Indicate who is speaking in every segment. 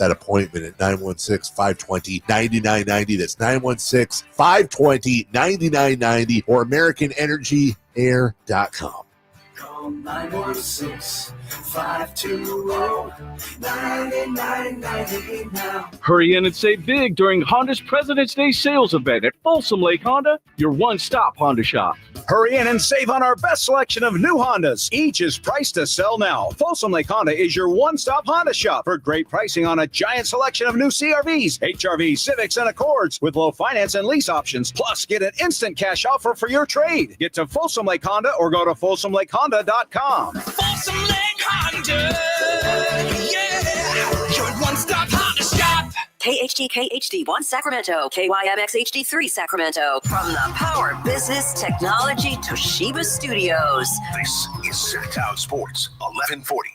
Speaker 1: that appointment at 916-520-9990. That's 916-520-9990 or AmericanEnergyAir.com.
Speaker 2: Call 916-520-9990 now.
Speaker 3: Hurry in and save big during Honda's President's Day sales event at Folsom Lake Honda, your one-stop Honda shop.
Speaker 4: Hurry in and save on our best selection of new Hondas. Each is priced to sell now. Folsom Lake Honda is your one-stop Honda shop for great pricing on a giant selection of new CRVs, HRVs, Civics, and Accords with low finance and lease options. Plus, get an instant cash offer for your trade. Get to Folsom Lake Honda or go to FolsomLakeHonda.com.
Speaker 2: Folsom Lake Honda, yeah, your one-stop Honda shop.
Speaker 5: KHD1 Sacramento, KYMX HD3 Sacramento. From the Power Business Technology Toshiba Studios.
Speaker 6: This is Sacktown Sports 1140.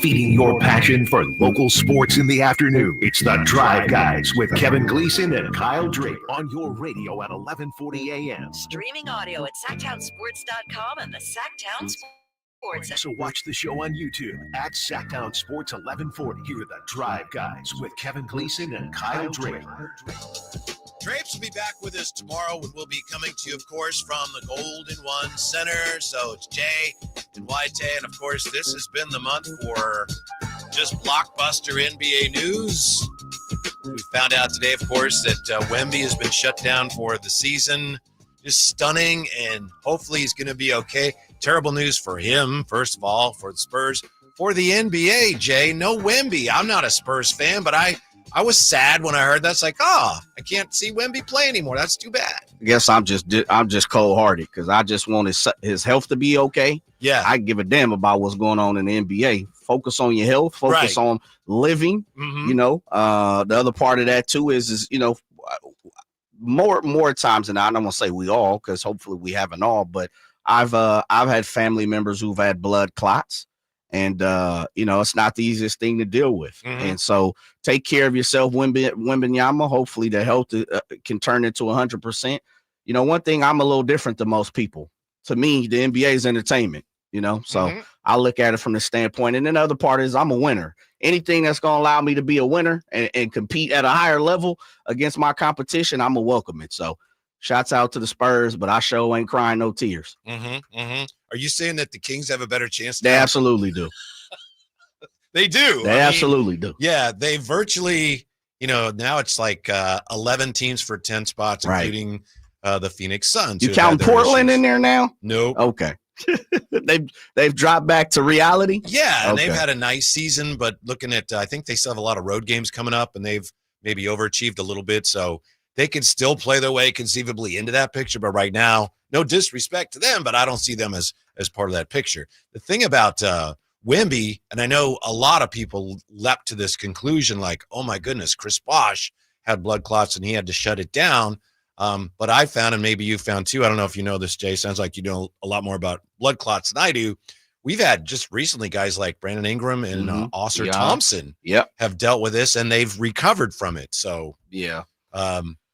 Speaker 6: Feeding your passion for local sports in the afternoon. It's the Drive Guys with Kevin Gleason and Kyle Drake on your radio at 1140 a.m.
Speaker 5: Streaming audio at SacktownSports.com and the Sacktown Sports.
Speaker 6: So watch the show on YouTube at Sacktown Sports 1140. Here are the Drive Guys with Kevin Gleason and Kyle Drake.
Speaker 7: Drapes will be back with us tomorrow when we'll be coming to you, of course, from the Golden One Center. So it's Jay and YT. And, of course, this has been the month for just blockbuster NBA news. We found out today, of course, that Wemby has been shut down for the season. Just stunning, and hopefully he's going to be okay. Terrible news for him, first of all, for the Spurs. For the NBA, Jay, no Wemby. I'm not a Spurs fan, but I was sad when I heard that. It's like, I can't see Wemby play anymore. That's too bad.
Speaker 8: I guess I'm just cold-hearted because I just want his health to be okay.
Speaker 7: Yeah.
Speaker 8: I give a damn about what's going on in the NBA. Focus on your health. Focus on living.
Speaker 7: Mm-hmm.
Speaker 8: You know, the other part of that, too, is you know, more times than not, I don't want to say we all, because hopefully we haven't all, but I've had family members who've had blood clots, and you know, it's not the easiest thing to deal with.
Speaker 7: Mm-hmm.
Speaker 8: And so take care of yourself, Wembanyama. Hopefully the health can turn into 100%. You know, one thing, I'm a little different than most people. To me, the NBA is entertainment, you know, so I look at it from the standpoint. And then the other part is I'm a winner. Anything that's going to allow me to be a winner and compete at a higher level against my competition, I'm going to welcome it. So shouts out to the Spurs, but I sure ain't crying no tears.
Speaker 7: Are you saying that the Kings have a better chance?
Speaker 8: They absolutely do.
Speaker 7: They do.
Speaker 8: They absolutely do.
Speaker 7: Yeah, they virtually, you know, now it's like 11 teams for 10 spots, including the Phoenix Suns.
Speaker 8: You count Portland in there now?
Speaker 7: Nope.
Speaker 8: Okay. They've dropped back to reality.
Speaker 7: Yeah, and they've had a nice season, but looking at, I think they still have a lot of road games coming up, and they've maybe overachieved a little bit, so they can still play their way conceivably into that picture. But right now, no disrespect to them, but I don't see them as part of that picture. The thing about Wemby, and I know a lot of people leapt to this conclusion, like, oh my goodness, Chris Bosh had blood clots and he had to shut it down. But I found, and maybe you found too, I don't know if you know this, Jay, sounds like you know a lot more about blood clots than I do. We've had just recently guys like Brandon Ingram and Oscar Thompson have dealt with this, and they've recovered from it. So,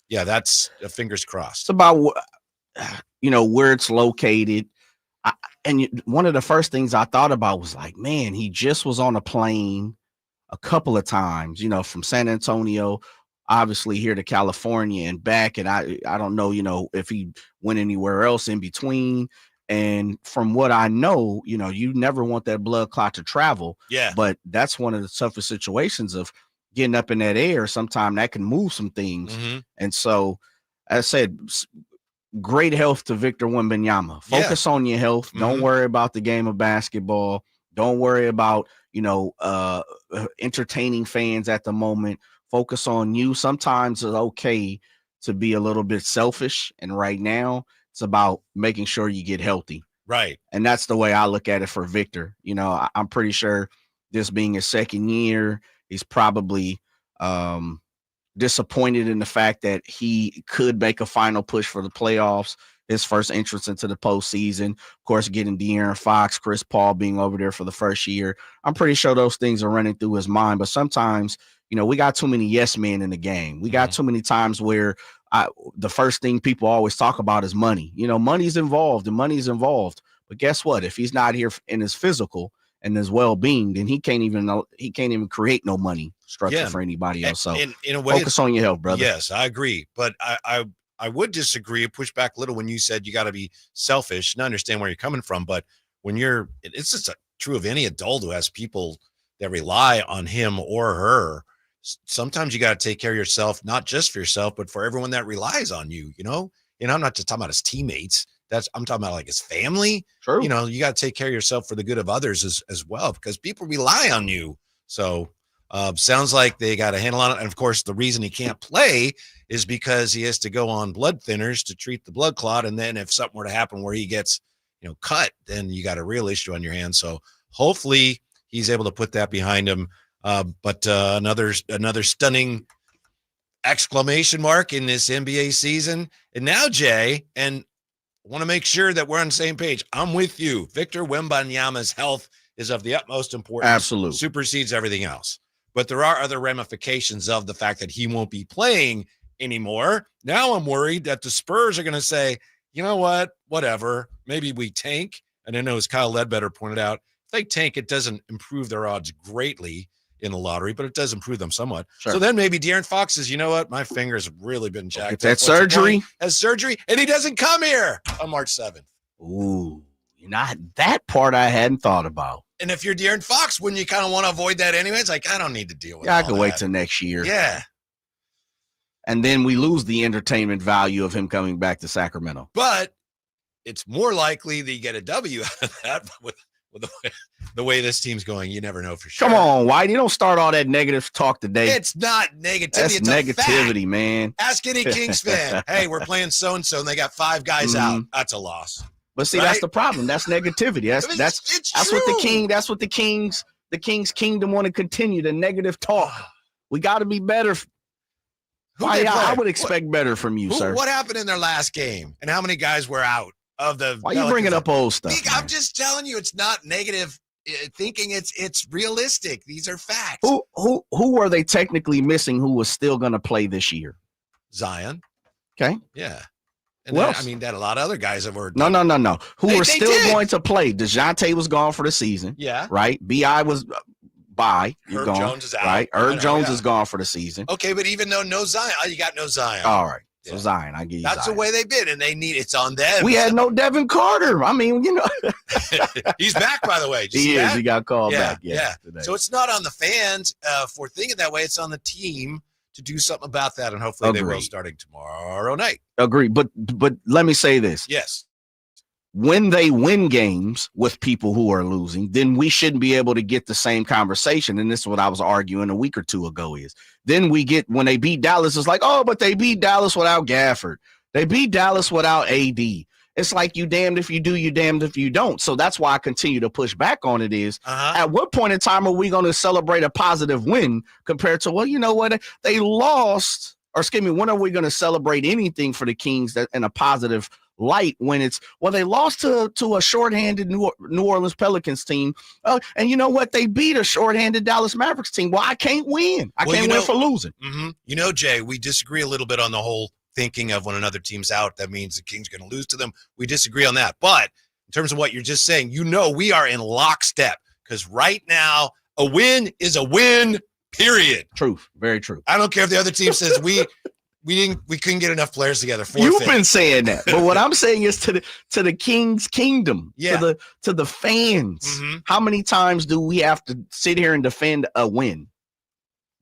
Speaker 7: that's fingers crossed.
Speaker 8: It's about, you know, where it's located. And one of the first things I thought about was like, man, he just was on a plane a couple of times, you know, from San Antonio, obviously here to California and back. And I don't know, you know, if he went anywhere else in between. And from what I know, you know, you never want that blood clot to travel.
Speaker 7: Yeah.
Speaker 8: But that's one of the toughest situations of getting up in that air. Sometimes that can move some things. And so, as I said, great health to Victor Wembanyama. Focus on your health. Don't worry about the game of basketball. Don't worry about, you know, entertaining fans at the moment. Focus on you. Sometimes it's okay to be a little bit selfish. And right now, it's about making sure you get healthy.
Speaker 7: Right.
Speaker 8: And that's the way I look at it for Victor. You know, I'm pretty sure this being his second year, he's probably disappointed in the fact that he could make a final push for the playoffs, his first entrance into the postseason. Of course, getting De'Aaron Fox, Chris Paul being over there for the first year. I'm pretty sure those things are running through his mind. But sometimes, you know, we got too many yes men in the game. We got too many times where the first thing people always talk about is money. You know, money's involved and money's involved. But guess what? If he's not here in his physical, and his well-being, then he can't even create no money structure for anybody else. So
Speaker 7: in a way,
Speaker 8: focus on your health, brother.
Speaker 7: Yes, I agree. But I would disagree, push back a little when you said you got to be selfish and understand where you're coming from. But when it's just true of any adult who has people that rely on him or her. Sometimes you got to take care of yourself, not just for yourself, but for everyone that relies on you, I'm not just talking about his teammates. I'm talking about like his family.
Speaker 8: True.
Speaker 7: You got to take care of yourself for the good of others as well, because people rely on you. So sounds like they got a handle on it. And of course, the reason he can't play is because he has to go on blood thinners to treat the blood clot. And then if something were to happen where he gets, cut, then you got a real issue on your hands. So hopefully he's able to put that behind him. But another stunning exclamation mark in this NBA season. And now, Jay, and I want to make sure that we're on the same page. I'm with you. Victor Wembanyama's health is of the utmost importance.
Speaker 8: Absolutely.
Speaker 7: Supersedes everything else. But there are other ramifications of the fact that he won't be playing anymore. Now I'm worried that the Spurs are going to say, you know what, whatever, maybe we tank. And I know, as Kyle Ledbetter pointed out, if they tank, it doesn't improve their odds greatly in the lottery, but it does improve them somewhat. Sure. So then maybe De'Aaron Fox says, you know what, my fingers have really been jacked up. Has surgery, and he doesn't come here on March 7th.
Speaker 8: Ooh, that part I hadn't thought about.
Speaker 7: And if you're De'Aaron Fox, wouldn't you kind of want to avoid that anyway? It's like, I don't need to deal with
Speaker 8: I can wait till next year.
Speaker 7: Yeah.
Speaker 8: And then we lose the entertainment value of him coming back to Sacramento.
Speaker 7: But it's more likely that you get a W out of that with the way this team's going. You never know for sure.
Speaker 8: Come on, Whitey. Don't start all that negative talk today.
Speaker 7: It's not negativity.
Speaker 8: That's
Speaker 7: it's
Speaker 8: negativity, man.
Speaker 7: Ask any Kings fan. Hey, we're playing so-and-so, and they got 5 guys out. That's a loss.
Speaker 8: But see, that's the problem. That's negativity. That's what the Kings kingdom want to continue, the negative talk. We got to be better. I would expect better from you, sir.
Speaker 7: What happened in their last game, and how many guys were out of the?
Speaker 8: Why are you bringing up old stuff?
Speaker 7: I'm just telling you, it's not negative thinking. It's realistic. These are facts.
Speaker 8: Who were they technically missing? Who was still going to play this year?
Speaker 7: Zion.
Speaker 8: Okay.
Speaker 7: Yeah. And then, that a lot of other guys that were
Speaker 8: no. Who were still going to play? DeJounte was gone for the season.
Speaker 7: Yeah.
Speaker 8: Right. B.I. was bye.
Speaker 7: Herb
Speaker 8: gone,
Speaker 7: Jones is out.
Speaker 8: Right. Herb Jones is gone for the season.
Speaker 7: Okay, but even though no Zion, you got no Zion.
Speaker 8: All right. So Zion, I give you
Speaker 7: That's
Speaker 8: Zion.
Speaker 7: the way they've been, and it's on them.
Speaker 8: We had no Devin Carter. I mean,
Speaker 7: He's back, by the way.
Speaker 8: He is. He got called back.
Speaker 7: Yeah. So it's not on the fans for thinking that way. It's on the team to do something about that, and hopefully they will starting tomorrow night.
Speaker 8: Agree. But let me say this.
Speaker 7: Yes.
Speaker 8: When they win games with people who are losing, then we shouldn't be able to get the same conversation. And this is what I was arguing a week or two ago is then we get when they beat Dallas, it's like, oh, but they beat Dallas without Gafford. They beat Dallas without AD. It's like you damned if you do, you damned if you don't. So that's why I continue to push back on it is at what point in time are we going to celebrate a positive win compared to, well, you know what? They lost, or excuse me, when are we going to celebrate anything for the Kings that in a positive light when it's, well, they lost to a shorthanded New Orleans Pelicans team. And you know what? They beat a shorthanded Dallas Mavericks team. Well, I can't win. I can't win for losing.
Speaker 7: Mm-hmm. Jay, we disagree a little bit on the whole thinking of when another team's out, that means the Kings are going to lose to them. We disagree on that. But in terms of what you're just saying, we are in lockstep because right now a win is a win, period.
Speaker 8: Truth. Very true.
Speaker 7: I don't care if the other team says we couldn't get enough players together.
Speaker 8: You've been saying that, but what I'm saying is to the King's kingdom, to the fans. Mm-hmm. How many times do we have to sit here and defend a win?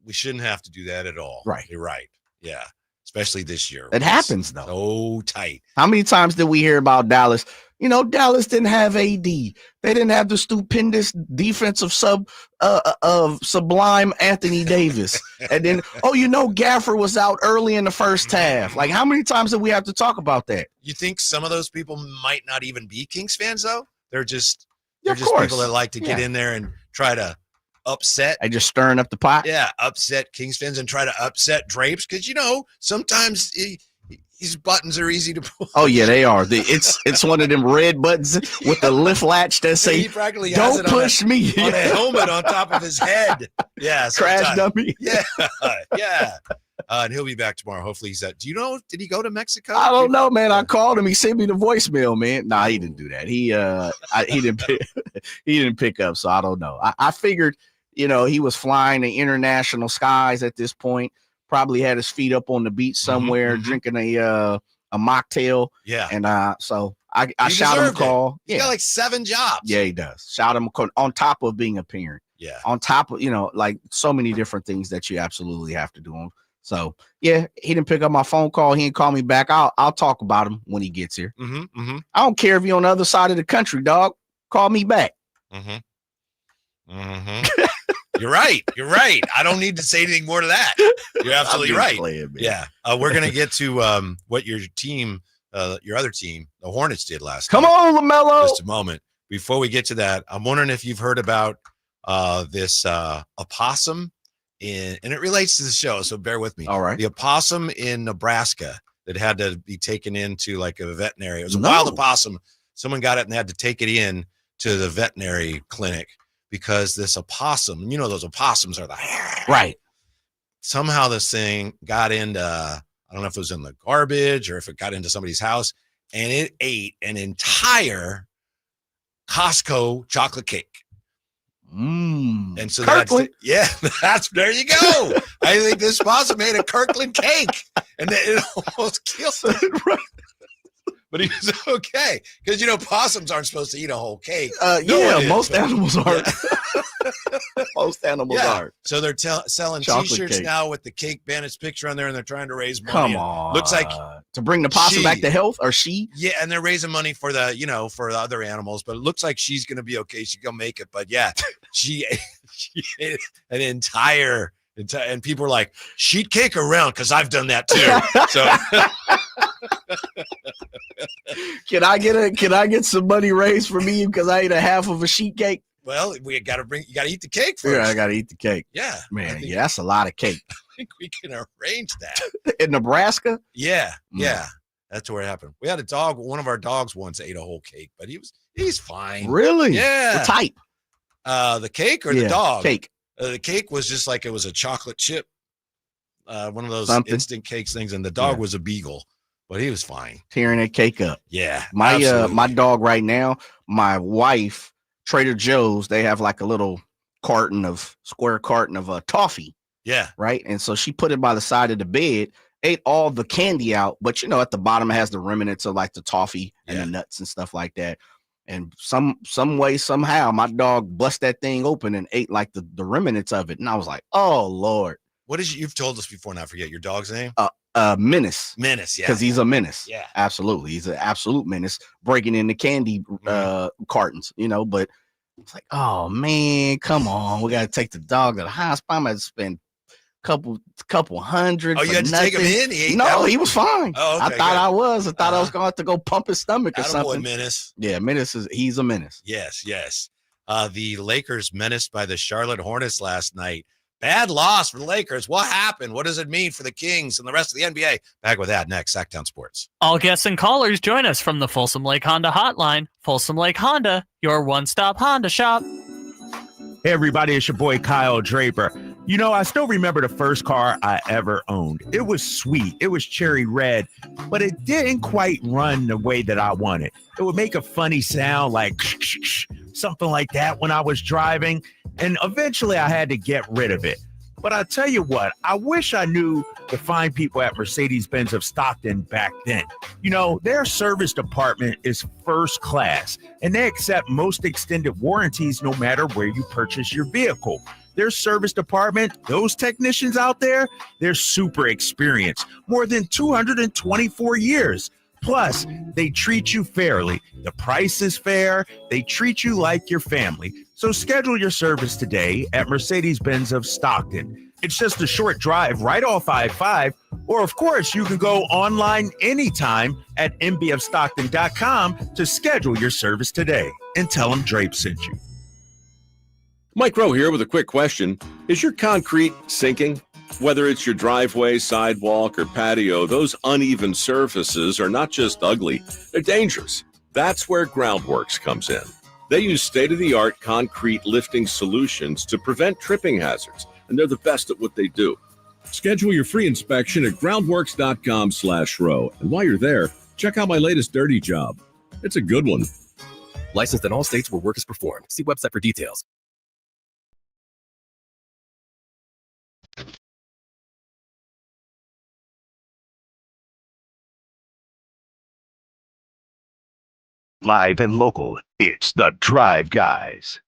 Speaker 7: We shouldn't have to do that at all.
Speaker 8: Right.
Speaker 7: You're right. Yeah. Especially this year.
Speaker 8: It happens though.
Speaker 7: So tight.
Speaker 8: How many times did we hear about Dallas? Dallas didn't have AD. They didn't have the stupendous defensive sublime Anthony Davis. And then, Gafford was out early in the first half. Like, how many times did we have to talk about that?
Speaker 7: You think some of those people might not even be Kings fans, though? They're just people that like to get in there and try to upset.
Speaker 8: And just stirring up the pot?
Speaker 7: Yeah, upset Kings fans and try to upset Drapes because, sometimes These buttons are easy to pull.
Speaker 8: Oh yeah, they are. It's one of them red buttons with the lift latch that say,
Speaker 7: He practically has
Speaker 8: "Don't
Speaker 7: it
Speaker 8: push me."
Speaker 7: on a helmet on top of his head. Yeah,
Speaker 8: Crash dummy.
Speaker 7: Yeah, yeah. And he'll be back tomorrow. Hopefully he's at. Do you know? Did he go to Mexico?
Speaker 8: I don't know, man. I called him. He sent me the voicemail, man. Nah, he didn't do that. He didn't pick up. So I don't know. I figured, he was flying the international skies at this point. Probably had his feet up on the beach somewhere, drinking a mocktail.
Speaker 7: Yeah.
Speaker 8: And so I shot him a call.
Speaker 7: He got like 7 jobs.
Speaker 8: Yeah, he does. Shout him a call on top of being a parent.
Speaker 7: Yeah.
Speaker 8: On top of, like so many different things that you absolutely have to do. So yeah, he didn't pick up my phone call. He didn't call me back. I'll talk about him when he gets here. I don't care if you're on the other side of the country, dog. Call me back.
Speaker 7: You're right. I don't need to say anything more to that. You're absolutely right. Yeah. We're going to get to what your team, your other team, the Hornets, did last night.
Speaker 8: Come on, LaMelo.
Speaker 7: Just a moment. Before we get to that, I'm wondering if you've heard about this opossum and it relates to the show, so bear with me.
Speaker 8: All right.
Speaker 7: The opossum in Nebraska that had to be taken into like a veterinary. It was a wild opossum. Someone got it and they had to take it in to the veterinary clinic because this opossum, those opossums are
Speaker 8: right.
Speaker 7: Somehow this thing got into, I don't know if it was in the garbage or if it got into somebody's house, and it ate an entire Costco chocolate cake. And so there you go. I think this possum made a Kirkland cake and it almost killed him. Right. But he was okay because possums aren't supposed to eat a whole cake.
Speaker 8: Most animals aren't. Most animals aren't.
Speaker 7: So they're selling
Speaker 8: chocolate
Speaker 7: T-shirts
Speaker 8: cake.
Speaker 7: now with the cake bandit's picture on there, and they're trying to raise money.
Speaker 8: Come on,
Speaker 7: looks like
Speaker 8: to bring the possum back to health, or she?
Speaker 7: Yeah, and they're raising money for the for the other animals, but it looks like she's gonna be okay. She's gonna make it, but yeah, she ate an entire, and people are like, sheet cake around because I've done that too. So.
Speaker 8: Can I get some money raised for me because I ate a half of a sheet cake?
Speaker 7: Well, you got to eat the cake first.
Speaker 8: Yeah, I got to eat the cake.
Speaker 7: Yeah,
Speaker 8: man. Yeah, that's a lot of cake.
Speaker 7: I think we can arrange that
Speaker 8: in Nebraska.
Speaker 7: Yeah, that's where it happened. We had a dog. One of our dogs once ate a whole cake, but he's fine.
Speaker 8: Really?
Speaker 7: Yeah.
Speaker 8: What type?
Speaker 7: The cake or the dog?
Speaker 8: Cake.
Speaker 7: The cake was just like it was a chocolate chip. One of those instant cakes things, and the dog was a beagle. But he was fine.
Speaker 8: Tearing that cake up.
Speaker 7: Yeah.
Speaker 8: My dog right now, my wife, Trader Joe's, they have like a little square carton of toffee.
Speaker 7: Yeah.
Speaker 8: Right. And so she put it by the side of the bed, ate all the candy out, but at the bottom it has the remnants of like the toffee and the nuts and stuff like that. And some way, somehow my dog bust that thing open and ate like the remnants of it. And I was like, oh Lord.
Speaker 7: What is you've told us before, now I forget your dog's name?
Speaker 8: Menace.
Speaker 7: Menace, yeah.
Speaker 8: Because he's a menace.
Speaker 7: Yeah.
Speaker 8: Absolutely. He's an absolute menace, breaking into candy cartons, but it's like, oh man, come on. We gotta take the dog to the hospital. I'm gonna spend couple hundred.
Speaker 7: Oh, you had to take him in?
Speaker 8: He was fine.
Speaker 7: Oh, okay,
Speaker 8: I thought I was going to have to go pump his stomach or something.
Speaker 7: Menace.
Speaker 8: Yeah, he's a menace.
Speaker 7: Yes. The Lakers menaced by the Charlotte Hornets last night. Bad loss for the Lakers. What happened? What does it mean for the Kings and the rest of the NBA? Back with that next. Sacktown Sports.
Speaker 9: All guests and callers join us from the Folsom Lake Honda Hotline. Folsom Lake Honda, your one-stop Honda shop.
Speaker 10: Hey, everybody. It's your boy, Kyle Draper. I still remember the first car I ever owned. It was sweet. It was cherry red, but it didn't quite run the way that I wanted. It would make a funny sound like something like that when I was driving, and eventually I had to get rid of it. But I tell you what, I wish I knew the fine people at Mercedes-Benz of Stockton back then. Their service department is first class, and they accept most extended warranties no matter where you purchase your vehicle. Their service department, those technicians out there, they're super experienced, more than 224 years. Plus, they treat you fairly. The price is fair. They treat you like your family. So schedule your service today at Mercedes-Benz of Stockton. It's just a short drive right off I-5. Or, of course, you can go online anytime at mbfstockton.com to schedule your service today. And tell them Drape sent you.
Speaker 11: Mike Rowe here with a quick question. Is your concrete sinking? Whether it's your driveway, sidewalk, or patio, those uneven surfaces are not just ugly, they're dangerous. That's where Groundworks comes in. They use state-of-the-art concrete lifting solutions to prevent tripping hazards, and they're the best at what they do. Schedule your free inspection at groundworks.com/row. And while you're there, check out my latest dirty job. It's a good one.
Speaker 12: Licensed in all states where work is performed. See website for details.
Speaker 6: Live and local, it's the Drive Guys.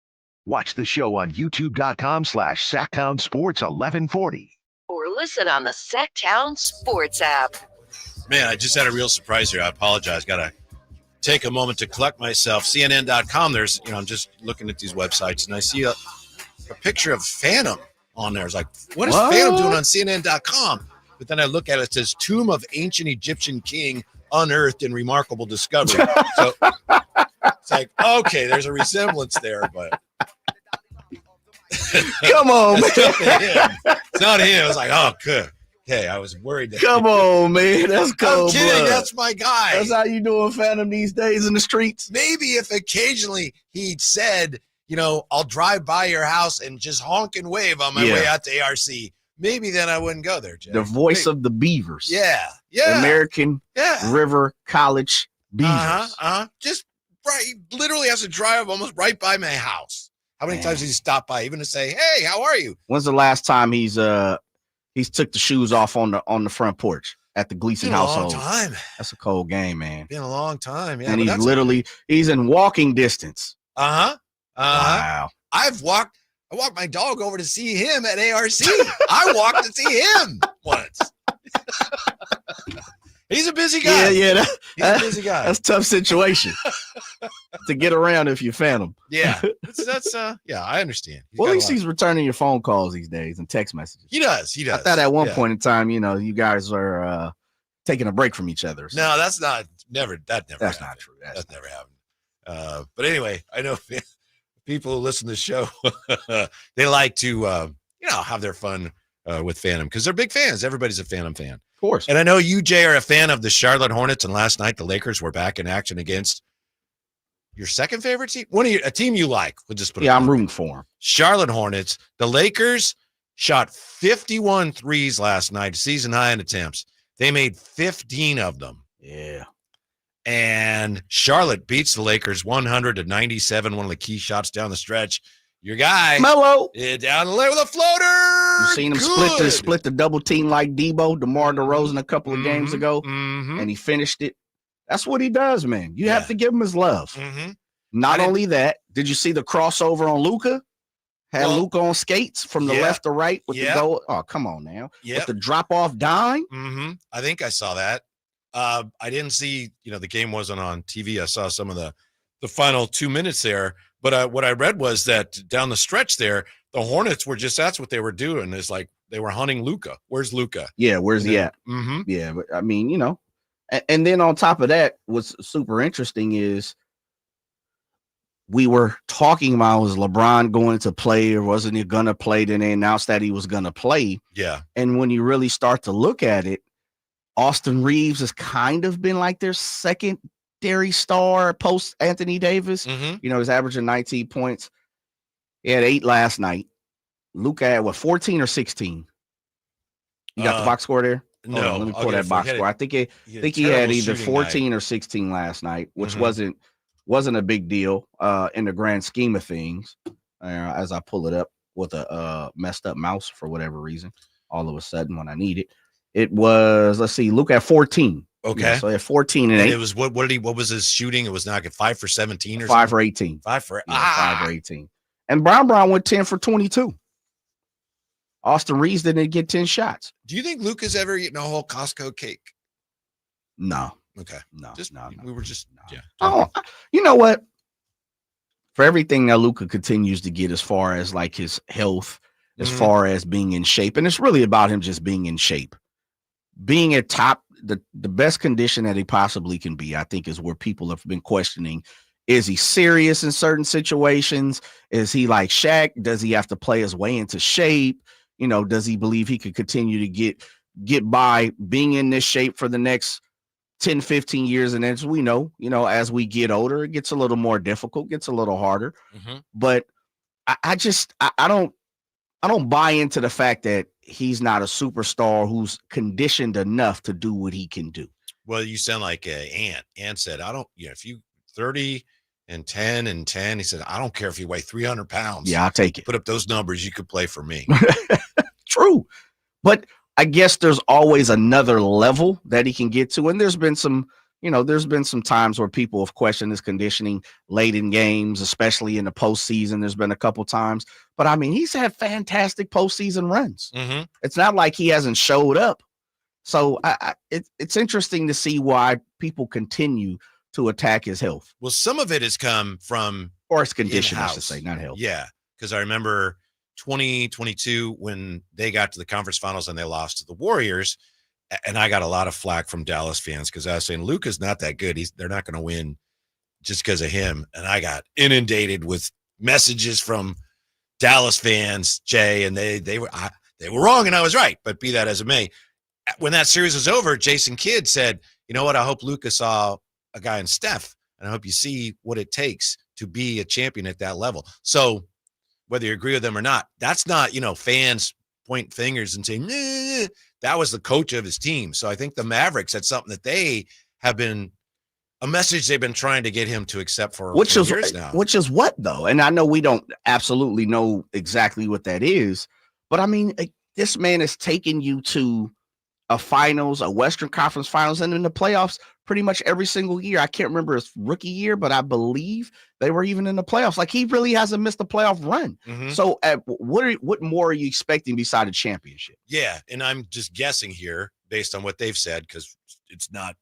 Speaker 6: Watch the show on youtube.com/Sacktown Sports 1140.
Speaker 13: Or listen on the Sacktown Sports app.
Speaker 7: Man, I just had a real surprise here. I apologize. Got to take a moment to collect myself. CNN.com, there's, I'm just looking at these websites, and I see a picture of Phantom on there. It's like, what is Phantom doing on CNN.com? But then I look at it, it says Tomb of Ancient Egyptian King Unearthed in Remarkable Discovery. So it's like, okay, there's a resemblance there, but
Speaker 8: come on, man.
Speaker 7: It's not him. I was like, oh, good. Okay, I was worried.
Speaker 8: Come on, man. That's cold.
Speaker 7: I'm kidding.
Speaker 8: Blood.
Speaker 7: That's my guy.
Speaker 8: That's how you doing, Phantom, these days in the streets?
Speaker 7: Maybe if occasionally he said, I'll drive by your house and just honk and wave on my way out to ARC, maybe then I wouldn't go there, Jay.
Speaker 8: The voice of the Beavers.
Speaker 7: Yeah. Yeah.
Speaker 8: American River College Beavers.
Speaker 7: Just right. He literally has to drive almost right by my house. How many times did he stop by even to say, hey, how are you?
Speaker 8: When's the last time he's took the shoes off on the front porch at the Gleason household?
Speaker 7: Been a long time.
Speaker 8: That's a cold game, man.
Speaker 7: Been a long time. Yeah,
Speaker 8: and he's in walking distance.
Speaker 7: Wow. I walked my dog over to see him at ARC. I walked to see him once. He's a busy guy.
Speaker 8: He's
Speaker 7: a busy guy.
Speaker 8: That's a tough situation to get around if you Phantom.
Speaker 7: Yeah, that's I understand.
Speaker 8: Well, at least he's returning your phone calls these days and text messages.
Speaker 7: He does.
Speaker 8: I thought at one point in time, you guys are taking a break from each other. So.
Speaker 7: No, that's not never. That's
Speaker 8: happened. Not true.
Speaker 7: That's never happened. But anyway, I know people who listen to the show, they like to have their fun with Phantom because they're big fans. Everybody's a Phantom fan.
Speaker 8: Of course.
Speaker 7: And I know you, Jay, are a fan of the Charlotte Hornets, and last night the Lakers were back in action against your second favorite team? A team you like. We'll just put it
Speaker 8: I'm rooting for them.
Speaker 7: Charlotte Hornets. The Lakers shot 51 threes last night, season high in attempts. They made 15 of them.
Speaker 8: Yeah.
Speaker 7: And Charlotte beats the Lakers 100-97, one of the key shots down the stretch. Your guy,
Speaker 8: Melo,
Speaker 7: down the lane with a floater.
Speaker 8: You seen him split the double team like Debo, DeMar DeRozan a couple of games ago, and he finished it. That's what he does, man. You have to give him his love. Not only that, did you see the crossover on Luka? Had Luka on skates from the left to right with the goal. Oh, come on now. With the drop-off dime.
Speaker 7: I think I saw that. I didn't see, the game wasn't on TV. I saw some of the final 2 minutes there. But what I read was that down the stretch there, the Hornets that's what they were doing is like they were hunting Luka. Where's Luka?
Speaker 8: Yeah, where's he at? Yeah, but I mean, and then on top of that, what's super interesting is we were talking about, was LeBron going to play or wasn't he going to play? Then they announced that he was going to play.
Speaker 7: Yeah.
Speaker 8: And when you really start to look at it, Austin Reeves has kind of been like their secondary star post Anthony Davis. He's averaging 19 points. He had 8 last night. Luka had 14 or 16? You got the box score there?
Speaker 7: No,
Speaker 8: let me pull that box score. I think he had either 14 or 16 last night, which wasn't a big deal in the grand scheme of things. As I pull it up with a messed up mouse for whatever reason, all of a sudden when I need it, it was, let's see, Luka had 14.
Speaker 7: Okay.
Speaker 8: So he had 14 and 8.
Speaker 7: It was what was his shooting? It was not 5 for 17 or
Speaker 8: 5 for 18.
Speaker 7: 5 for
Speaker 8: 18. And Brown went 10 for 22. Austin Reeves didn't get 10 shots.
Speaker 7: Do you think Luka's ever eaten a whole Costco cake?
Speaker 8: No.
Speaker 7: Okay.
Speaker 8: No.
Speaker 7: We were just
Speaker 8: Oh, you know what? For everything that Luka continues to get as far as like his health, as far as being in shape, and it's really about him just being in shape. Being at top, the best condition that he possibly can be, I think, is where people have been questioning. Is he serious in certain situations? Is he like Shaq? Does he have to play his way into shape? does he believe he could continue to get by being in this shape for the next 10, 15 years? And as we know, as we get older, it gets a little more difficult, gets a little harder. But I don't buy into the fact that he's not a superstar who's conditioned enough to do what he can do.
Speaker 7: Well, you sound like Ant. Ant said, if you 30 and 10 and 10, he said, I don't care if you weigh 300 pounds.
Speaker 8: Yeah, I'll take it.
Speaker 7: Put up those numbers, you could play for me.
Speaker 8: True. But I guess there's always another level that he can get to. And there's been some times where people have questioned his conditioning late in games, especially in the postseason. There's been a couple times. But, I mean, he's had fantastic postseason runs. It's not like he hasn't showed up. So it's interesting to see why people continue to attack his health.
Speaker 7: Well, some of it has come from
Speaker 8: or his condition, I should say, not health.
Speaker 7: Yeah, because I remember 2022 when they got to the conference finals and they lost to the Warriors, and I got a lot of flack from Dallas fans because I was saying Luka's not that good. They're not going to win just because of him, and I got inundated with messages from Dallas fans, Jay, and they were wrong and I was right. But be that as it may, when that series was over, Jason Kidd said, "You know what? I hope Luka saw a guy in Steph, and I hope you see what it takes to be a champion at that level." So whether you agree with them or not, that's not, fans point fingers and saying, nah. That was the coach of his team. So I think the Mavericks had something that they have been a message they've been trying to get him to accept for years now.
Speaker 8: Which is what, though? And I know we don't absolutely know exactly what that is, but I mean, this man is taking you to a finals, a Western Conference finals, and in the playoffs pretty much every single year. I can't remember his rookie year, but I believe they were even in the playoffs. Like, he really hasn't missed a playoff run. So what more are you expecting beside a championship?
Speaker 7: Yeah, and I'm just guessing here based on what they've said, because it's not,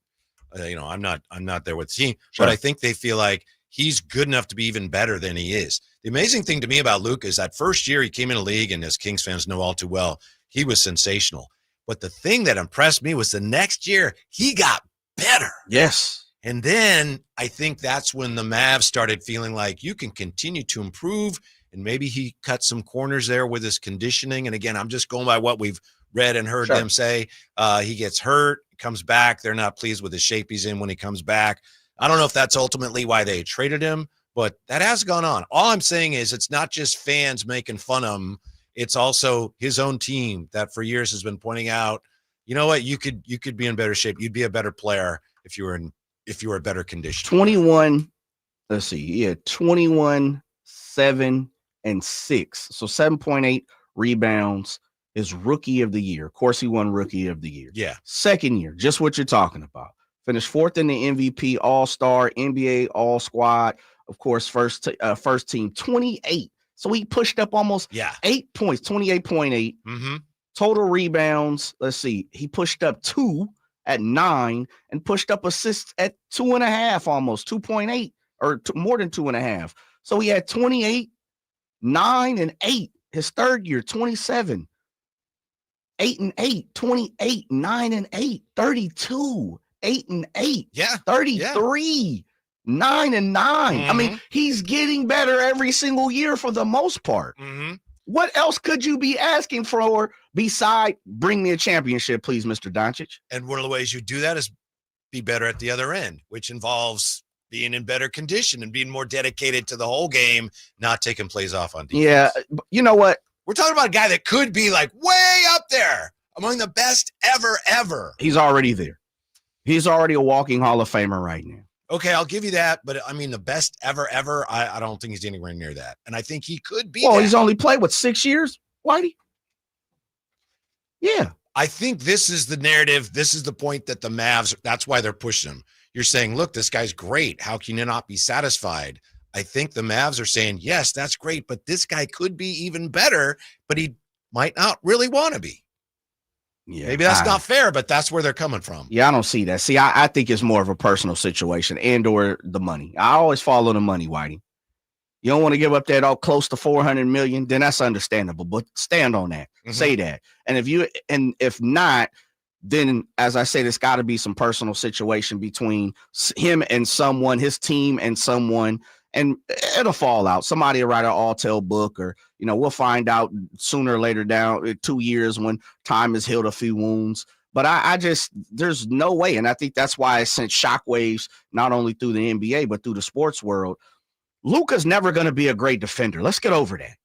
Speaker 7: I'm not there with the team, but I think they feel like he's good enough to be even better than he is. The amazing thing to me about Luka is that first year he came in the league, and as Kings fans know all too well, he was sensational. But the thing that impressed me was the next year he got better.
Speaker 8: Yes.
Speaker 7: And then I think that's when the Mavs started feeling like you can continue to improve, and maybe he cut some corners there with his conditioning. And again, I'm just going by what we've read and heard them say. He gets hurt, comes back. They're not pleased with the shape he's in when he comes back. I don't know if that's ultimately why they traded him, but that has gone on. All I'm saying is it's not just fans making fun of him. It's also his own team that for years has been pointing out, you know what, you could be in better shape. You'd be a better player if you were a better condition.
Speaker 8: 21, let's see, yeah, 21, 7, and 6. So 7.8 rebounds, is rookie of the year. Of course, he won rookie of the year.
Speaker 7: Yeah.
Speaker 8: Second year, just what you're talking about. Finished fourth in the MVP, All-Star, NBA All-Squad. Of course, first team, 28. So he pushed up almost 8 points, 28.8. Total rebounds, let's see, he pushed up 2 at 9 and pushed up assists at 2.5, almost 2.8 or more than 2.5. So he had 28, 9, and 8. His third year, 27, 8 and 8, 28, 9 and 8, 32, 8 and 8, 33, 9 and 9. I mean, he's getting better every single year for the most part. What else could you be asking for beside bring me a championship, please, Mr. Doncic?
Speaker 7: And one of the ways you do that is be better at the other end, which involves being in better condition and being more dedicated to the whole game, not taking plays off on defense.
Speaker 8: Yeah, you know what?
Speaker 7: We're talking about a guy that could be like way up there among the best ever.
Speaker 8: He's already there. He's already a walking Hall of Famer right now.
Speaker 7: Okay, I'll give you that, but I mean the best ever, I don't think he's anywhere near that. And I think he could be.
Speaker 8: Well, he's only played, 6 years, Whitey? Yeah.
Speaker 7: I think this is the narrative. This is the point that the Mavs, that's why they're pushing him. You're saying, look, this guy's great. How can you not be satisfied? I think the Mavs are saying, yes, that's great, but this guy could be even better, but he might not really want to be.
Speaker 8: Yeah,
Speaker 7: maybe that's not fair, but that's where they're coming from.
Speaker 8: Yeah, I don't see that. See, I think it's more of a personal situation and or the money. I always follow the money, Whitey. You don't want to give up that all close to $400 million, then that's understandable. But stand on that. Say that. And if not, then as I said, it's got to be some personal situation between him and someone, his team and someone. and it'll fall out. Somebody will write an all-tale book, or, we'll find out sooner or later down 2 years when time has healed a few wounds. But I just, there's no way. And I think that's why it sent shockwaves, not only through the NBA, but through the sports world. Luka's never going to be a great defender. Let's get over that.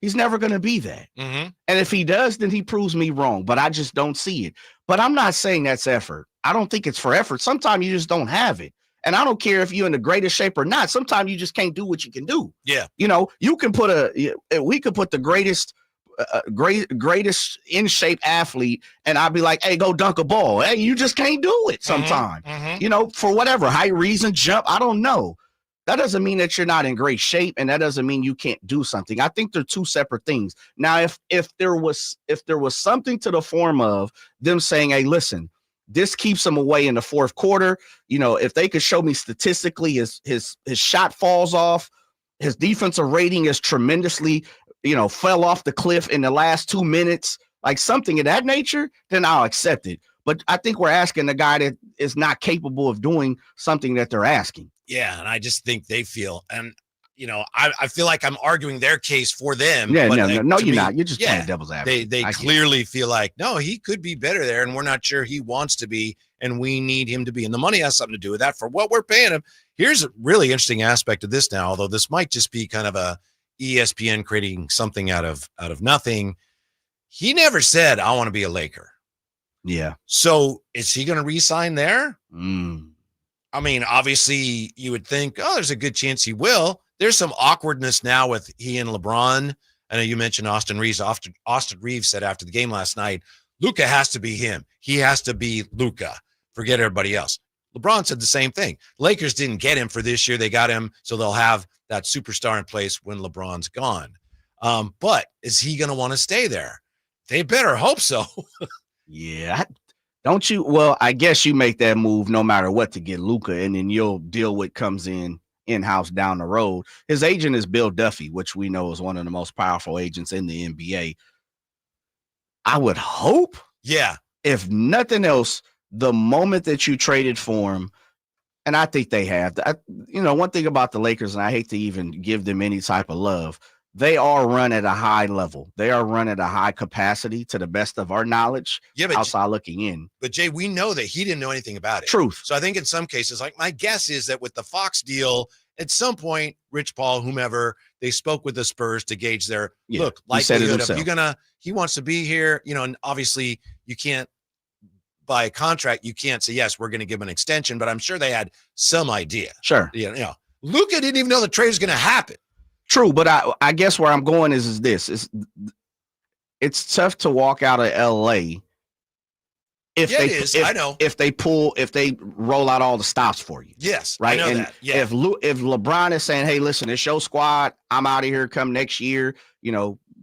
Speaker 8: He's never going to be that.
Speaker 7: Mm-hmm.
Speaker 8: And if he does, then he proves me wrong, but I just don't see it. But I'm not saying that's effort. I don't think it's for effort. Sometimes you just don't have it. And I don't care if you're in the greatest shape or not. Sometimes you just can't do what you can do.
Speaker 7: Yeah.
Speaker 8: You can we could put the greatest in shape athlete, and I'd be like, hey, go dunk a ball. Hey, you just can't do it sometimes.
Speaker 7: Mm-hmm.
Speaker 8: For whatever height, reason, jump, I don't know. That doesn't mean that you're not in great shape, and that doesn't mean you can't do something. I think they're two separate things. Now, if there was something to the form of them saying, hey, listen, this keeps him away in the fourth quarter. If they could show me statistically his shot falls off, his defensive rating is tremendously, fell off the cliff in the last 2 minutes, like something of that nature, then I'll accept it. But I think we're asking the guy that is not capable of doing something that they're asking.
Speaker 7: Yeah, and I just think they feel, and I feel like I'm arguing their case for them.
Speaker 8: Yeah,
Speaker 7: but
Speaker 8: no, you're not. You're just playing devil's advocate.
Speaker 7: They clearly feel like, no, he could be better there, and we're not sure he wants to be, and we need him to be. And the money has something to do with that for what we're paying him. Here's a really interesting aspect of this now, although this might just be kind of a ESPN creating something out of nothing. He never said, I want to be a Laker.
Speaker 8: Yeah.
Speaker 7: So is he going to re-sign there? I mean, obviously you would think, there's a good chance he will. There's some awkwardness now with he and LeBron. I know you mentioned Austin Reeves. Austin Reeves said after the game last night, Luka has to be him. He has to be Luka. Forget everybody else. LeBron said the same thing. Lakers didn't get him for this year. They got him, so they'll have that superstar in place when LeBron's gone. But is he going to want to stay there? They better hope so.
Speaker 8: Yeah. Don't you? Well, I guess you make that move no matter what to get Luka, and then you'll deal with comes in-house down the road. His agent is Bill Duffy, which we know is one of the most powerful agents in the NBA. I would hope, if nothing else, the moment that you traded for him, and I think they have, one thing about the Lakers, and I hate to even give them any type of love, they are run at a high level. They are run at a high capacity to the best of our knowledge, outside looking in.
Speaker 7: But Jay, we know that he didn't know anything about it.
Speaker 8: Truth.
Speaker 7: So I think in some cases, like my guess is that with the Fox deal, at some point, Rich Paul, whomever, they spoke with the Spurs to gauge their look, likelihood of he wants to be here, and obviously you can't, by a contract, you can't say, yes, we're going to give him an extension, but I'm sure they had some idea.
Speaker 8: Sure.
Speaker 7: Luka didn't even know the trade was going to happen.
Speaker 8: True, but I guess where I'm going is this. It's tough to walk out of LA if they roll out all the stops for you.
Speaker 7: Yes,
Speaker 8: right.
Speaker 7: I know
Speaker 8: and
Speaker 7: that. Yeah.
Speaker 8: If LeBron is saying, "Hey, listen, it's your squad. I'm out of here. Come next year,"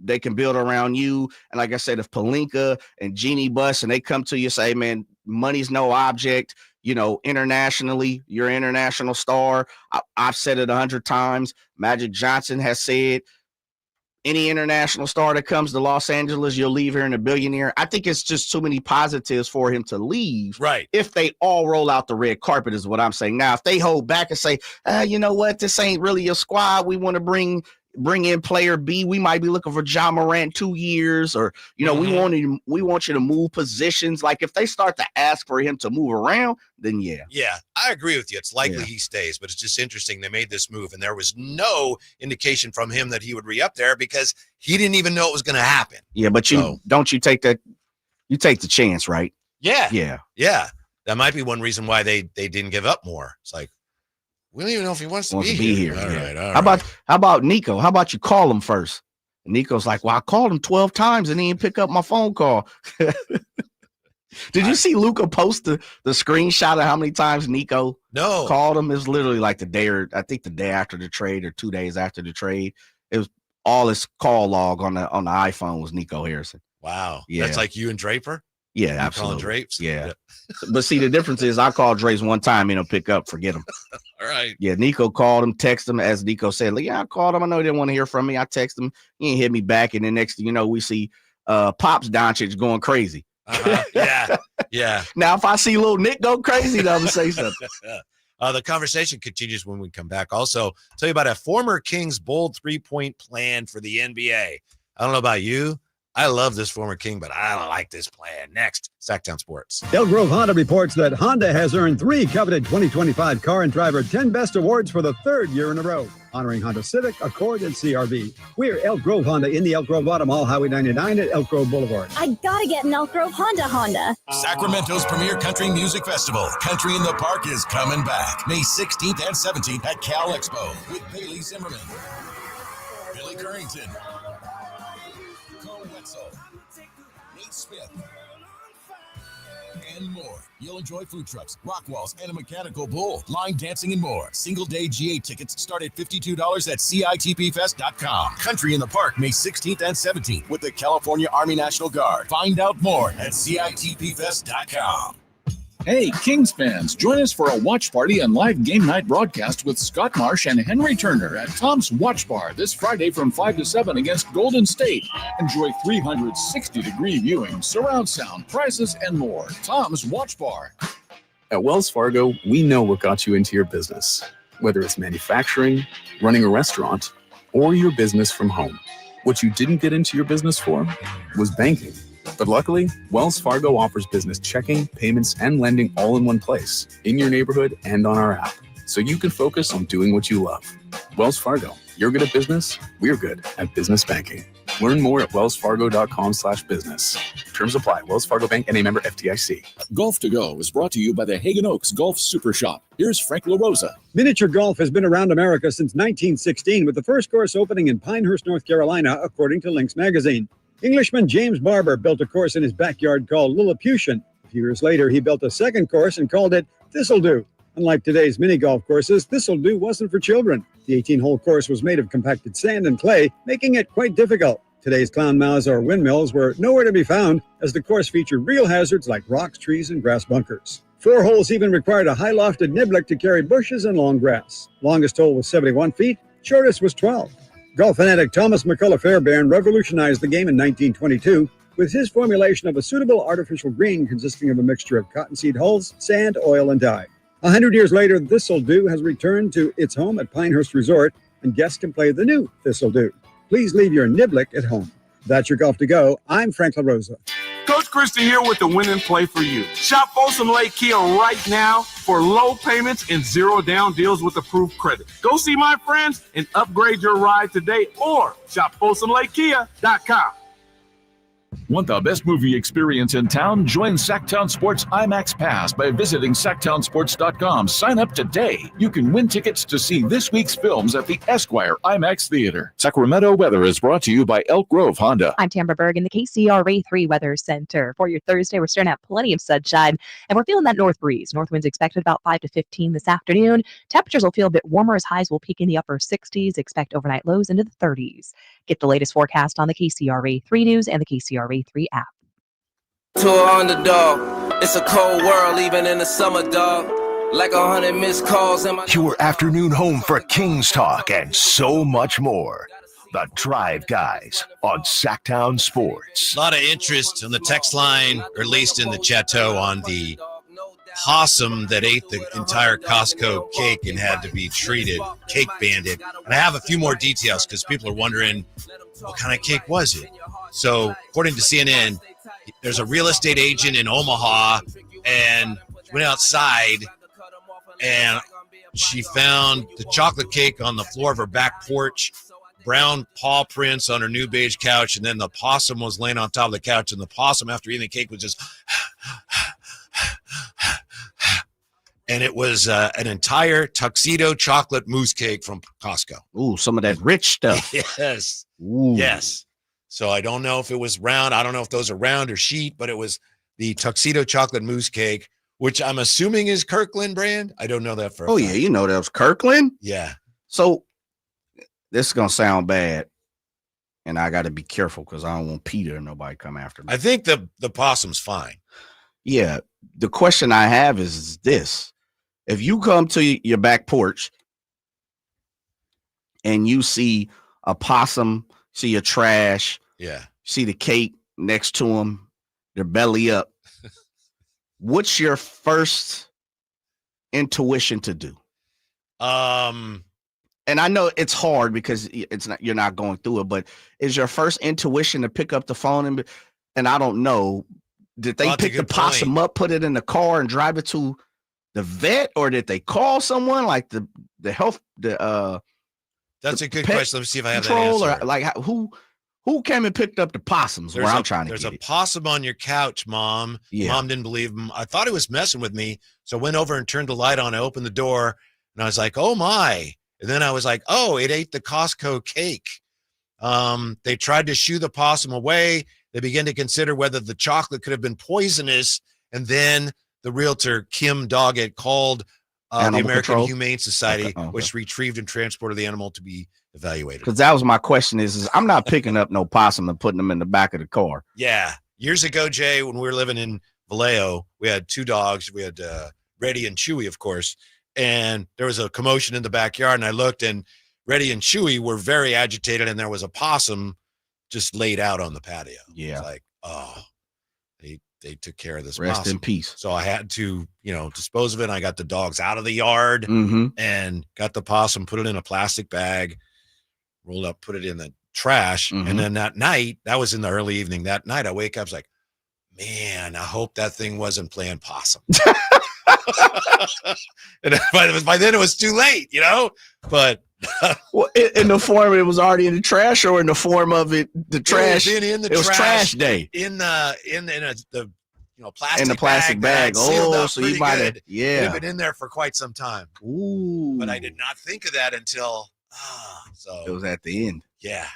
Speaker 8: they can build around you. And like I said, if Pelinka and Jeannie Buss and they come to you, say, "Man, money's no object." Internationally, you're an international star. I've said it 100 times. Magic Johnson has said, any international star that comes to Los Angeles, you'll leave here in a billionaire. I think it's just too many positives for him to leave.
Speaker 7: Right.
Speaker 8: If they all roll out the red carpet is what I'm saying. Now, if they hold back and say, you know what, this ain't really a squad. We want to bring in player B. We might be looking for Ja Morant 2 years, or we want you to move positions. Like if they start to ask for him to move around, then yeah,
Speaker 7: I agree with you. It's likely he stays, but it's just interesting they made this move, and there was no indication from him that he would re-up there because he didn't even know it was going to happen.
Speaker 8: Yeah, but you take that, you take the chance, right?
Speaker 7: Yeah. That might be one reason why they didn't give up more. It's like, we don't even know if he wants to be here. All right.
Speaker 8: How about Nico? How about you call him first? And Nico's like, well, I called him 12 times and he didn't pick up my phone call. Did you see Luka post the screenshot of how many times Nico called him? It was literally like the day after the trade or 2 days after the trade. It was all his call log on the iPhone was Nico Harrison.
Speaker 7: Wow.
Speaker 8: Yeah.
Speaker 7: That's like you and Draper?
Speaker 8: Yeah,
Speaker 7: you
Speaker 8: absolutely.
Speaker 7: Calling Drapes?
Speaker 8: Yeah. But see, the difference is I called Drapes one time, pick up, forget him.
Speaker 7: All right.
Speaker 8: Yeah, Nico called him, texted him, as Nico said, like, I called him. I know he didn't want to hear from me. I texted him. He ain't hit me back. And then next thing you know, we see Pops Doncic going crazy.
Speaker 7: Yeah.
Speaker 8: Now, if I see little Nick go crazy, then I'm going to say something.
Speaker 7: The conversation continues when we come back. Also, tell you about a former Kings bold 3-point plan for the NBA. I don't know about you. I love this former King, but I don't like this plan. Next, Sacktown Sports.
Speaker 14: Elk Grove Honda reports that Honda has earned 3 coveted 2025 Car and Driver 10 Best Awards for the 3rd year in a row, honoring Honda Civic, Accord, and CRV. We're Elk Grove Honda in the Elk Grove Auto Mall, Highway 99 at Elk Grove Boulevard.
Speaker 15: I gotta get an Elk Grove Honda.
Speaker 16: Sacramento's premier country music festival, Country in the Park, is coming back May 16th and 17th at Cal Expo with Bailey Zimmerman, Billy Currington, Cole Wetzel, Nate Smith, and more. You'll enjoy food trucks, rock walls, and a mechanical bull, line dancing, and more. Single-day GA tickets start at $52 at CITPFest.com. Country in the Park, May 16th and 17th with the California Army National Guard. Find out more at CITPFest.com.
Speaker 17: Hey, Kings fans, join us for a watch party and live game night broadcast with Scott Marsh and Henry Turner at Tom's Watch Bar this Friday from 5 to 7 against Golden State. Enjoy 360-degree viewing, surround sound, prizes, and more. Tom's Watch Bar.
Speaker 12: At Wells Fargo, we know what got you into your business, whether it's manufacturing, running a restaurant, or your business from home. What you didn't get into your business for was banking. But luckily, Wells Fargo offers business checking, payments, and lending all in one place, in your neighborhood and on our app, so you can focus on doing what you love. Wells Fargo, you're good at business, we're good at business banking. Learn more at wellsfargo.com/business. Terms apply. Wells Fargo Bank, N.A. member FDIC.
Speaker 17: Golf to Go is brought to you by the Hagen Oaks Golf Super Shop. Here's Frank LaRosa.
Speaker 14: Miniature golf has been around America since 1916, with the first course opening in Pinehurst, North Carolina, according to Links magazine. Englishman James Barber built a course in his backyard called Lilliputian. A few years later, he built a second course and called it Thistledew. Unlike today's mini golf courses, Thistledew wasn't for children. The 18-hole course was made of compacted sand and clay, making it quite difficult. Today's clown mouths or windmills were nowhere to be found, as the course featured real hazards like rocks, trees, and grass bunkers. 4 holes even required a high-lofted niblick to carry bushes and long grass. Longest hole was 71 feet, shortest was 12. Golf fanatic Thomas McCullough Fairbairn revolutionized the game in 1922 with his formulation of a suitable artificial green consisting of a mixture of cottonseed hulls, sand, oil, and dye. 100 years later, Thistledew has returned to its home at Pinehurst Resort, and guests can play the new Thistledew. Please leave your niblick at home. That's your Golf to Go. I'm Frank LaRosa.
Speaker 18: Coach Christie here with the winning play for you. Shop Folsom Lake Kia right now for low payments and 0 down deals with approved credit. Go see my friends and upgrade your ride today, or shop FolsomLakeKia.com.
Speaker 17: Want the best movie experience in town? Join Sacktown Sports IMAX Pass by visiting SacktownSports.com. Sign up today. You can win tickets to see this week's films at the Esquire IMAX Theater. Sacramento weather is brought to you by Elk Grove Honda.
Speaker 19: I'm Tamara Berg in the KCRA 3 Weather Center. For your Thursday, we're starting to have plenty of sunshine, and we're feeling that north breeze. North winds expected about 5 to 15 this afternoon. Temperatures will feel a bit warmer as highs will peak in the upper 60s. Expect overnight lows into the 30s. Get the latest forecast on the KCRA 3 News and the KCRA 3 app.
Speaker 20: To an underdog, it's a cold world even in the summer, dog. Like 100 missed calls in my...
Speaker 6: Your afternoon home for Kings talk and so much more. The Drive Guys on Sacktown Sports.
Speaker 7: A lot of interest on the text line, or at least in the chateau, on the possum that ate the entire Costco cake and had to be treated, Cake Bandit. And I have a few more details because people are wondering, what kind of cake was it? So according to CNN, there's a real estate agent in Omaha, and she went outside and she found the chocolate cake on the floor of her back porch, brown paw prints on her new beige couch, and then the possum was laying on top of the couch, and the possum, after eating the cake, was just and it was an entire tuxedo chocolate mousse cake from Costco.
Speaker 8: Ooh, some of that rich stuff.
Speaker 7: Yes.
Speaker 8: Ooh.
Speaker 7: Yes. So I don't know if it was round. I don't know if those are round or sheet, but it was the tuxedo chocolate mousse cake, which I'm assuming is Kirkland brand. I don't know that for a fact.
Speaker 8: Yeah, you know that was Kirkland?
Speaker 7: Yeah.
Speaker 8: So this is going to sound bad, and I got to be careful because I don't want Peter or nobody come after me.
Speaker 7: I think the possum's fine.
Speaker 8: Yeah. The question I have is this. If you come to your back porch and you see a possum, see your trash, see the cake next to them, their belly up, what's your first intuition to do? And I know it's hard because you're not going through it, but is your first intuition to pick up the phone and I don't know, did they pick the possum up, put it in the car and drive it to the vet, or did they call someone like the health,
Speaker 7: that's a good question. Let me see if I have that
Speaker 8: answer.
Speaker 7: answer.
Speaker 8: Or like who came and picked up the possums? There's a
Speaker 7: possum on your couch, Mom.
Speaker 8: Yeah.
Speaker 7: Mom didn't believe him. I thought he was messing with me. So I went over and turned the light on. I opened the door and I was like, oh my. And then I was like, oh, it ate the Costco cake. They tried to shoo the possum away. They began to consider whether the chocolate could have been poisonous. And then the realtor, Kim Doggett, called the American Humane Society, which retrieved and transported the animal to be evaluated.
Speaker 8: Because that was my question is I'm not picking up no possum and putting them in the back of the car.
Speaker 7: Yeah. Years ago, Jay, when we were living in Vallejo, we had 2 dogs. We had Reddy and Chewy, of course. And there was a commotion in the backyard. And I looked, and Reddy and Chewy were very agitated. And there was a possum just laid out on the patio.
Speaker 8: Yeah.
Speaker 7: It's like, oh, they took care of this
Speaker 8: Rest
Speaker 7: possum.
Speaker 8: in peace.
Speaker 7: So I had to, dispose of it. And I got the dogs out of the yard and got the possum, put it in a plastic bag, rolled up, put it in the trash. And then that night, that was in the early evening. That night I wake up, I was like, man, I hope that thing wasn't playing possum. And by then it was too late, but
Speaker 8: well, in the form it was already in the trash, or in the form of the trash.
Speaker 7: It
Speaker 8: was trash day
Speaker 7: in the plastic
Speaker 8: in the plastic bag. Oh, so you might have
Speaker 7: It had been in there for quite some time.
Speaker 8: Ooh,
Speaker 7: but I did not think of that until so
Speaker 8: it was at the end.
Speaker 7: Yeah.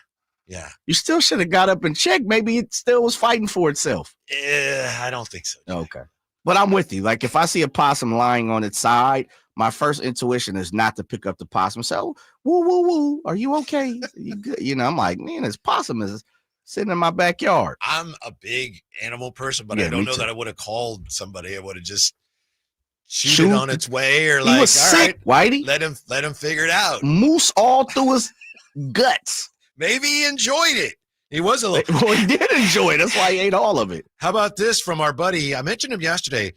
Speaker 8: You still should have got up and checked. Maybe it still was fighting for itself.
Speaker 7: I don't think so. Jay.
Speaker 8: Okay. But I'm with you. Like if I see a possum lying on its side, my first intuition is not to pick up the possum. So, woo, woo, woo. Are you okay? You good? I'm like, man, this possum is sitting in my backyard.
Speaker 7: I'm a big animal person, but I don't know that I would have called somebody. I would have just shoot it on its way, or
Speaker 8: he
Speaker 7: like,
Speaker 8: was sick, Whitey.
Speaker 7: Let him figure it out.
Speaker 8: Moose all through his guts.
Speaker 7: Maybe he enjoyed it. He was a little.
Speaker 8: Well, he did enjoy it. That's why he ate all of it.
Speaker 7: How about this from our buddy? I mentioned him yesterday.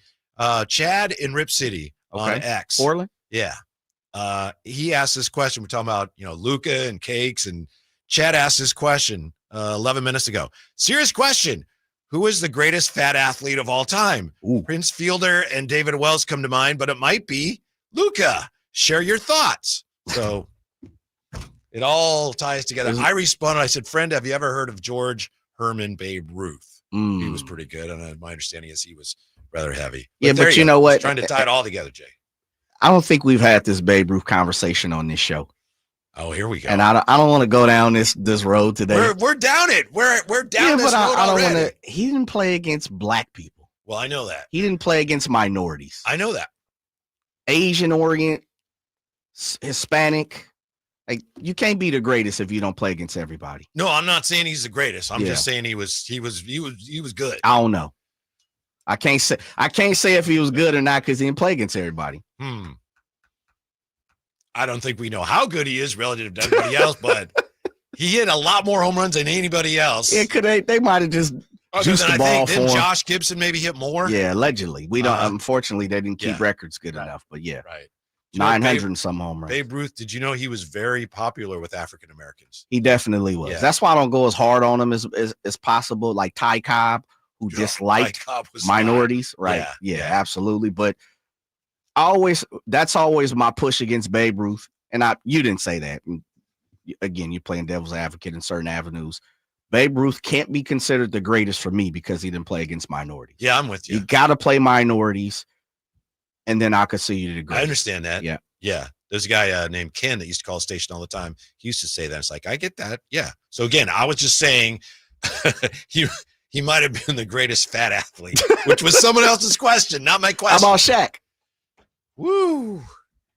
Speaker 7: Chad in Rip City on X.
Speaker 8: Portland?
Speaker 7: Yeah. He asked this question. We're talking about, Luka and cakes. And Chad asked this question 11 minutes ago. Serious question. Who is the greatest fat athlete of all time?
Speaker 8: Ooh.
Speaker 7: Prince Fielder and David Wells come to mind, but it might be Luka. Share your thoughts. So it all ties together. I responded. I said, friend, have you ever heard of George Herman Babe Ruth? He was pretty good. And my understanding is he was rather heavy.
Speaker 8: But you know what?
Speaker 7: Trying to tie it all together, Jay.
Speaker 8: I don't think we've had this Babe Ruth conversation on this show.
Speaker 7: Oh, here we go.
Speaker 8: And I don't want to go down this road today.
Speaker 7: We're down it. We're down this road
Speaker 8: I don't
Speaker 7: already.
Speaker 8: want to. He didn't play against black people.
Speaker 7: Well, I know that.
Speaker 8: He didn't play against minorities.
Speaker 7: I know that.
Speaker 8: Asian Orient, Hispanic. Like, you can't be the greatest if you don't play against everybody.
Speaker 7: No, I'm not saying he's the greatest. I'm just saying he was good.
Speaker 8: I don't know. I can't say if he was good or not because he didn't play against everybody.
Speaker 7: I don't think we know how good he is relative to everybody else, but he hit a lot more home runs than anybody else.
Speaker 8: Yeah, they might have just juiced the ball for him.
Speaker 7: Josh Gibson maybe hit more?
Speaker 8: Yeah, allegedly. We don't. Unfortunately, they didn't keep records good enough. But yeah,
Speaker 7: right.
Speaker 8: 900 and some home runs.
Speaker 7: Babe Ruth, did you know he was very popular with African Americans?
Speaker 8: He definitely was. Yeah. That's why I don't go as hard on him as possible. Like Ty Cobb, who disliked minorities. Fine. Right. Yeah, absolutely. But that's always my push against Babe Ruth. And you didn't say that. And again, you're playing devil's advocate in certain avenues. Babe Ruth can't be considered the greatest for me because he didn't play against minorities.
Speaker 7: Yeah, I'm with you.
Speaker 8: You got to play minorities. And then I could see you to the greatest.
Speaker 7: I understand that.
Speaker 8: Yeah.
Speaker 7: Yeah. There's a guy named Ken that used to call the station all the time. He used to say that. It's like, I get that. Yeah. So again, I was just saying he might have been the greatest fat athlete, which was someone else's question, not my question.
Speaker 8: How about Shaq?
Speaker 7: Woo.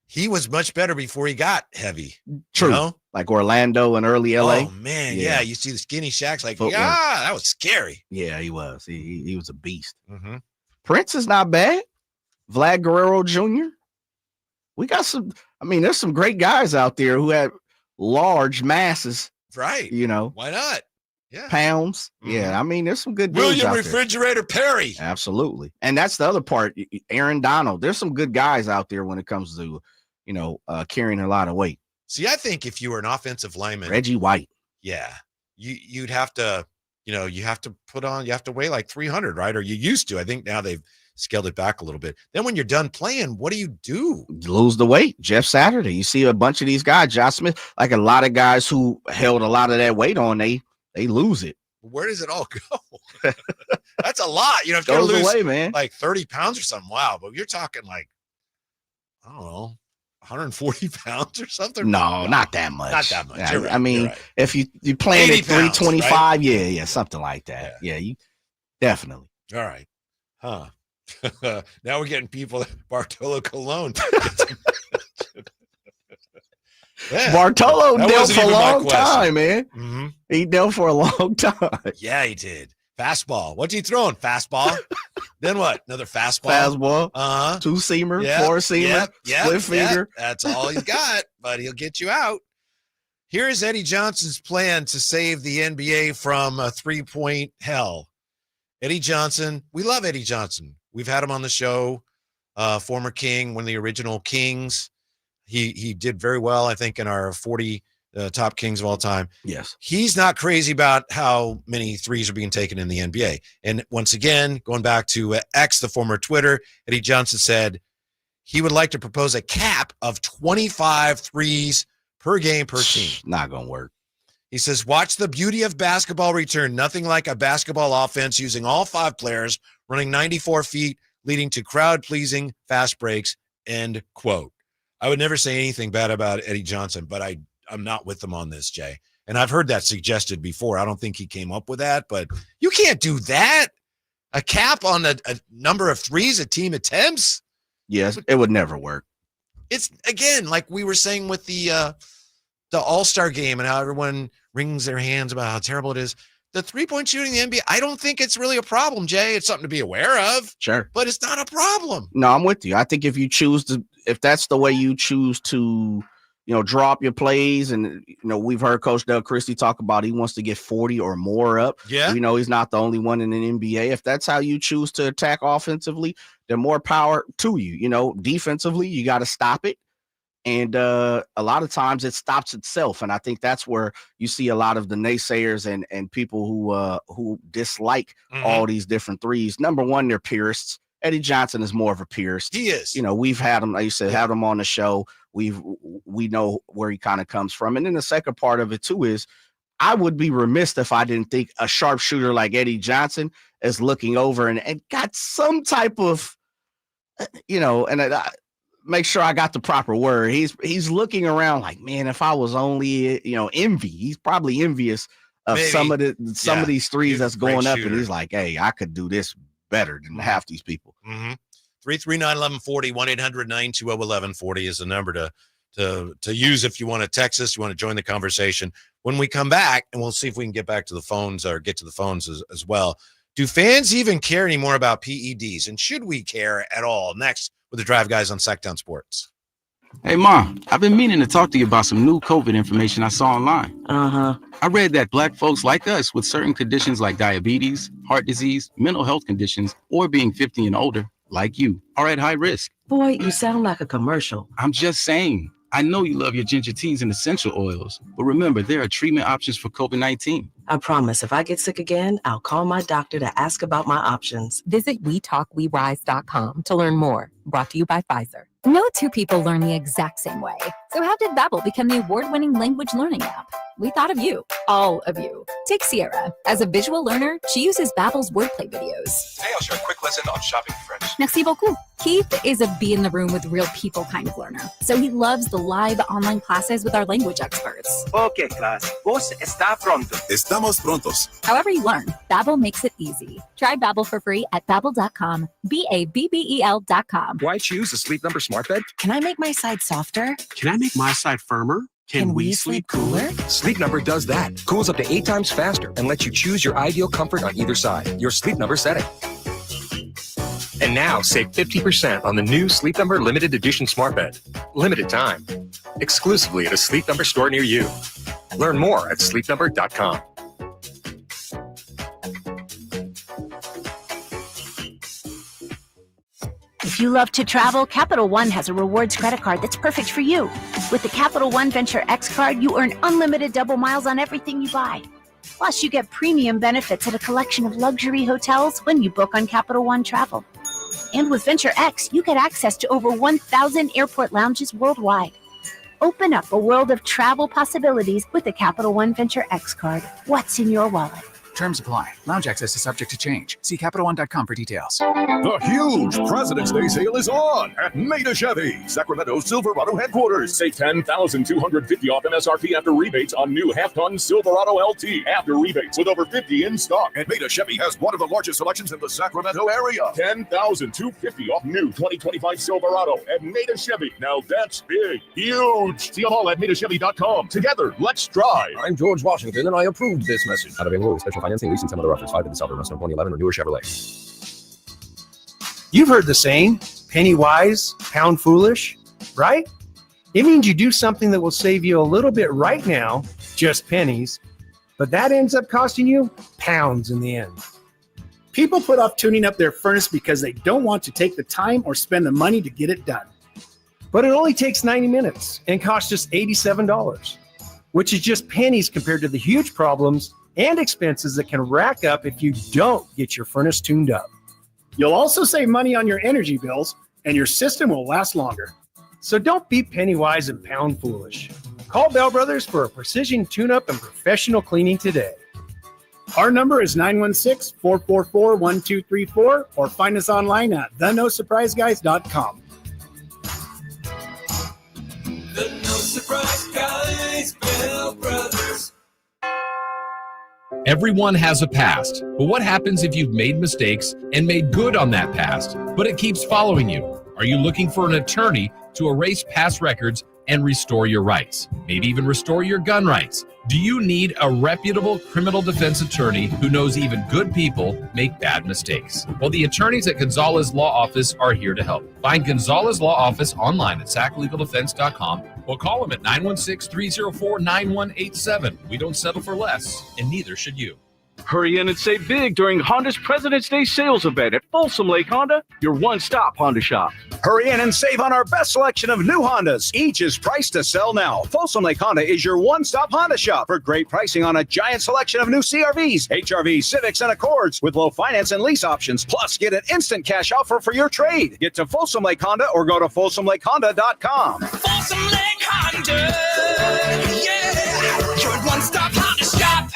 Speaker 7: He was much better before he got heavy.
Speaker 8: True. Like Orlando and early LA.
Speaker 7: Oh man. Yeah. You see the skinny Shaq's like, that was scary.
Speaker 8: Yeah, he was. He was a beast.
Speaker 7: Mm-hmm.
Speaker 8: Prince is not bad. Vlad Guerrero Jr. We got there's some great guys out there who had large masses.
Speaker 7: Right.
Speaker 8: Why
Speaker 7: not?
Speaker 8: pounds. Yeah, I mean, there's some good dudes
Speaker 7: William
Speaker 8: out
Speaker 7: Refrigerator Perry.
Speaker 8: there. Absolutely. And that's the other part. Aaron Donald. There's some good guys out there when it comes to, carrying a lot of weight.
Speaker 7: See, I think if you were an offensive lineman,
Speaker 8: Reggie White.
Speaker 7: Yeah, you'd have to, you have to weigh like 300, right? Or you used to. I think now they've scaled it back a little bit. Then when you're done playing, what do? You
Speaker 8: lose the weight. Jeff Saturday. You see a bunch of these guys, Josh Smith, like a lot of guys who held a lot of that weight on, they lose it.
Speaker 7: Where does it all go? That's a lot. If you're
Speaker 8: Goes
Speaker 7: lose
Speaker 8: away, man.
Speaker 7: like 30 pounds or something. Wow. But you're talking like, I don't know, 140 pounds or something.
Speaker 8: No, not that much.
Speaker 7: Not that much.
Speaker 8: Yeah,
Speaker 7: You're right.
Speaker 8: I mean,
Speaker 7: You're right.
Speaker 8: if you playing
Speaker 7: 80
Speaker 8: at 325,
Speaker 7: pounds, right?
Speaker 8: yeah, something like that. Yeah, you definitely.
Speaker 7: All right. Huh. Now we're getting people at Bartolo Colon. Yeah,
Speaker 8: Bartolo
Speaker 7: that
Speaker 8: dealt
Speaker 7: wasn't
Speaker 8: for a
Speaker 7: even my
Speaker 8: long
Speaker 7: question.
Speaker 8: time, man.
Speaker 7: Mhm.
Speaker 8: He dealt for a long time.
Speaker 7: Yeah, he did. Fastball. What's he throwing? Fastball. Then what? Another fastball.
Speaker 8: Fastball.
Speaker 7: Uh-huh.
Speaker 8: Two-seamer,
Speaker 7: Yep,
Speaker 8: four-seamer,
Speaker 7: yep,
Speaker 8: split finger.
Speaker 7: yep. That's all he's got, but he'll get you out. Here is Eddie Johnson's plan to save the NBA from a three-point hell. Eddie Johnson. We love Eddie Johnson. We've had him on the show. Former King, one of the original Kings. He did very well, I think, in our 40 top Kings of all time.
Speaker 8: Yes.
Speaker 7: He's not crazy about how many threes are being taken in the NBA. And once again, going back to X, the former Twitter, Eddie Johnson said he would like to propose a cap of 25 threes per game per team.
Speaker 8: Not going to work.
Speaker 7: He says, watch the beauty of basketball return. Nothing like a basketball offense using all 5 players running 94 feet, leading to crowd-pleasing fast breaks, end quote. I would never say anything bad about Eddie Johnson, but I'm not with him on this, Jay. And I've heard that suggested before. I don't think he came up with that, but you can't do that. A cap on a number of threes a team attempts?
Speaker 8: Yes, it would never work.
Speaker 7: It's, again, like we were saying with the All-Star game and how everyone wrings their hands about how terrible it is. The three-point shooting in the NBA, I don't think it's really a problem, Jay. It's something to be aware of.
Speaker 8: Sure.
Speaker 7: But it's not a problem.
Speaker 8: No, I'm with you. I think if that's the way you choose to, draw up your plays, and we've heard Coach Doug Christie talk about he wants to get 40 or more up.
Speaker 7: Yeah.
Speaker 8: We know he's not the only one in the NBA. If that's how you choose to attack offensively, then more power to you. Defensively, you got to stop it. And a lot of times it stops itself. And I think that's where you see a lot of the naysayers and people who dislike all these different threes. Number one, they're purists. Eddie Johnson is more of a purist.
Speaker 7: He is.
Speaker 8: We've had him, like you said, had him on the show. We know where he kind of comes from. And then the second part of it too is I would be remiss if I didn't think a sharpshooter like Eddie Johnson is looking over and got some type of, make sure I got the proper word. He's looking around like, man, if I was only, envy. He's probably envious of
Speaker 7: Maybe.
Speaker 8: some of these threes
Speaker 7: He's
Speaker 8: that's
Speaker 7: a great
Speaker 8: going up,
Speaker 7: shooter.
Speaker 8: and he's like, hey, I could do this better than half these people.
Speaker 7: 339-1140, 1-800-920-1140 is the number to use if you want to text us, you want to join the conversation. When we come back, and we'll see if we can get back to the phones or get to the phones as well. Do fans even care anymore about PEDs? And should we care at all? Next with the Drive Guys on Sacktown Sports.
Speaker 21: Hey, Mom, I've been meaning to talk to you about some new COVID information I saw online. I read that Black folks like us with certain conditions like diabetes, heart disease, mental health conditions, or being 50 and older, like you, are at high risk.
Speaker 22: Boy, you sound like a commercial.
Speaker 21: I'm just saying. I know you love your ginger teas and essential oils, but remember, there are treatment options for COVID-19.
Speaker 22: I promise if I get sick again, I'll call my doctor to ask about my options.
Speaker 23: Visit WeTalkWeRise.com to learn more. Brought to you by Pfizer. No two people learn the exact same way. So how did Babbel become the award-winning language learning app? We thought of you, all of you. Take Sierra. As a visual learner, she uses Babbel's wordplay videos.
Speaker 24: Today I'll share a quick lesson on shopping French.
Speaker 23: Merci beaucoup. Keith is a be in the room with real people kind of learner. So he loves the live online classes with our language experts.
Speaker 24: Okay, class. Vos está pronto. Estamos prontos.
Speaker 23: However you learn, Babbel makes it easy. Try Babbel for free at Babbel.com. Babbel.com.
Speaker 24: Do I choose a Sleep Number smart bed?
Speaker 22: Can I make my side softer?
Speaker 24: Can I make my side firmer?
Speaker 22: Can we sleep cooler?
Speaker 24: Sleep Number does that. Cools up to 8 times faster and lets you choose your ideal comfort on either side. Your Sleep Number setting. And now save 50% on the new Sleep Number limited edition smart bed. Limited time. Exclusively at a Sleep Number store near you. Learn more at sleepnumber.com.
Speaker 15: If you love to travel, Capital One has a rewards credit card that's perfect for you. With the Capital One Venture X card, you earn unlimited double miles on everything you buy. Plus, you get premium benefits at a collection of luxury hotels when you book on Capital One Travel. And with Venture X, you get access to over 1,000 airport lounges worldwide. Open up a world of travel possibilities with the Capital One Venture X card. What's in your wallet?
Speaker 1: Terms apply. Lounge access is subject to change. See CapitalOne.com for details.
Speaker 2: The huge President's Day sale is on at Maida Chevy, Sacramento Silverado headquarters. Save $10,250 off MSRP after rebates on new half-ton Silverado LT. After rebates with over 50 in stock. And Maida Chevy has one of the largest selections in the Sacramento area. $10,250 off new 2025 Silverado at Maida Chevy. Now that's big, huge. See them all at MaidaChevy.com. Together, let's drive.
Speaker 24: I'm George Washington, and I approved this message. Not available with special financing, leasing, some other offers. 5 to the South of Restaurant 2011 or newer Chevrolet.
Speaker 3: You've heard the saying, penny wise, pound foolish, right? It means you do something that will save you a little bit right now, just pennies, but that ends up costing you pounds in the end.
Speaker 4: People put off tuning up their furnace because they don't want to take the time or spend the money to get it done.
Speaker 3: But it only takes 90 minutes and costs just $87, which is just pennies compared to the huge problems and expenses that can rack up if you don't get your furnace tuned up.
Speaker 4: You'll also save money on your energy bills, and your system will last longer.
Speaker 3: So don't be penny wise and pound foolish. Call Bell Brothers for a precision tune-up and professional cleaning today.
Speaker 4: Our number is 916-444-1234, or find us online at thenosurpriseguys.com.
Speaker 25: The No Surprise Guys, Bell Brothers.
Speaker 26: Everyone has a past, but what happens if you've made mistakes and made good on that past, but it keeps following you? Are you looking for an attorney to erase past records and restore your rights? Maybe even restore your gun rights? Do you need a reputable criminal defense attorney who knows even good people make bad mistakes? Well, the attorneys at Gonzalez Law Office are here to help. Find Gonzalez Law Office online at saclegaldefense.com or call them at 916-304-9187. We don't settle for less, and neither should you.
Speaker 27: Hurry in and save big during Honda's President's Day sales event at Folsom Lake Honda, your one-stop Honda shop.
Speaker 28: Hurry in and save on our best selection of new Hondas. Each is priced to sell now. Folsom Lake Honda is your one-stop Honda shop for great pricing on a giant selection of new CRVs, HRVs, Civics, and Accords with low finance and lease options. Plus, get an instant cash offer for your trade. Get to Folsom Lake Honda or go to FolsomLakeHonda.com.
Speaker 25: Folsom Lake Honda, yeah, your one-stop Honda shop.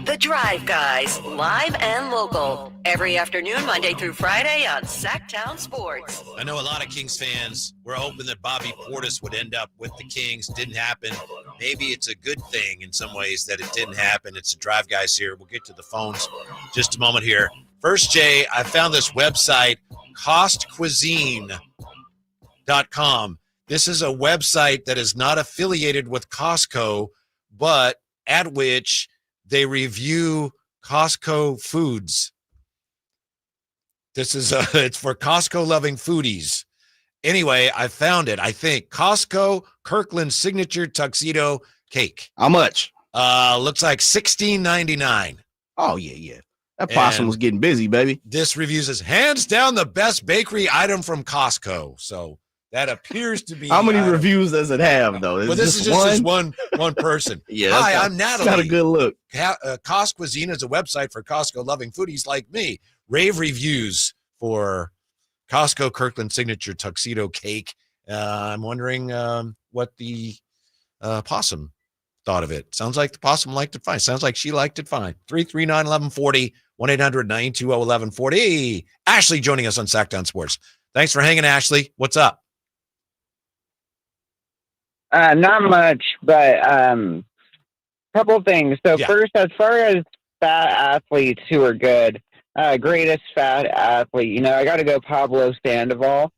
Speaker 5: The Drive Guys, live and local, every afternoon, Monday through Friday on Sacktown Sports.
Speaker 7: I know a lot of Kings fans were hoping that Bobby Portis would end up with the Kings. Didn't happen. Maybe it's a good thing in some ways that it didn't happen. It's the Drive Guys here. We'll get to the phones just a moment here. First, Jay, I found this website, costcuisine.com. This is a website that is not affiliated with Costco, but at which they review Costco foods. This is it's for Costco-loving foodies. Anyway, I found it. I think Costco Kirkland Signature Tuxedo Cake.
Speaker 8: How much?
Speaker 7: Looks like $16.99.
Speaker 8: Oh, yeah. That possum was getting busy, baby.
Speaker 7: This reviews is hands down the best bakery item from Costco. So that appears to be.
Speaker 8: How many reviews does it have, though?
Speaker 7: Well, this is just one person.
Speaker 8: Yeah.
Speaker 7: Hi, I'm Natalie.
Speaker 8: Not a good look.
Speaker 7: Cost Cuisine is a website for Costco-loving foodies like me. Rave reviews for Costco Kirkland Signature Tuxedo Cake. I'm wondering what the possum thought of it. Sounds like the possum liked it fine. Sounds like she liked it fine. 339-1140, 1-800-920-1140. Ashley joining us on Sacktown Sports. Thanks for hanging, Ashley. What's up?
Speaker 29: Not much, but couple of things. So first, as far as fat athletes who are good, greatest fat athlete, I got to go Pablo Sandoval,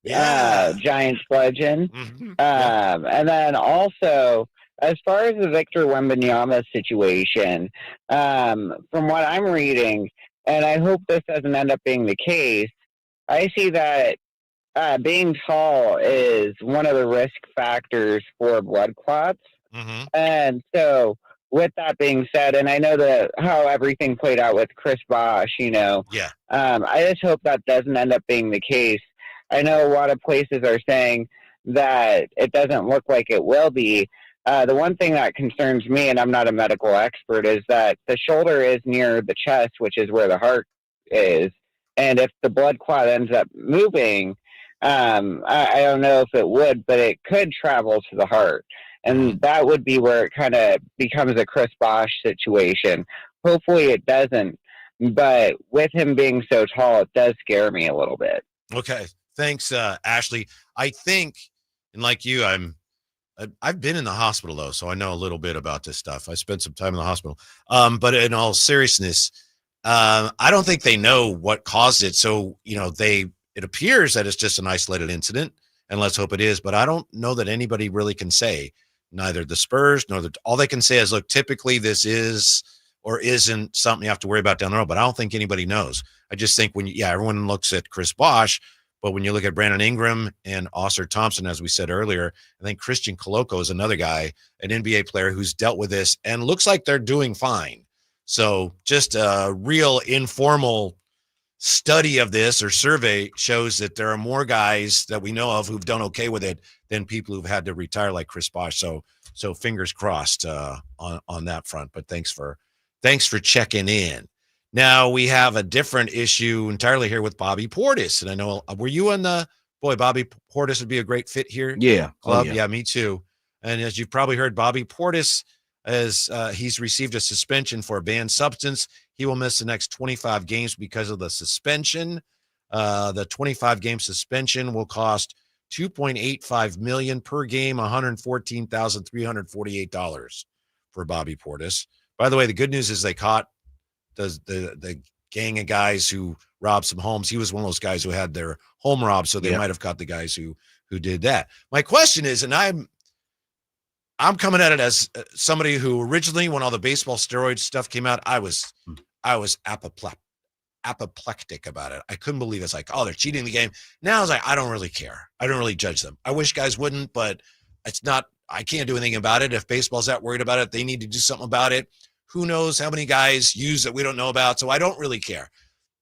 Speaker 29: Giants legend. And then also, as far as the Victor Wembanyama situation, from what I'm reading, and I hope this doesn't end up being the case, I see that being tall is one of the risk factors for blood clots. And so with that being said, and I know that how everything played out with Chris Bosh, I just hope that doesn't end up being the case. I know a lot of places are saying that it doesn't look like it will be. The one thing that concerns me, and I'm not a medical expert, is that the shoulder is near the chest, which is where the heart is. And if the blood clot ends up moving, I don't know if it would, but it could travel to the heart. And that would be where it kind of becomes a Chris Bosh situation. Hopefully it doesn't. But with him being so tall, it does scare me a little bit.
Speaker 7: Okay. Thanks, Ashley. I think, and like you, I've been in the hospital, though, so I know a little bit about this stuff. I spent some time in the hospital. But in all seriousness, I don't think they know what caused it. So, it appears that it's just an isolated incident, and let's hope it is. But I don't know that anybody really can say, neither the Spurs nor all they can say is, look, typically this is or isn't something you have to worry about down the road. But I don't think anybody knows. I just think everyone looks at Chris Bosh, but when you look at Brandon Ingram and Oscar Thompson, as we said earlier, I think Christian Coloco is another guy, an NBA player who's dealt with this and looks like they're doing fine. So just a real informal study of this or survey shows that there are more guys that we know of who've done okay with it than people who've had to retire like Chris Bosh. So fingers crossed on that front. But thanks for checking in. Now we have a different issue entirely here with Bobby Portis. And I know, were you on Bobby Portis would be a great fit here?
Speaker 8: Yeah.
Speaker 7: Club. Yeah, me too. And as you've probably heard, Bobby Portis, as he's received a suspension for a banned substance. He will miss the next 25 games because of the suspension. The 25-game suspension will cost $2.85 million per game, $114,348 for Bobby Portis. By the way, the good news is they caught the gang of guys who robbed some homes. He was one of those guys who had their home robbed, so they might have caught the guys who did that. My question is, and I'm coming at it as somebody who originally, when all the baseball steroid stuff came out, I was apoplectic about it. I couldn't believe it's like, oh, they're cheating the game. Now I was like, I don't really care. I don't really judge them. I wish guys wouldn't, but it's not, I can't do anything about it. If baseball's that worried about it, they need to do something about it. Who knows how many guys use that we don't know about. So I don't really care.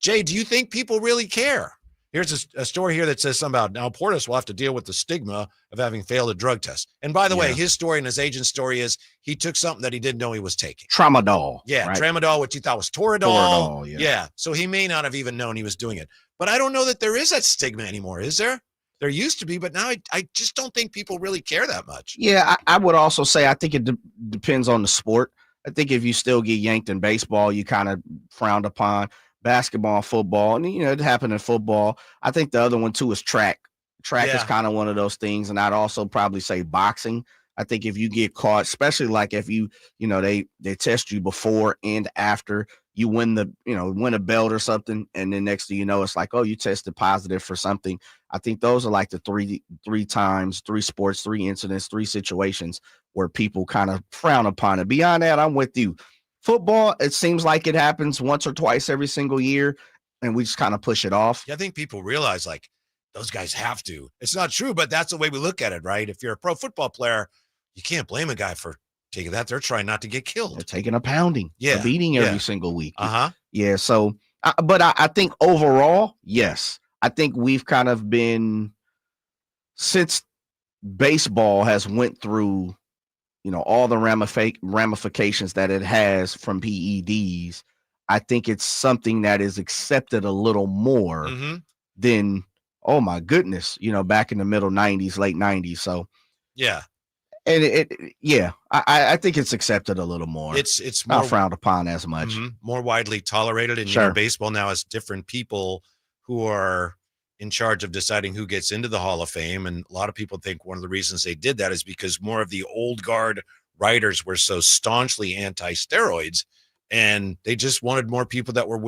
Speaker 7: Jay, do you think people really care? Here's a story here that says something about now Portis will have to deal with the stigma of having failed a drug test. And by the way, his story and his agent's story is he took something that he didn't know he was taking.
Speaker 8: Tramadol.
Speaker 7: Yeah,
Speaker 8: right?
Speaker 7: Tramadol, which he thought was Toradol. Yeah. So he may not have even known he was doing it. But I don't know that there is that stigma anymore, is there? There used to be, but now I just don't think people really care that much.
Speaker 8: Yeah, I would also say I think it depends on the sport. I think if you still get yanked in baseball, you kind of frowned upon. Basketball, football, and it happened in football. I think the other one too is track. Track is kind of one of those things, and I'd also probably say boxing. I think if you get caught, especially like if they test you before and after you win a belt or something, and then next thing you know, it's like, oh, you tested positive for something. I think those are like the three times, 3 sports, 3 incidents, 3 situations where people kind of frown upon it. Beyond that, I'm with you. Football, it seems like it happens once or twice every single year, and we just kind of push it off.
Speaker 7: Yeah, I think people realize, like, those guys have to. It's not true, but that's the way we look at it, right? If you're a pro football player, you can't blame a guy for taking that. They're trying not to get killed.
Speaker 8: They're taking a pounding, a beating every single week.
Speaker 7: Yeah,
Speaker 8: so, but I think overall, yes. I think we've kind of been, since baseball has went through all the ramifications that it has from PEDs, I think it's something that is accepted a little more than, oh my goodness, back in the middle 90s, late 90s. So,
Speaker 7: yeah.
Speaker 8: And I think it's accepted a little more.
Speaker 7: It's more
Speaker 8: not frowned upon as much.
Speaker 7: More widely tolerated. And baseball now has different people who are in charge of deciding who gets into the Hall of Fame. And a lot of people think one of the reasons they did that is because more of the old guard writers were so staunchly anti-steroids, and they just wanted more people that were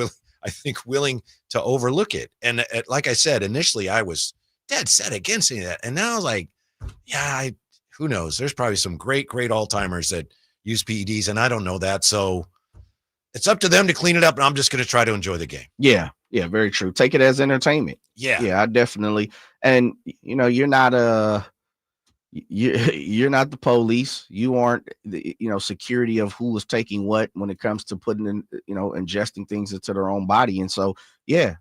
Speaker 7: willing to overlook it. And like I said, initially I was dead set against any of that. And now I was like, who knows? There's probably some great all-timers that use PEDs, and I don't know that. So it's up to them to clean it up, and I'm just going to try to enjoy the game.
Speaker 8: Yeah, Yeah, very true. Take it as entertainment.
Speaker 7: Yeah.
Speaker 8: I definitely. And you're not you're not the police. You aren't the security of who is taking what when it comes to putting in ingesting things into their own body. And so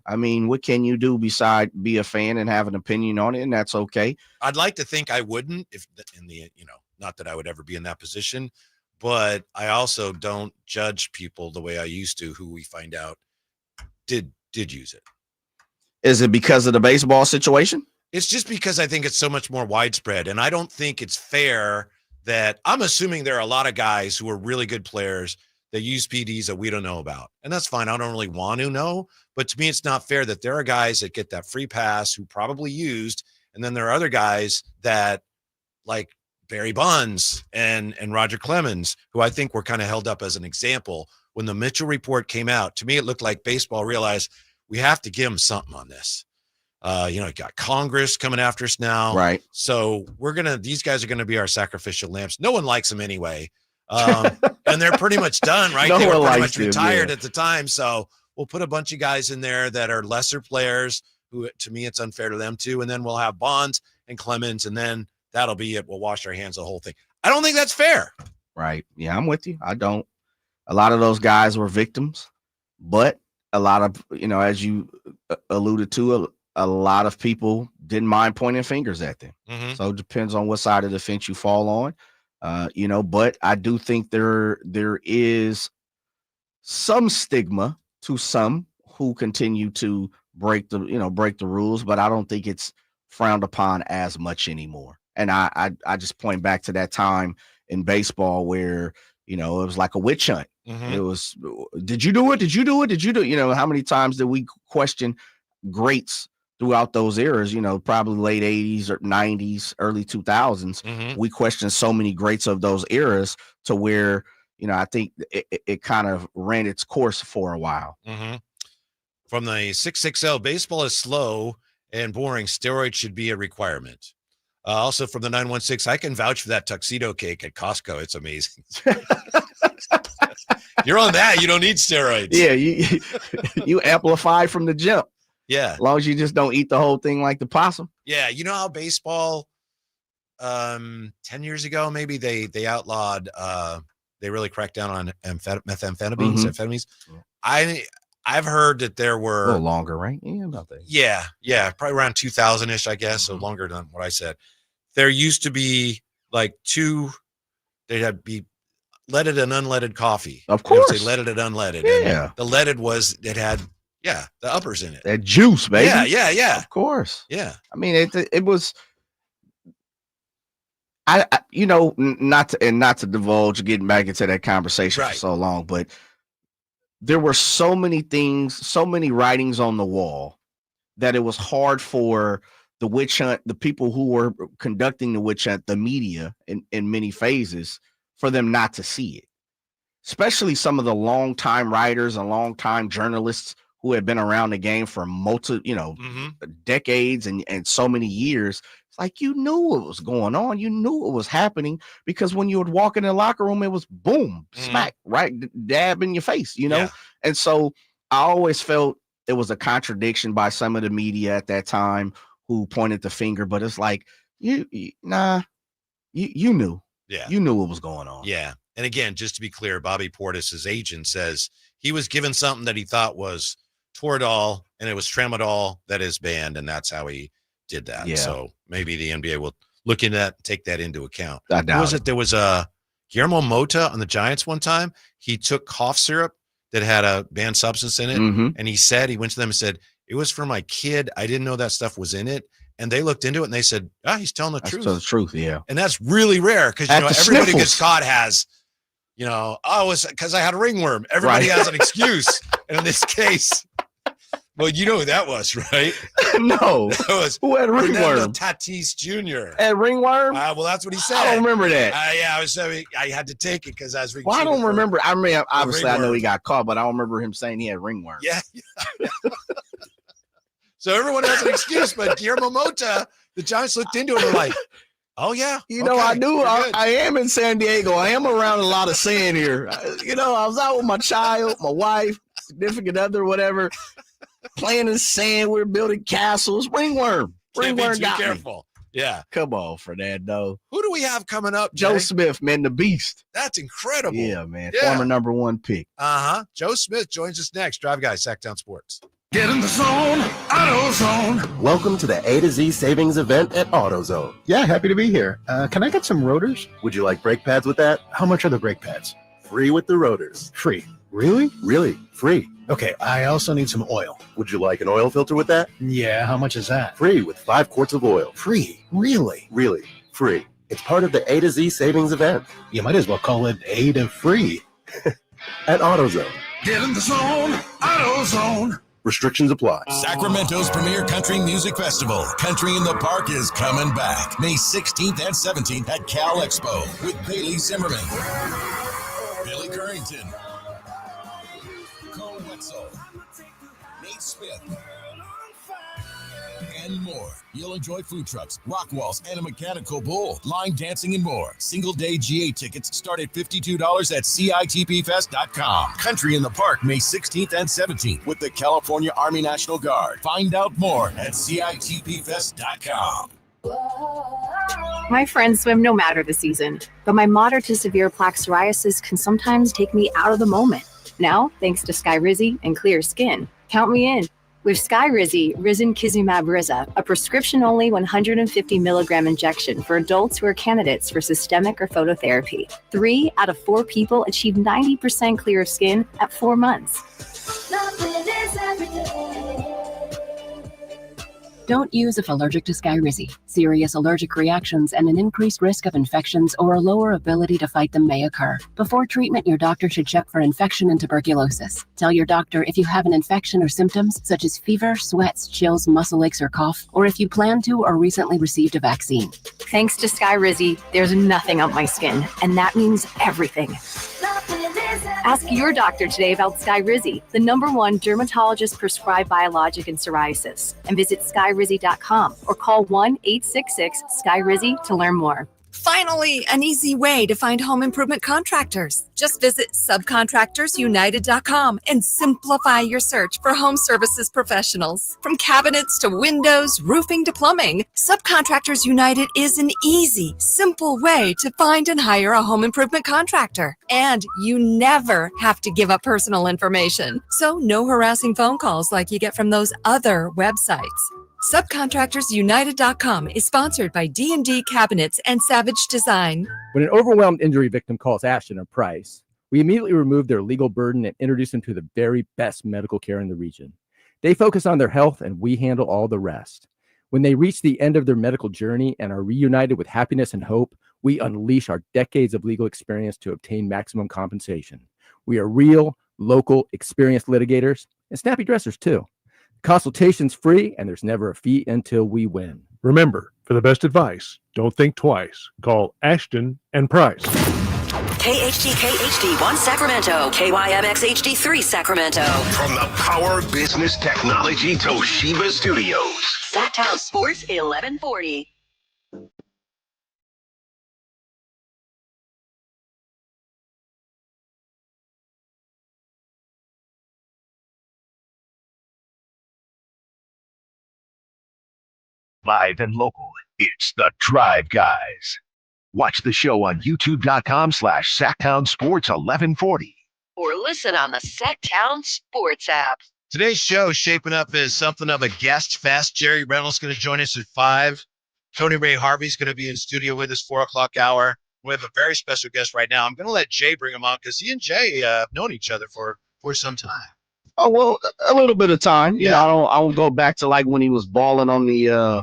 Speaker 8: I mean, what can you do beside be a fan and have an opinion on it? And that's okay.
Speaker 7: I'd like to think I wouldn't if in the not that I would ever be in that position, but I also don't judge people the way I used to who we find out did use it.
Speaker 8: Is it because of the baseball situation?
Speaker 7: It's just because I think it's so much more widespread, and I don't think it's fair that I'm assuming there are a lot of guys who are really good players that use PEDs that we don't know about, and that's fine. I don't really want to know, but to me, it's not fair that there are guys that get that free pass who probably used, and then there are other guys that like Barry Bonds and Roger Clemens, who I think were kind of held up as an example. When the Mitchell report came out, to me, it looked like baseball realized we have to give them something on this. Got Congress coming after us now.
Speaker 8: Right.
Speaker 7: So these guys are going to be our sacrificial lambs. No one likes them anyway. And they're pretty much done, right?
Speaker 8: No
Speaker 7: they were
Speaker 8: one
Speaker 7: pretty
Speaker 8: likes
Speaker 7: much retired
Speaker 8: them,
Speaker 7: at the time. So we'll put a bunch of guys in there that are lesser players who, to me, it's unfair to them too. And then we'll have Bonds and Clemens, and then that'll be it. We'll wash our hands of the whole thing. I don't think that's fair.
Speaker 8: Right. Yeah, I'm with you. I don't. A lot of those guys were victims, but a lot of, as you alluded to, a lot of people didn't mind pointing fingers at them.
Speaker 7: Mm-hmm.
Speaker 8: So it depends on what side of the fence you fall on, but I do think there is some stigma to some who continue to break the rules, but I don't think it's frowned upon as much anymore. And I just point back to that time in baseball where, it was like a witch hunt.
Speaker 7: Mm-hmm.
Speaker 8: It was, did you do it? Did you do it? Did you do, how many times did we question greats throughout those eras, probably late 80s or 90s, early 2000s.
Speaker 7: Mm-hmm.
Speaker 8: We questioned so many greats of those eras to where, I think it kind of ran its course for a while.
Speaker 7: Mm-hmm. From the 660, baseball is slow and boring. Steroids should be a requirement. Also from the 916, I can vouch for that tuxedo cake at Costco. It's amazing. You're on that. You don't need steroids.
Speaker 8: Yeah, you amplify from the jump.
Speaker 7: Yeah.
Speaker 8: As long as you just don't eat the whole thing like the possum.
Speaker 7: Yeah. You know how baseball 10 years ago, maybe they outlawed, they really cracked down on methamphetamines.
Speaker 8: Mm-hmm.
Speaker 7: I've heard that there were
Speaker 8: a little longer, right? Yeah, about that.
Speaker 7: Yeah, probably around 2000-ish, I guess. So longer than what I said. There used to be like they'd have be leaded and unleaded coffee.
Speaker 8: Of course.
Speaker 7: They leaded and unleaded.
Speaker 8: Yeah.
Speaker 7: And the leaded it had the uppers in it.
Speaker 8: That juice, baby.
Speaker 7: Yeah.
Speaker 8: Of course.
Speaker 7: Yeah.
Speaker 8: I mean, it was. I not to divulge, getting back into that conversation for so long, but there were so many things, so many writings on the wall that it was hard for the witch hunt, the people who were conducting the witch hunt, the media in many phases, for them not to see it. Especially some of the longtime writers and longtime journalists who had been around the game for decades and so many years. It's like, you knew what was going on. You knew what was happening, because when you would walk in the locker room, it was boom, smack, right, dab in your face, Yeah. And so I always felt it was a contradiction by some of the media at that time who pointed the finger, but it's like, you knew.
Speaker 7: Yeah.
Speaker 8: You knew what was going on.
Speaker 7: Yeah. And again, just to be clear, Bobby Portis' agent says he was given something that he thought was Toradol, and it was Tramadol that is banned, and that's how he did that.
Speaker 8: Yeah.
Speaker 7: So maybe the NBA will look into that and take that into account.
Speaker 8: I doubt
Speaker 7: was it? There was a Guillermo Mota on the Giants one time. He took cough syrup that had a banned substance in it, and he went to them and said, it was for my kid. I didn't know that stuff was in it. And they looked into it and they said, he's telling the truth.
Speaker 8: The truth, yeah.
Speaker 7: And that's really rare, because everybody who gets caught has, it's because I had a ringworm. Everybody has an excuse. And in this case, well, you know who that was, right?
Speaker 8: No.
Speaker 7: That was
Speaker 8: who had ringworm?
Speaker 7: Tatis Jr.
Speaker 8: Had ringworm?
Speaker 7: Well, that's what he said.
Speaker 8: I don't remember that.
Speaker 7: I had to take it because I was.
Speaker 8: Well, I don't remember. I mean, obviously, I know he got caught, but I don't remember him saying he had ringworm.
Speaker 7: Yeah. So everyone has an excuse, but Guillermo Mota, the Giants looked into it and were like, oh, yeah.
Speaker 8: I do. I am in San Diego. I am around a lot of sand here. I was out with my child, my wife, significant other, whatever. playing in the sand. We're building castles. Ringworm. Ringworm got
Speaker 7: careful. Yeah.
Speaker 8: Come on, Fernando.
Speaker 7: Who do we have coming up,
Speaker 8: Joe
Speaker 7: Jay?
Speaker 8: Smith, man, the beast.
Speaker 7: That's incredible.
Speaker 8: Yeah, man.
Speaker 7: Yeah.
Speaker 8: Former number 1 pick.
Speaker 7: Joe Smith joins us next. Drive Guys, Sacktown Sports.
Speaker 9: Get in the zone, AutoZone.
Speaker 10: Welcome to the A to Z savings event at AutoZone.
Speaker 4: Yeah, happy to be here. Can I get some rotors?
Speaker 10: Would you like brake pads with that?
Speaker 4: How much are the brake pads?
Speaker 10: Free with the rotors.
Speaker 4: Free. Really?
Speaker 10: Really, free.
Speaker 4: Okay, I also need some oil.
Speaker 10: Would you like an oil filter with that?
Speaker 4: Yeah, how much is that?
Speaker 10: Free with 5 quarts of oil.
Speaker 4: Free? Really?
Speaker 10: Really, free. It's part of the A to Z savings event.
Speaker 4: You might as well call it A to free.
Speaker 10: At AutoZone.
Speaker 9: Get in the zone, AutoZone.
Speaker 10: Restrictions apply.
Speaker 11: Sacramento's premier country music festival, Country in the Park, is coming back May 16th and 17th at Cal Expo with Bailey Zimmerman, Billy Currington, Cole Wetzel, Nate Smith, and more. You'll enjoy food trucks, rock walls, and a mechanical bull, line dancing, and more. Single-day GA tickets start at $52 at CITPFest.com. Country in the Park, May 16th and 17th with the California Army National Guard. Find out more at CITPFest.com.
Speaker 12: My friends swim no matter the season, but my moderate to severe plaque psoriasis can sometimes take me out of the moment. Now, thanks to Skyrizi and clear skin, count me in. With Skyrizi, Risankizumab Riza, a prescription-only 150 milligram injection for adults who are candidates for systemic or phototherapy. 3 out of 4 people achieve 90% clear skin at 4 months.
Speaker 13: Don't use if allergic to Skyrizi. Serious allergic reactions and an increased risk of infections or a lower ability to fight them may occur. Before treatment, your doctor should check for infection and tuberculosis. Tell your doctor if you have an infection or symptoms such as fever, sweats, chills, muscle aches, or cough, or if you plan to or recently received a vaccine.
Speaker 12: Thanks to Skyrizi, there's nothing on my skin, and that means everything. Ask your doctor today about Skyrizi, the #1 dermatologist-prescribed biologic in psoriasis, and visit skyrizi.com or call 1-866-SKYRIZI to learn more.
Speaker 14: Finally, an easy way to find home improvement contractors. Just visit subcontractorsunited.com and simplify your search for home services professionals. From cabinets to windows, roofing to plumbing, Subcontractors United is an easy, simple way to find and hire a home improvement contractor. And you never have to give up personal information. So no harassing phone calls like you get from those other websites. Subcontractorsunited.com is sponsored by D&D Cabinets and Savage Design.
Speaker 16: When an overwhelmed injury victim calls Ashton or Price, we immediately remove their legal burden and introduce them to the very best medical care in the region. They focus on their health and we handle all the rest. When they reach the end of their medical journey and are reunited with happiness and hope, we unleash our decades of legal experience to obtain maximum compensation. We are real, local, experienced litigators and snappy dressers too. Consultation's free, and there's never a fee until we win.
Speaker 17: Remember, for the best advice, don't think twice. Call Ashton and Price.
Speaker 5: KHTK-HD1 Sacramento, KYMX HD3 Sacramento.
Speaker 6: From the Power Business Technology Toshiba Studios.
Speaker 5: Sacktown Sports 1140.
Speaker 6: Live and local, it's the Drive Guys. Watch the show on youtube.com/Sacktown Sports 1140.
Speaker 5: Or listen on the Sacktown Sports app.
Speaker 7: Today's show is shaping up as something of a guest fest. Jerry Reynolds is going to join us at 5. Tony Ray Harvey is going to be in studio with us 4 o'clock hour. We have a very special guest right now. I'm going to let Jay bring him on because he and Jay have known each other for some time.
Speaker 8: Oh, well, a little bit of time. You know, I don't go back to like when he was balling on the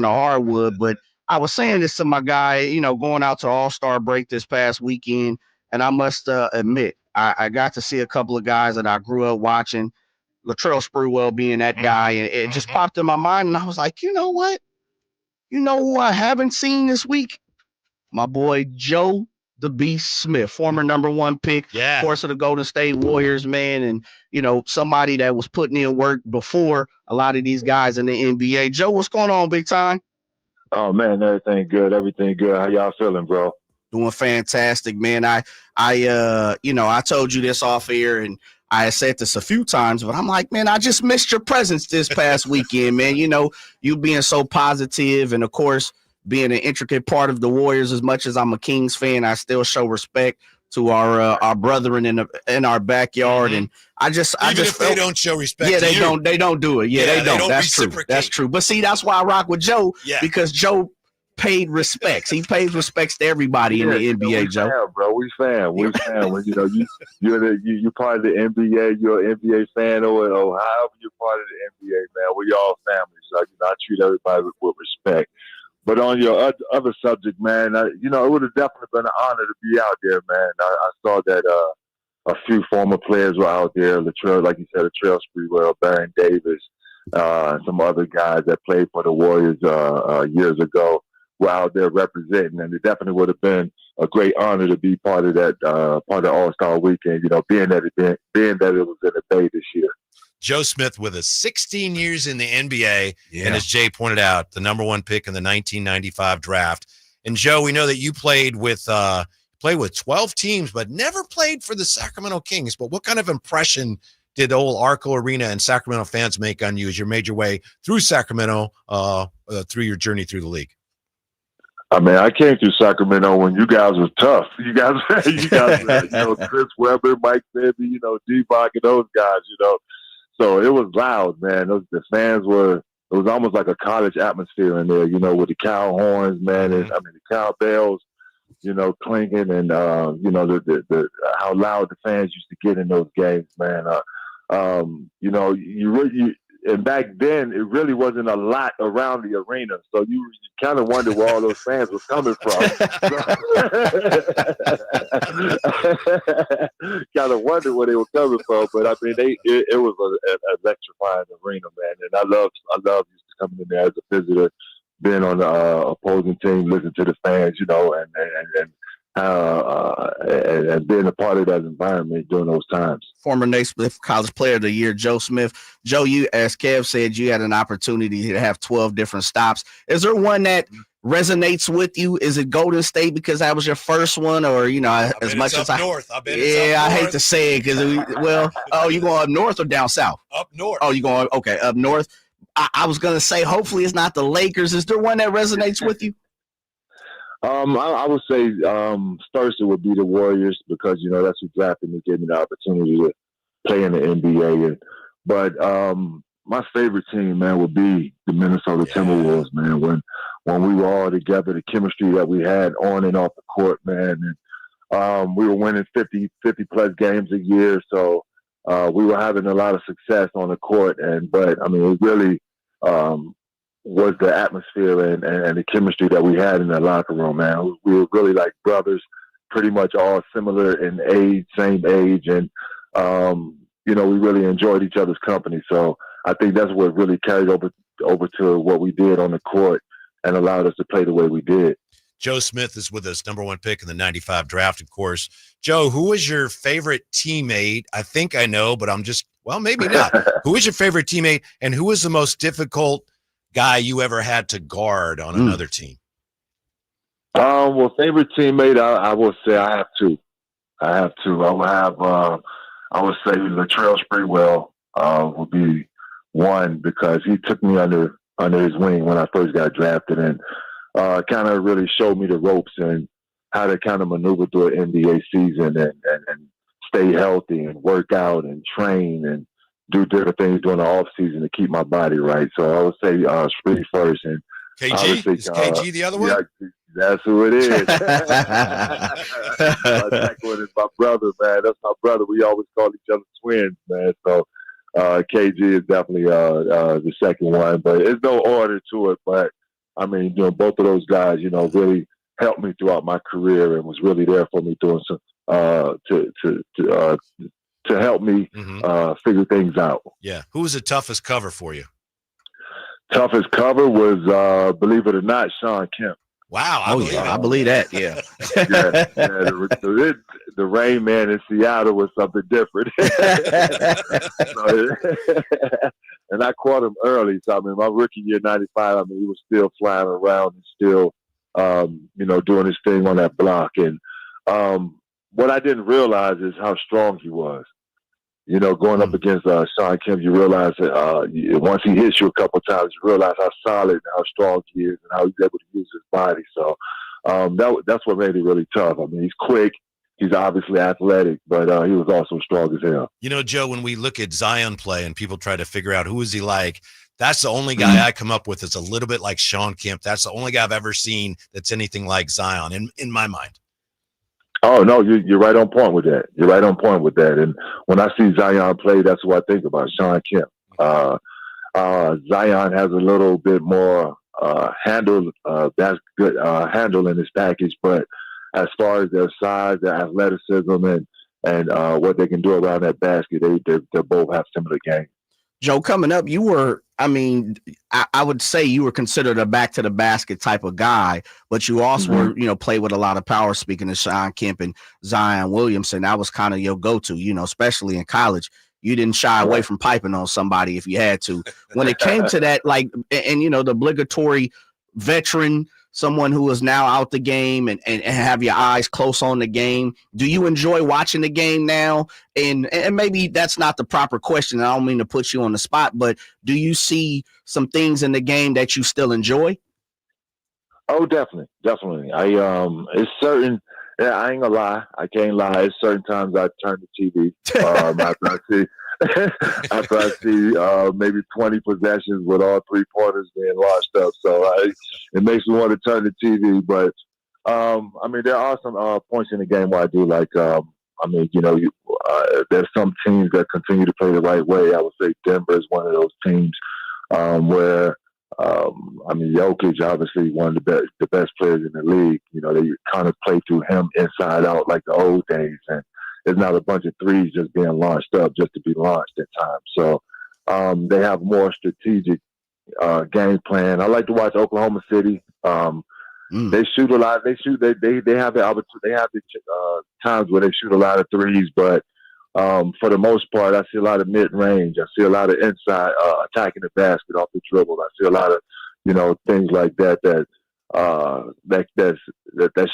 Speaker 8: hardwood, but I was saying this to my guy, you know, going out to All-Star break this past weekend, and I must admit, I got to see a couple of guys that I grew up watching, Latrell Sprewell being that guy, and it just popped in my mind, and I was like, you know what? You know who I haven't seen this week? My boy Joe the Beast Smith, former #1 pick, of course, of the Golden State Warriors, man, and, you know, somebody that was putting in work before a lot of these guys in the NBA. Joe, what's going on, big time?
Speaker 18: Oh, man, everything good. How y'all feeling, bro?
Speaker 8: Doing fantastic, man. I you know, I told you this off air, and I had said this a few times, but I'm like, man, I just missed your presence this past weekend, man. You know, you being so positive, and of course, being an intricate part of the Warriors. As much as I'm a Kings fan, I still show respect to our brethren in our backyard, and I just
Speaker 7: if they don't show respect,
Speaker 8: yeah,
Speaker 7: to you.
Speaker 8: they don't do it. Yeah, they don't. That's true.
Speaker 7: reciprocate.
Speaker 8: That's true. But see, that's why I rock with Joe,
Speaker 7: Yeah.
Speaker 8: because Joe paid respects. He pays respects to everybody in the NBA, Joe.
Speaker 18: Fan, bro, we fan. When, you're part of the NBA, you're an NBA fan, or however you're part of the NBA, man. We all family, so I treat everybody with respect. But on your other subject, man, it would have definitely been an honor to be out there, man. I saw that a few former players were out there. Latrell, like you said, Latrell Sprewell, Baron Davis, some other guys that played for the Warriors years ago were out there representing, and it definitely would have been a great honor to be part of that, part of All-Star Weekend. Being that it was in the Bay this year.
Speaker 7: Joe Smith with us 16 years in the NBA, and as Jay pointed out, the number 1 pick in the 1995 draft. And Joe, we know that you played with 12 teams, but never played for the Sacramento Kings. But what kind of impression did the old Arco Arena and Sacramento fans make on you as you made your way through Sacramento, through your journey through the league?
Speaker 18: I mean, I came through Sacramento when you guys were tough. You guys, Chris Webber, Mike Bibby, D-Bach, and those guys, So it was loud, man. The fans it was almost like a college atmosphere in there, with the cow horns, man, and the cowbells, clinking, and the how loud the fans used to get in those games, man. And back then it really wasn't a lot around the arena, so you kind of wondered where all those fans were coming from. Kind of wondered where they were coming from, but I mean, it was an electrifying arena, man. And I love used to coming in there as a visitor, being on the opposing team, listening to the fans, and being a part of that environment during those times.
Speaker 8: Former Naismith College Player of the Year, Joe Smith. Joe, you, as Kev said, you had an opportunity to have 12 different stops. Is there one that resonates with you? Is it Golden State because that was your first one, or as much as
Speaker 7: north?
Speaker 8: I hate to say it because you going up north or down south?
Speaker 7: Up north.
Speaker 8: Oh, you going up north? I was gonna say hopefully it's not the Lakers. Is there one that resonates with you?
Speaker 18: I would say first it would be the Warriors because that's who drafted me, gave me the opportunity to play in the NBA. But my favorite team, man, would be the Minnesota Timberwolves, man. When we were all together, the chemistry that we had on and off the court, man, and we were winning 50 plus games a year, so we were having a lot of success on the court. But I mean, it really was the atmosphere and the chemistry that we had in the locker room, man. We were really like brothers, pretty much all similar in age, same age, and we really enjoyed each other's company. So I think that's what really carried over to what we did on the court and allowed us to play the way we did.
Speaker 7: Joe Smith is with us, number 1 pick in the 95 draft, of course. Joe, who was your favorite teammate? I think I know, but maybe not. Who was your favorite teammate, and who was the most difficult guy you ever had to guard on another team?
Speaker 18: Well, favorite teammate, I will say I have two. I would say Latrell Sprewell would be one because he took me under his wing when I first got drafted and kind of really showed me the ropes and how to kind of maneuver through an NBA season and stay healthy and work out and train and do different things during the off season to keep my body right. So I would say Spree first, and
Speaker 7: KG. Is KG the other one?
Speaker 18: Yeah, that's who it is. That's my brother, man. That's my brother. We always call each other twins, man. So KG is definitely the second one, but there's no order to it. But I mean, both of those guys, really helped me throughout my career and was really there for me doing some to help me figure things out.
Speaker 7: Yeah. Who was the toughest cover for you?
Speaker 18: Toughest cover was, believe it or not, Sean Kemp.
Speaker 7: Wow.
Speaker 8: I believe that. Yeah.
Speaker 18: The Rain Man in Seattle was something different. And I caught him early. So, I mean, my rookie year, 95, I mean, he was still flying around and still, doing his thing on that block. And what I didn't realize is how strong he was. going up against Sean Kemp, you realize that once he hits you a couple times, you realize how solid and how strong he is and how he's able to use his body. So that's what made it really tough. I mean, he's quick. He's obviously athletic, but he was also strong as hell.
Speaker 7: Joe, when we look at Zion play and people try to figure out who is he like, that's the only guy I come up with that's a little bit like Sean Kemp. That's the only guy I've ever seen that's anything like Zion in my mind. Oh, no, you're right on point with that. You're right on point with that. And when I see Zion play, that's what I think about, Sean Kemp. Zion has a little bit more handle. That's good handle in his package. But as far as their size, their athleticism, and what they can do around that basket, they both have similar games.
Speaker 8: Joe, coming up, you were, I would say you were considered a back to the basket type of guy, but you also were, played with a lot of power, speaking of Sean Kemp and Zion Williamson. That was kind of your go-to, especially in college. You didn't shy away from piping on somebody if you had to. When it came to that, the obligatory veteran, someone who is now out the game and have your eyes close on the game, do you enjoy watching the game now? And maybe that's not the proper question. I don't mean to put you on the spot, but do you see some things in the game that you still enjoy?
Speaker 18: Oh, definitely. It's certain. Yeah, I ain't gonna lie. I can't lie. It's certain times I turn the TV after I see maybe 20 possessions with all 3 pointers being launched up. So it makes me want to turn the TV. But there are some points in the game where I do like. There's some teams that continue to play the right way. I would say Denver is one of those teams where. Jokic, obviously one of the best players in the league. They kind of play through him inside out like the old days, and it's not a bunch of threes just being launched up just to be launched at times. So they have more strategic game plan. I like to watch Oklahoma City. They shoot a lot. They have the opportunity. They have the times where they shoot a lot of threes, but for the most part, I see a lot of mid-range. I see a lot of inside attacking the basket off the dribble. I see a lot of, things like that that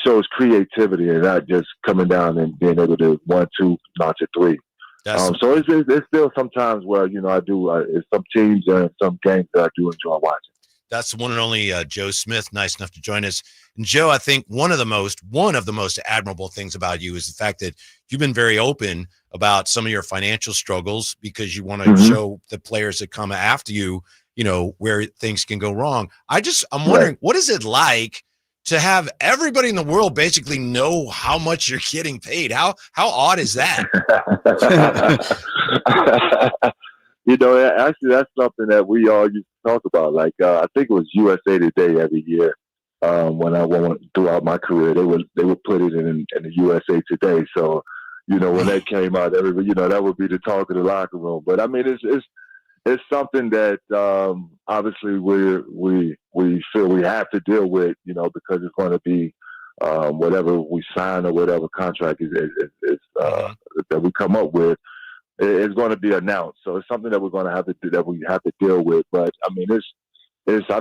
Speaker 18: shows creativity and not just coming down and being able to 1-2 notch a three. So it's still sometimes where I do. It's some teams and some games that I do enjoy watching. That's the one and only Joe Smith, nice enough to join us. And Joe, I think one of the most admirable things about you is the fact that you've been very open about some of your financial struggles because you want to show the players that come after you, where things can go wrong. I'm wondering, what is it like to have everybody in the world basically know how much you're getting paid? How odd is that? Actually, that's something that we all used to talk about. Like, I think it was USA Today every year. When I went throughout my career, they would put it in the USA Today. So, when that came out, everybody, that would be the talk of the locker room. But it's something that obviously we feel we have to deal with, because it's going to be whatever we sign or whatever contract is that we come up with. It's going to be announced, so it's something that we're going to have to do, that we have to deal with. But I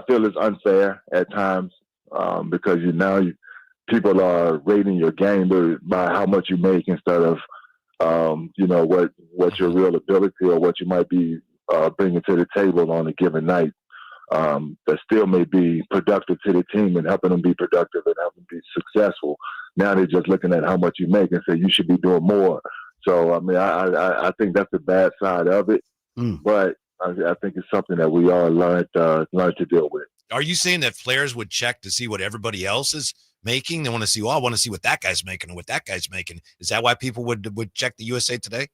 Speaker 18: feel it's unfair at times because people are rating your game by how much you make instead of what your real ability or what you might be bringing to the table on a given night. That still may be productive to the team and helping them be productive and helping them be successful. Now they're just looking at how much you make and say you should be doing more. So, I think that's the bad side of it, but I think it's something that we all learned to deal with. Are you saying that players would check to see what everybody else is making? They want to see, I want to see what that guy's making and what that guy's making. Is that why people would check the USA Today?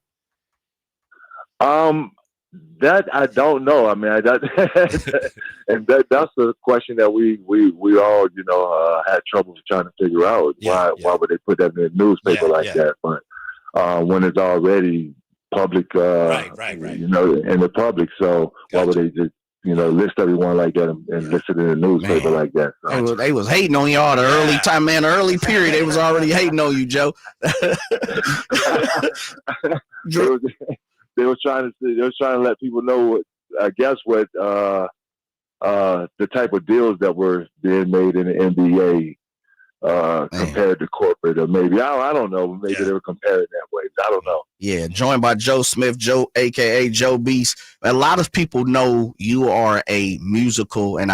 Speaker 18: That I don't know. And that's a question that we all, had trouble trying to figure out. Why would they put that in the newspaper that? But when it's already public, right. In the public. So why would they just, list everyone like that and list it in the newspaper like that? So.
Speaker 8: They was hating on y'all the early time, man. The early period, they was already hating on you, Joe.
Speaker 18: They were trying to let people know what the type of deals that were being made in the NBA compared to corporate, or maybe I don't know. Maybe they were comparing that way. I don't know.
Speaker 8: Yeah, joined by Joe Smith, Joe, aka Joe Beast. A lot of people know you are a musical, and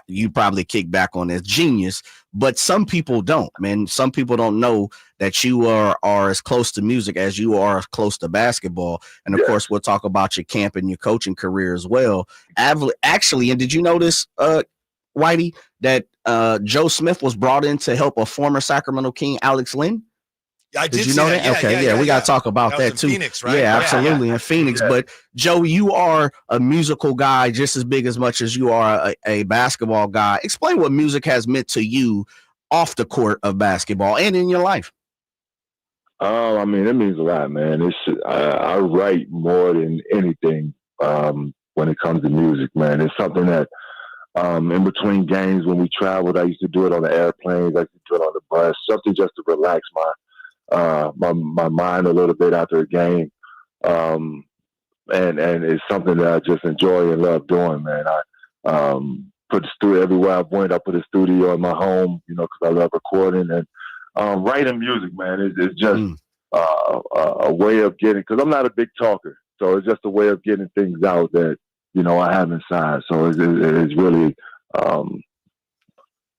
Speaker 8: you probably kick back on this genius, but some people don't, man. Some people don't know that you are as close to music as you are close to basketball. And of course, we'll talk about your camp and your coaching career as well. Actually, and did you notice, Whitey, that Joe Smith was brought in to help a former Sacramento King, Alex Lynn?
Speaker 7: I did.
Speaker 8: Did you know that?
Speaker 7: Yeah,
Speaker 8: Okay, we got to talk about that too.
Speaker 7: Phoenix, right?
Speaker 8: Yeah, absolutely, in Phoenix.
Speaker 18: Yeah.
Speaker 8: But Joe, you are a musical guy just as big as much as you are a basketball guy. Explain what music has meant to you off the court of basketball and in your life.
Speaker 18: I mean, it means a lot, man. I write more than anything when it comes to music, man. It's something that in between games when we traveled, I used to do it on the airplanes. I used to do it on the bus, something just to relax my mind a little bit after a game. And it's something that I just enjoy and love doing, man. I put the studio everywhere I went. I put a studio in my home, because I love recording and writing music, man. It's just a way of getting, because I'm not a big talker. So it's just a way of getting things out that, I have inside. So it's really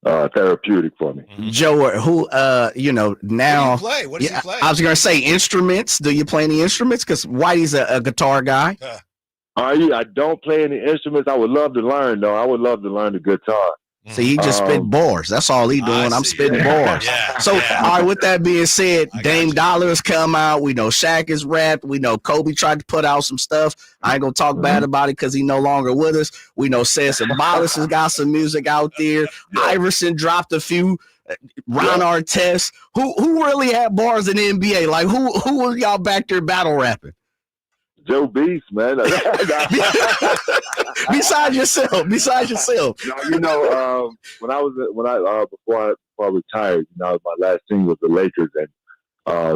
Speaker 18: therapeutic for me.
Speaker 8: Joe, who now
Speaker 7: What do you play? What does he play?
Speaker 8: I was gonna say instruments. Do you play any instruments? Because Whitey's a guitar guy.
Speaker 18: I don't play any instruments. I would love to learn, though. I would love to learn the guitar.
Speaker 8: See, he just spit bars. That's all he doing. I'm spitting bars. All right, with that being said, Dame Dollar has come out. We know Shaq is rapped. We know Kobe tried to put out some stuff. I ain't going to talk bad about it because he's no longer with us. We know Sabonis has got some music out there. Iverson dropped a few. Ron Artest. Who really had bars in the NBA? Like, who was y'all back there battle rapping?
Speaker 18: Joe Beast, man.
Speaker 8: Besides yourself.
Speaker 18: No, when I before I retired, my last team was the Lakers, and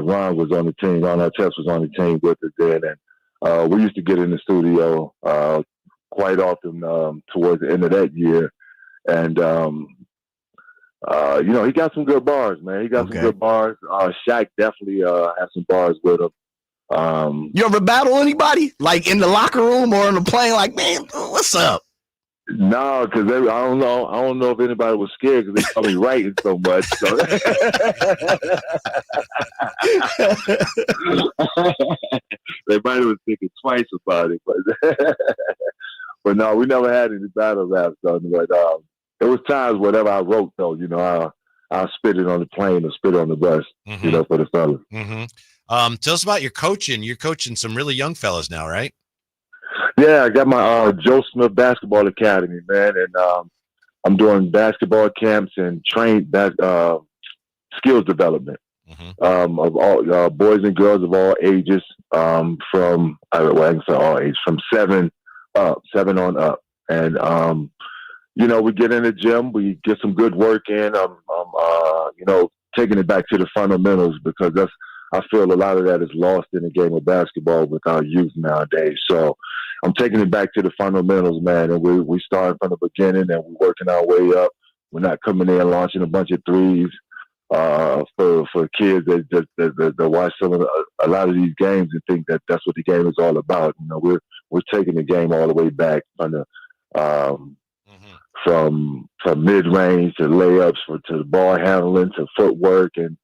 Speaker 18: Ron was on the team. Ron Artest was on the team with us then, and we used to get in the studio quite often towards the end of that year, and he got some good bars, man. He got some good bars. Shaq definitely had some bars with him.
Speaker 8: You ever battle anybody like in the locker room or on the plane? Like, man, what's up?
Speaker 18: No, because I don't know. I don't know if anybody was scared because they saw me writing so much. So. They might have been thinking twice about it, but no, we never had any battle raps done. But there was times whenever I wrote, though, I'll spit it on the plane or spit it on the bus, for the fellas.
Speaker 7: Tell us about your coaching. You're coaching some really young fellas now, right?
Speaker 18: Yeah, I got my Joe Smith Basketball Academy, man, and I'm doing basketball camps and skills development of all boys and girls of all ages, from I can say all ages, from 7 on up, and we get in the gym, we get some good work in. I'm taking it back to the fundamentals because I feel a lot of that is lost in the game of basketball with our youth nowadays. So I'm taking it back to the fundamentals, man. And we start from the beginning and we're working our way up. We're not coming in launching a bunch of threes for kids that watch a lot of these games and think that that's what the game is all about. We're taking the game all the way back from from mid range to layups to the ball handling to footwork, and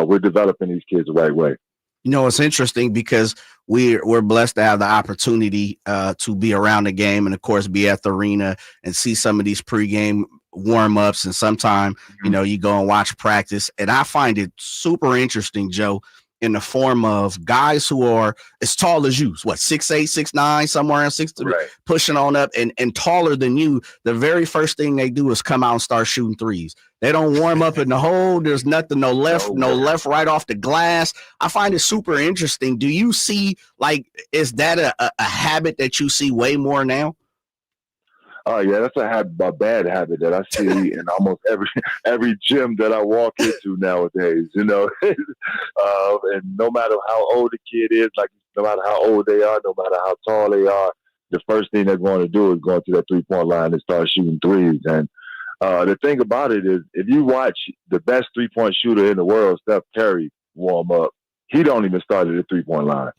Speaker 18: we're developing these kids the right way.
Speaker 8: It's interesting because we're blessed to have the opportunity to be around the game and, of course, be at the arena and see some of these pregame warm-ups. And sometime, you go and watch practice. And I find it super interesting, Joe, in the form of guys who are as tall as you, 6'8", 6'9", somewhere around 6'3", right, pushing on up and taller than you. The very first thing they do is come out and start shooting threes. They don't warm up in the hole. There's nothing, no left right off the glass. I find it super interesting. Do you see, is that a habit that you see way more now?
Speaker 18: Oh yeah, that's a bad habit that I see in almost every gym that I walk into nowadays. And no matter how old the kid is, no matter how old they are, no matter how tall they are, the first thing they're going to do is go to that 3-point line and start shooting threes. And The thing about it is, if you watch the best 3-point shooter in the world, Steph Curry, warm up, he don't even start at the 3-point line.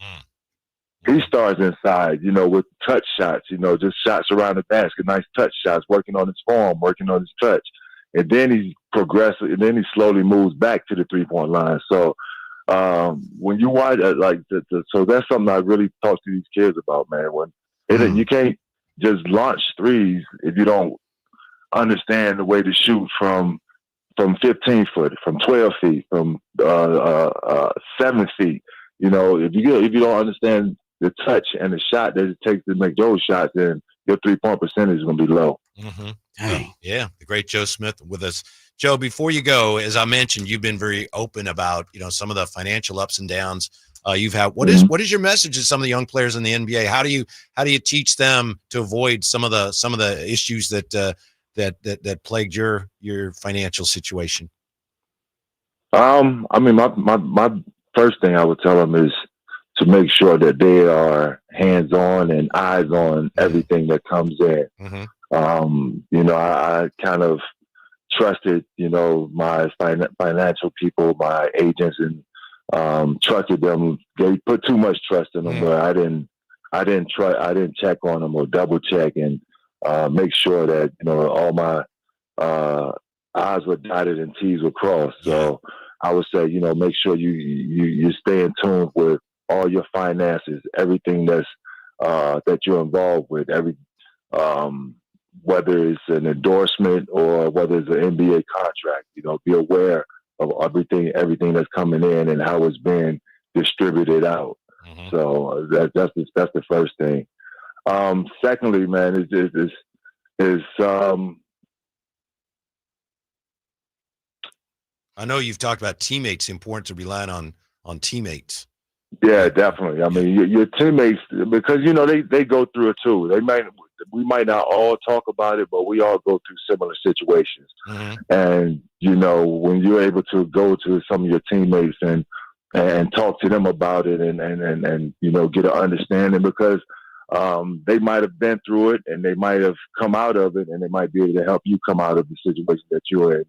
Speaker 18: He starts inside, with touch shots, just shots around the basket, nice touch shots, working on his form, working on his touch. And then he progresses, and then he slowly moves back to the 3-point line. So when you watch so that's something I really talk to these kids about, man. You can't just launch threes if you don't understand the way to shoot from 15 foot, from 12 feet, from 7 feet. If you don't understand the touch and the shot that it takes to make those shots, then your 3-point percentage is going to be low.
Speaker 7: Yeah, the great Joe Smith with us. Joe, before you go, as I mentioned, you've been very open about some of the financial ups and downs you've had. What is your message to some of the young players in the NBA? How do you teach them to avoid some of the issues that plagued your financial situation?
Speaker 18: My first thing I would tell them is to make sure that they are hands on and eyes on everything that comes in. I kind of trusted, my financial people, my agents, and trusted them. They put too much trust in them, where I didn't check on them or double check and make sure that all my I's were dotted and T's were crossed. So I would say, make sure you stay in tune with all your finances, everything that you're involved with, whether it's an endorsement or whether it's an NBA contract. Be aware of everything that's coming in and how it's being distributed out. So that's the first thing. Secondly, man, is
Speaker 7: I know you've talked about teammates, important to rely on teammates.
Speaker 18: Yeah, definitely. I mean, your teammates, because they go through it too. We might not all talk about it, but we all go through similar situations. And when you're able to go to some of your teammates and talk to them about it and get an understanding, because they might have been through it and they might have come out of it, and they might be able to help you come out of the situation that you're in,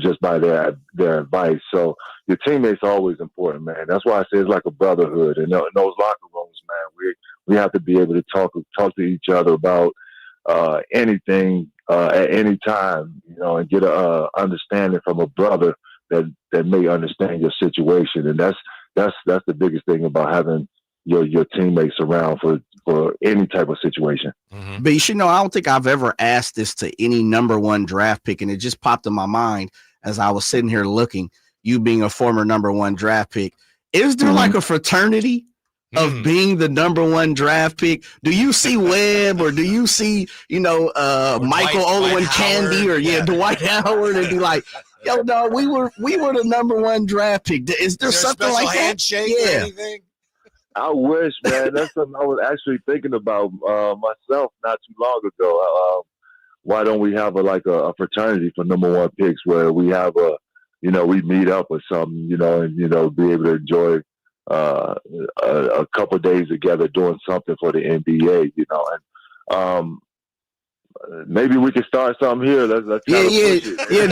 Speaker 18: just by their advice. So your teammates are always important, man. That's why I say it's like a brotherhood. And in those locker rooms, man, we have to be able to talk to each other about anything at any time, and get a understanding from a brother that may understand your situation. And that's the biggest thing about having your teammates around for any type of situation.
Speaker 8: But I don't think I've ever asked this to any number one draft pick, and it just popped in my mind as I was sitting here looking, you being a former number one draft pick. Is there like a fraternity of being the number one draft pick? Do you see Webb, or do you see, Michael Olin Candy, or Dwight Howard, and be like, yo, no, we were the number one draft pick? Is there something like that?
Speaker 7: Handshake or anything?
Speaker 18: I wish, man. That's something I was actually thinking about myself not too long ago. Why don't we have a fraternity for number one picks, where we have we meet up or something, and be able to enjoy a couple of days together doing something for the NBA, and maybe we can start something here. Let's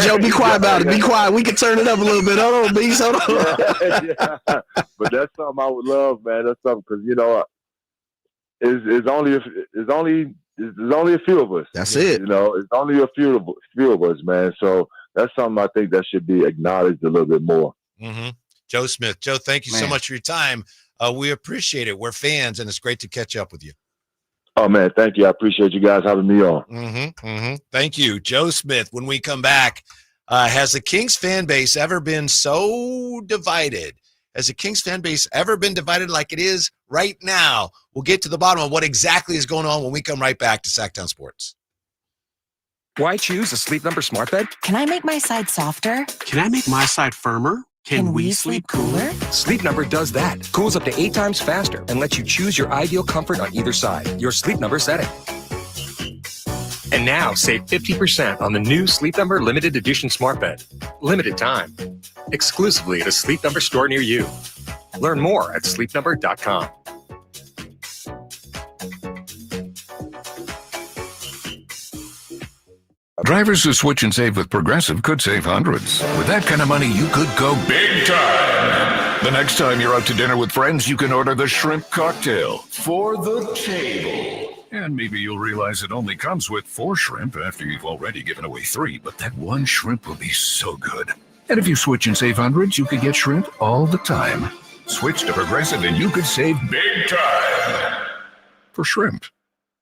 Speaker 8: Joe, be quiet about it. Be quiet. We can turn it up a little bit. Hold on, Beast. Hold on.
Speaker 18: Yeah. But that's something I would love, man. That's something, because it's only a few of us.
Speaker 8: That's it.
Speaker 18: It's only a few of us, man. So that's something I think that should be acknowledged a little bit more.
Speaker 7: Joe Smith. Joe, thank you so much for your time. We appreciate it. We're fans, and it's great to catch up with you.
Speaker 18: Oh, man, thank you. I appreciate you guys having me on.
Speaker 7: Thank you. Joe Smith, when we come back, has the Kings fan base ever been so divided? Has the Kings fan base ever been divided like it is right now? We'll get to the bottom of what exactly is going on when we come right back to Sacktown Sports.
Speaker 1: Why choose a Sleep Number smart bed?
Speaker 2: Can I make my side softer?
Speaker 1: Can I make my side firmer?
Speaker 2: Can we sleep cooler?
Speaker 1: Sleep Number does that. Cools up to 8 times faster and lets you choose your ideal comfort on either side. Your Sleep Number setting. And now save 50% on the new Sleep Number limited edition smart bed. Limited time. Exclusively at a Sleep Number store near you. Learn more at sleepnumber.com.
Speaker 3: Drivers who switch and save with Progressive could save hundreds. With that kind of money, you could go big time. The next time you're out to dinner with friends, you can order the shrimp cocktail for the table. And maybe you'll realize it only comes with 4 shrimp after you've already given away 3, but that one shrimp will be so good. And if you switch and save hundreds, you could get shrimp all the time. Switch to Progressive and you could save big time for shrimp.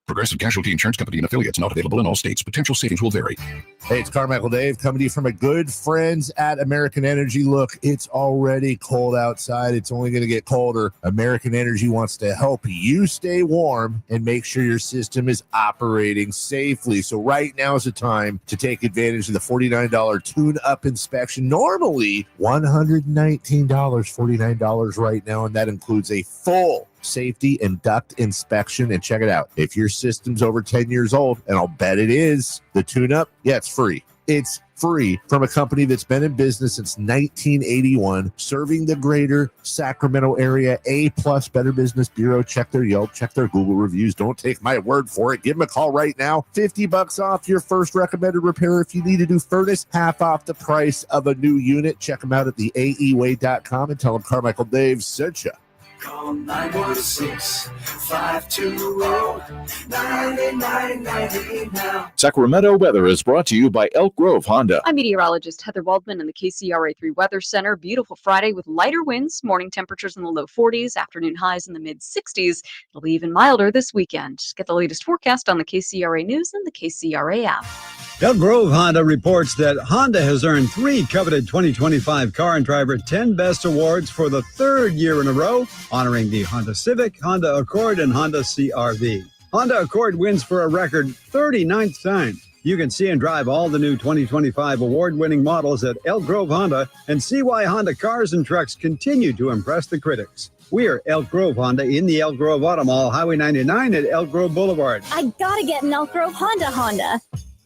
Speaker 3: Progressive Casualty Insurance Company and affiliates, not available in all states. Potential savings will vary.
Speaker 15: Hey, it's Carmichael Dave coming to you from my good friends at American Energy. Look, it's already cold outside. It's only going to get colder. American Energy wants to help you stay warm and make sure your system is operating safely. So right now is the time to take advantage of the $49 tune-up inspection. Normally $119, $49 right now, and that includes a full safety and duct inspection. And check it out. If your system's over 10 years old, and I'll bet it is, the tune-up, yeah, it's free. It's free from a company that's been in business since 1981, serving the greater Sacramento area. A+ Better Business Bureau. Check their Yelp, check their Google reviews. Don't take my word for it. Give them a call right now. $50 off your first recommended repair. If you need a new furnace, half off the price of a new unit. Check them out at theaeway.com and tell them Carmichael Dave sent you.
Speaker 9: Call 916-520-9990 now.
Speaker 19: Sacramento weather is brought to you by Elk Grove Honda.
Speaker 20: I'm meteorologist Heather Waldman in the KCRA 3 Weather Center. Beautiful Friday with lighter winds, morning temperatures in the low 40s, afternoon highs in the mid 60s. It'll be even milder this weekend. Get the latest forecast on the KCRA News and the KCRA app.
Speaker 21: Elk Grove Honda reports that Honda has earned 3 coveted 2025 Car and Driver 10 Best Awards for the 3rd year in a row, honoring the Honda Civic, Honda Accord, and Honda CR-V. Honda Accord wins for a record 39th time. You can see and drive all the new 2025 award-winning models at Elk Grove Honda and see why Honda cars and trucks continue to impress the critics. We're Elk Grove Honda in the Elk Grove Auto Mall, Highway 99 at Elk Grove Boulevard.
Speaker 22: I gotta get an Elk Grove Honda.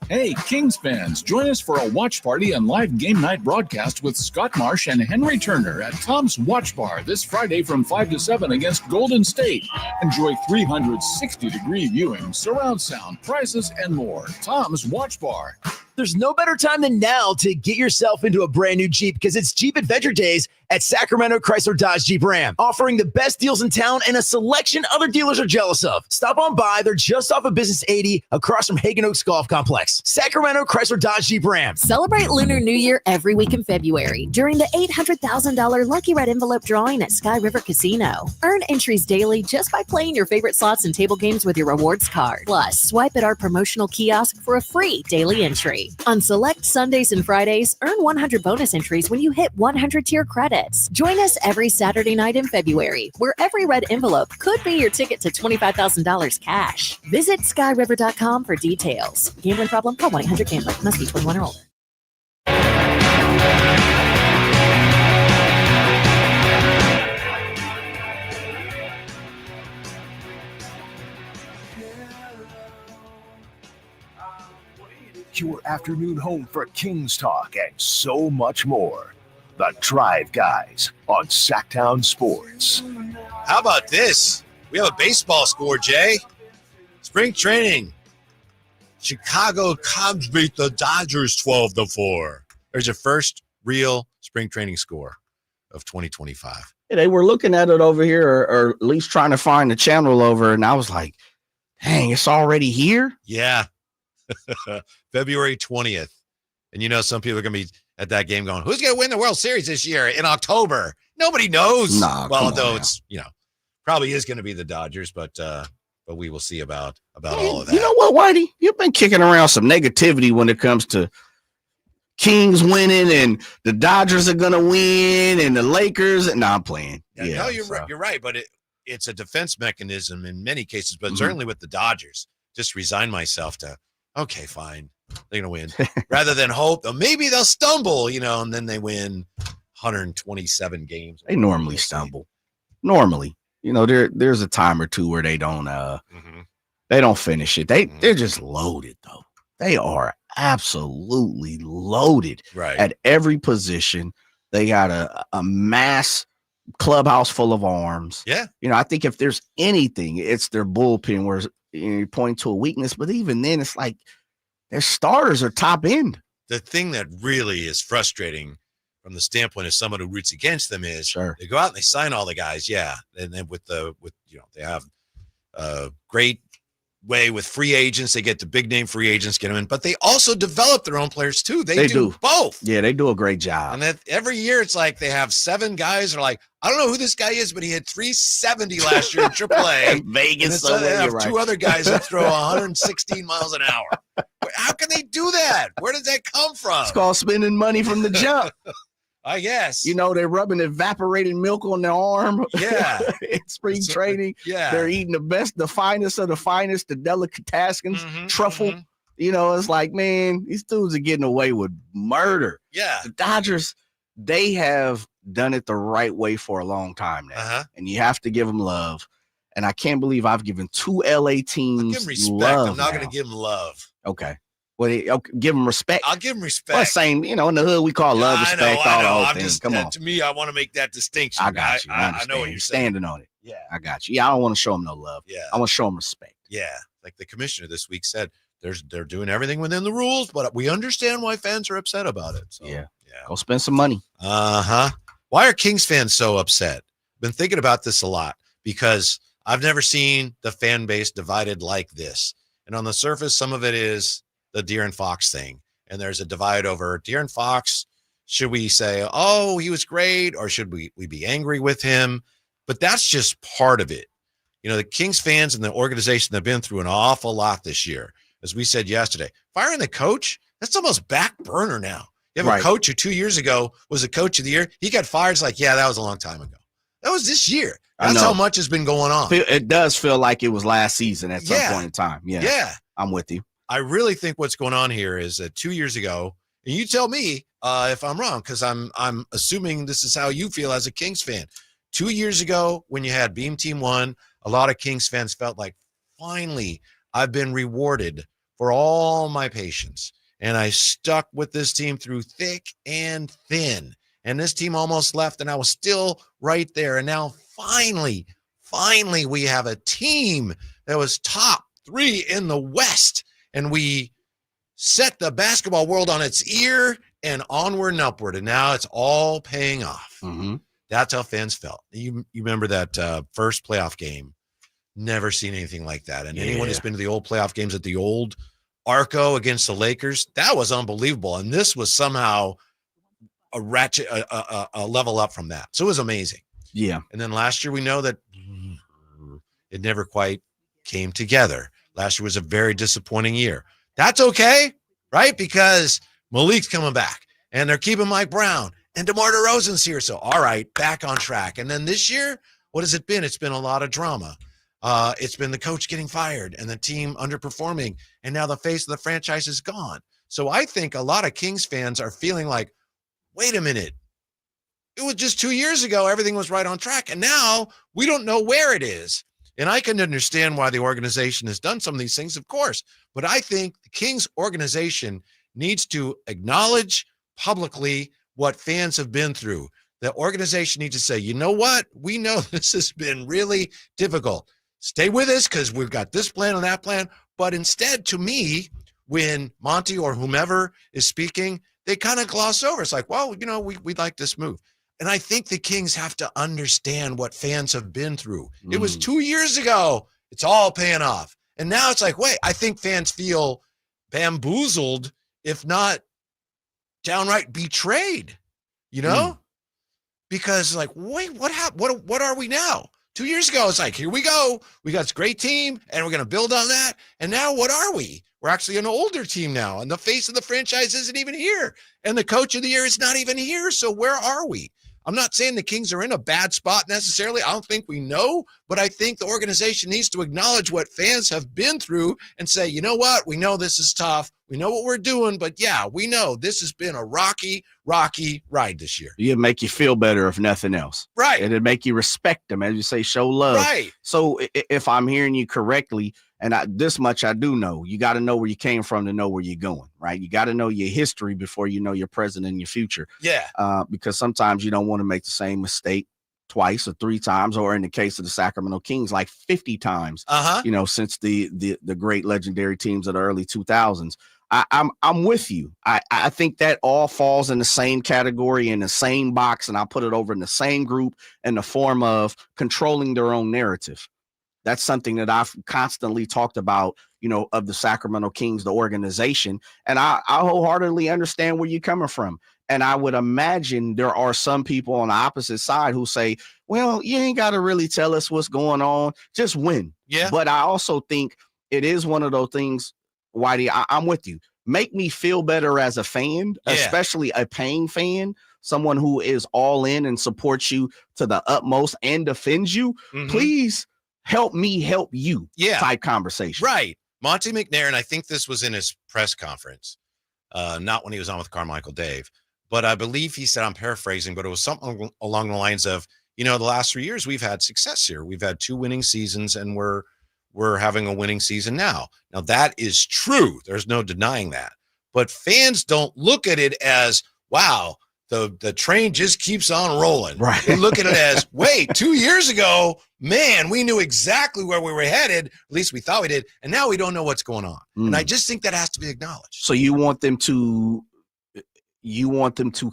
Speaker 23: Hey, Kings fans, join us for a watch party and live game night broadcast with Scott Marsh and Henry Turner at Tom's Watch Bar this Friday from 5 to 7 against Golden State. Enjoy 360-degree viewing, surround sound, prizes, and more. Tom's Watch Bar.
Speaker 24: There's no better time than now to get yourself into a brand new Jeep because it's Jeep Adventure Days at Sacramento Chrysler Dodge Jeep Ram, offering the best deals in town and a selection other dealers are jealous of. Stop on by. They're just off of Business 80 across from Hagen Oaks Golf Complex. Sacramento Chrysler Dodge Jeep Ram.
Speaker 26: Celebrate Lunar New Year every week in February during the $800,000 Lucky Red Envelope drawing at Sky River Casino. Earn entries daily just by playing your favorite slots and table games with your rewards card. Plus, swipe at our promotional kiosk for a free daily entry. On select Sundays and Fridays, earn 100 bonus entries when you hit 100 tier credits. Join us every Saturday night in February, where every red envelope could be your ticket to $25,000 cash. Visit skyriver.com for details. Gambling problem? Call 1-800-GAMBLER. Must be 21 or older.
Speaker 6: Your afternoon home for Kings talk and so much more. The Drive Guys on Sacktown Sports.
Speaker 7: How about this? We have a baseball score, Jay. Spring training. Chicago Cubs beat the Dodgers 12-4. There's your first real spring training score of 2025.
Speaker 8: Yeah, they were looking at it over here, or at least trying to find the channel over, and I was like, dang, it's already here?
Speaker 7: Yeah. February 20th. And you know, some people are going to be at that game going, who's going to win the World Series this year in October? Nobody knows.
Speaker 8: Nah,
Speaker 7: well, although it's, probably is going to be the Dodgers, but we will see about all of that.
Speaker 8: You know what, Whitey? You've been kicking around some negativity when it comes to Kings winning and the Dodgers are going to win and the Lakers. And I'm playing.
Speaker 7: Yeah, no, you're right. But it's a defense mechanism in many cases, but certainly with the Dodgers, just resign myself to, okay, fine. They're going to win rather than hope maybe they'll stumble, and then they win 127 games.
Speaker 8: They normally stumble. Normally, there's a time or two where they don't finish it. They're just loaded though. They are absolutely loaded at every position. They got a mass clubhouse full of arms.
Speaker 7: Yeah.
Speaker 8: I think if there's anything, it's their bullpen where you point to a weakness, but even then it's like, Their starters are top end.
Speaker 7: The thing that really is frustrating from the standpoint of someone who roots against them is they go out and they sign all the guys, and then they have a great way with free agents. They get the big name free agents, get them in, but they also develop their own players too. They do both.
Speaker 8: Yeah, they do a great job.
Speaker 7: And that every year it's like they have 7 guys are like, I don't know who this guy is, but he had 370 last year in AAA.
Speaker 8: Vegas,
Speaker 7: so they have 2 other guys that throw 116 miles an hour. How can they do that? Where does that come from?
Speaker 8: It's called spending money from the jump.
Speaker 7: I guess.
Speaker 8: They're rubbing evaporated milk on their arm.
Speaker 7: Yeah.
Speaker 8: In spring training.
Speaker 7: Yeah.
Speaker 8: They're eating the finest of the finest, the delicatessens, truffle. It's like, man, these dudes are getting away with murder.
Speaker 7: Yeah.
Speaker 8: The Dodgers, they have done it the right way for a long time now. And you have to give them love. And I can't believe I've given 2 LA teams
Speaker 7: I'll give them respect.
Speaker 8: love.
Speaker 7: I'm not going to give them love.
Speaker 8: Okay. Well, give them respect.
Speaker 7: I'll give them respect.
Speaker 8: Well, same, in the hood, we call love, respect, all the whole thing. Come on.
Speaker 7: To me, I want to make that distinction.
Speaker 8: I got you.
Speaker 7: I know what you're
Speaker 8: standing on it.
Speaker 7: Yeah.
Speaker 8: I got you. Yeah, I don't want to show them no love.
Speaker 7: Yeah.
Speaker 8: I want to show them respect.
Speaker 7: Yeah. Like the commissioner this week said, they're doing everything within the rules, but we understand why fans are upset about it. So,
Speaker 8: yeah. Go spend some money.
Speaker 7: Uh-huh. Why are Kings fans so upset? Been thinking about this a lot because I've never seen the fan base divided like this. And on the surface, some of it is the De'Aaron Fox thing. And there's a divide over De'Aaron Fox. Should we say, oh, he was great, or should we be angry with him? But that's just part of it. The Kings fans and the organization have been through an awful lot this year. As we said yesterday, firing the coach, that's almost back burner now. You have a coach who 2 years ago was a coach of the year. He got fired. It's like, yeah, that was a long time ago. That was this year. That's how much has been going on.
Speaker 8: It does feel like it was last season at some point in time. Yeah.
Speaker 7: Yeah.
Speaker 8: I'm with you.
Speaker 7: I really think what's going on here is that 2 years ago, and you tell me if I'm wrong, because I'm assuming this is how you feel as a Kings fan. 2 years ago, when you had Beam Team 1, a lot of Kings fans felt like, finally, I've been rewarded for all my patience. And I stuck with this team through thick and thin. And this team almost left, and I was still right there. And now, finally, we have a team that was top 3 in the West. And we set the basketball world on its ear and onward and upward. And now it's all paying off.
Speaker 8: Mm-hmm.
Speaker 7: That's how fans felt. You remember that first playoff game. Never seen anything like that. And anyone who's been to the old playoff games at the old Arco against the Lakers, that was unbelievable. And this was somehow a ratchet, a level up from that. So it was amazing.
Speaker 8: Yeah.
Speaker 7: And then last year, we know that it never quite came together. Last year was a very disappointing year. That's okay, right? Because Malik's coming back, and they're keeping Mike Brown, and DeMar DeRozan's here. So, all right, back on track. And then this year, what has it been? It's been a lot of drama. It's been the coach getting fired and the team underperforming, and now the face of the franchise is gone. So I think a lot of Kings fans are feeling like, wait a minute. It was just 2 years ago, everything was right on track, and now we don't know where it is. And I can understand why the organization has done some of these things, of course. But I think the Kings organization needs to acknowledge publicly what fans have been through. The organization needs to say, you know what? We know this has been really difficult. Stay with us because we've got this plan and that plan. But instead, to me, when Monty or whomever is speaking, they kind of gloss over. It's like, well, we like this move. And I think the Kings have to understand what fans have been through. It was 2 years ago. It's all paying off. And now it's like, wait, I think fans feel bamboozled, if not downright betrayed, Because like, wait, what happened? What are we now? 2 years ago, it's like, here we go. We got this great team, and we're going to build on that. And now what are we? We're actually an older team now, and the face of the franchise isn't even here. And the coach of the year is not even here. So where are we? I'm not saying the Kings are in a bad spot necessarily. I don't think we know, but I think the organization needs to acknowledge what fans have been through and say, you know what? We know this is tough. We know what we're doing, but yeah, we know this has been a rocky ride this year.
Speaker 8: It'd make you feel better if nothing else.
Speaker 7: Right.
Speaker 8: It'd make you respect them, as you say, show love.
Speaker 7: Right.
Speaker 8: So if I'm hearing you correctly, and this much I do know, you got to know where you came from to know where you're going, right? You got to know your history before you know your present and your future.
Speaker 7: Yeah.
Speaker 8: Because sometimes you don't want to make the same mistake twice or 3 times, or in the case of the Sacramento Kings, like 50 times, since the great legendary teams of the early 2000s. I'm with you. I think that all falls in the same category, in the same box, and I put it over in the same group in the form of controlling their own narrative. That's something that I've constantly talked about, of the Sacramento Kings, the organization. And I wholeheartedly understand where you're coming from. And I would imagine there are some people on the opposite side who say, well, you ain't got to really tell us what's going on. Just win.
Speaker 7: Yeah.
Speaker 8: But I also think it is one of those things, Whitey, I'm with you. Make me feel better as a fan, especially a paying fan, someone who is all in and supports you to the utmost and defends you. Please help me help you type conversation.
Speaker 7: Right. Monty McNair, and I think this was in his press conference, not when he was on with Carmichael Dave, but I believe he said, I'm paraphrasing, but it was something along the lines of, the last 3 years we've had success here. We've had 2 winning seasons, and we're having a winning season now. Now, that is true. There's no denying that. But fans don't look at it as, wow, the train just keeps on rolling.
Speaker 8: Right.
Speaker 7: They look at it as, wait, 2 years ago, man, we knew exactly where we were headed. At least we thought we did. And now we don't know what's going on. And I just think that has to be acknowledged.
Speaker 8: So you want them to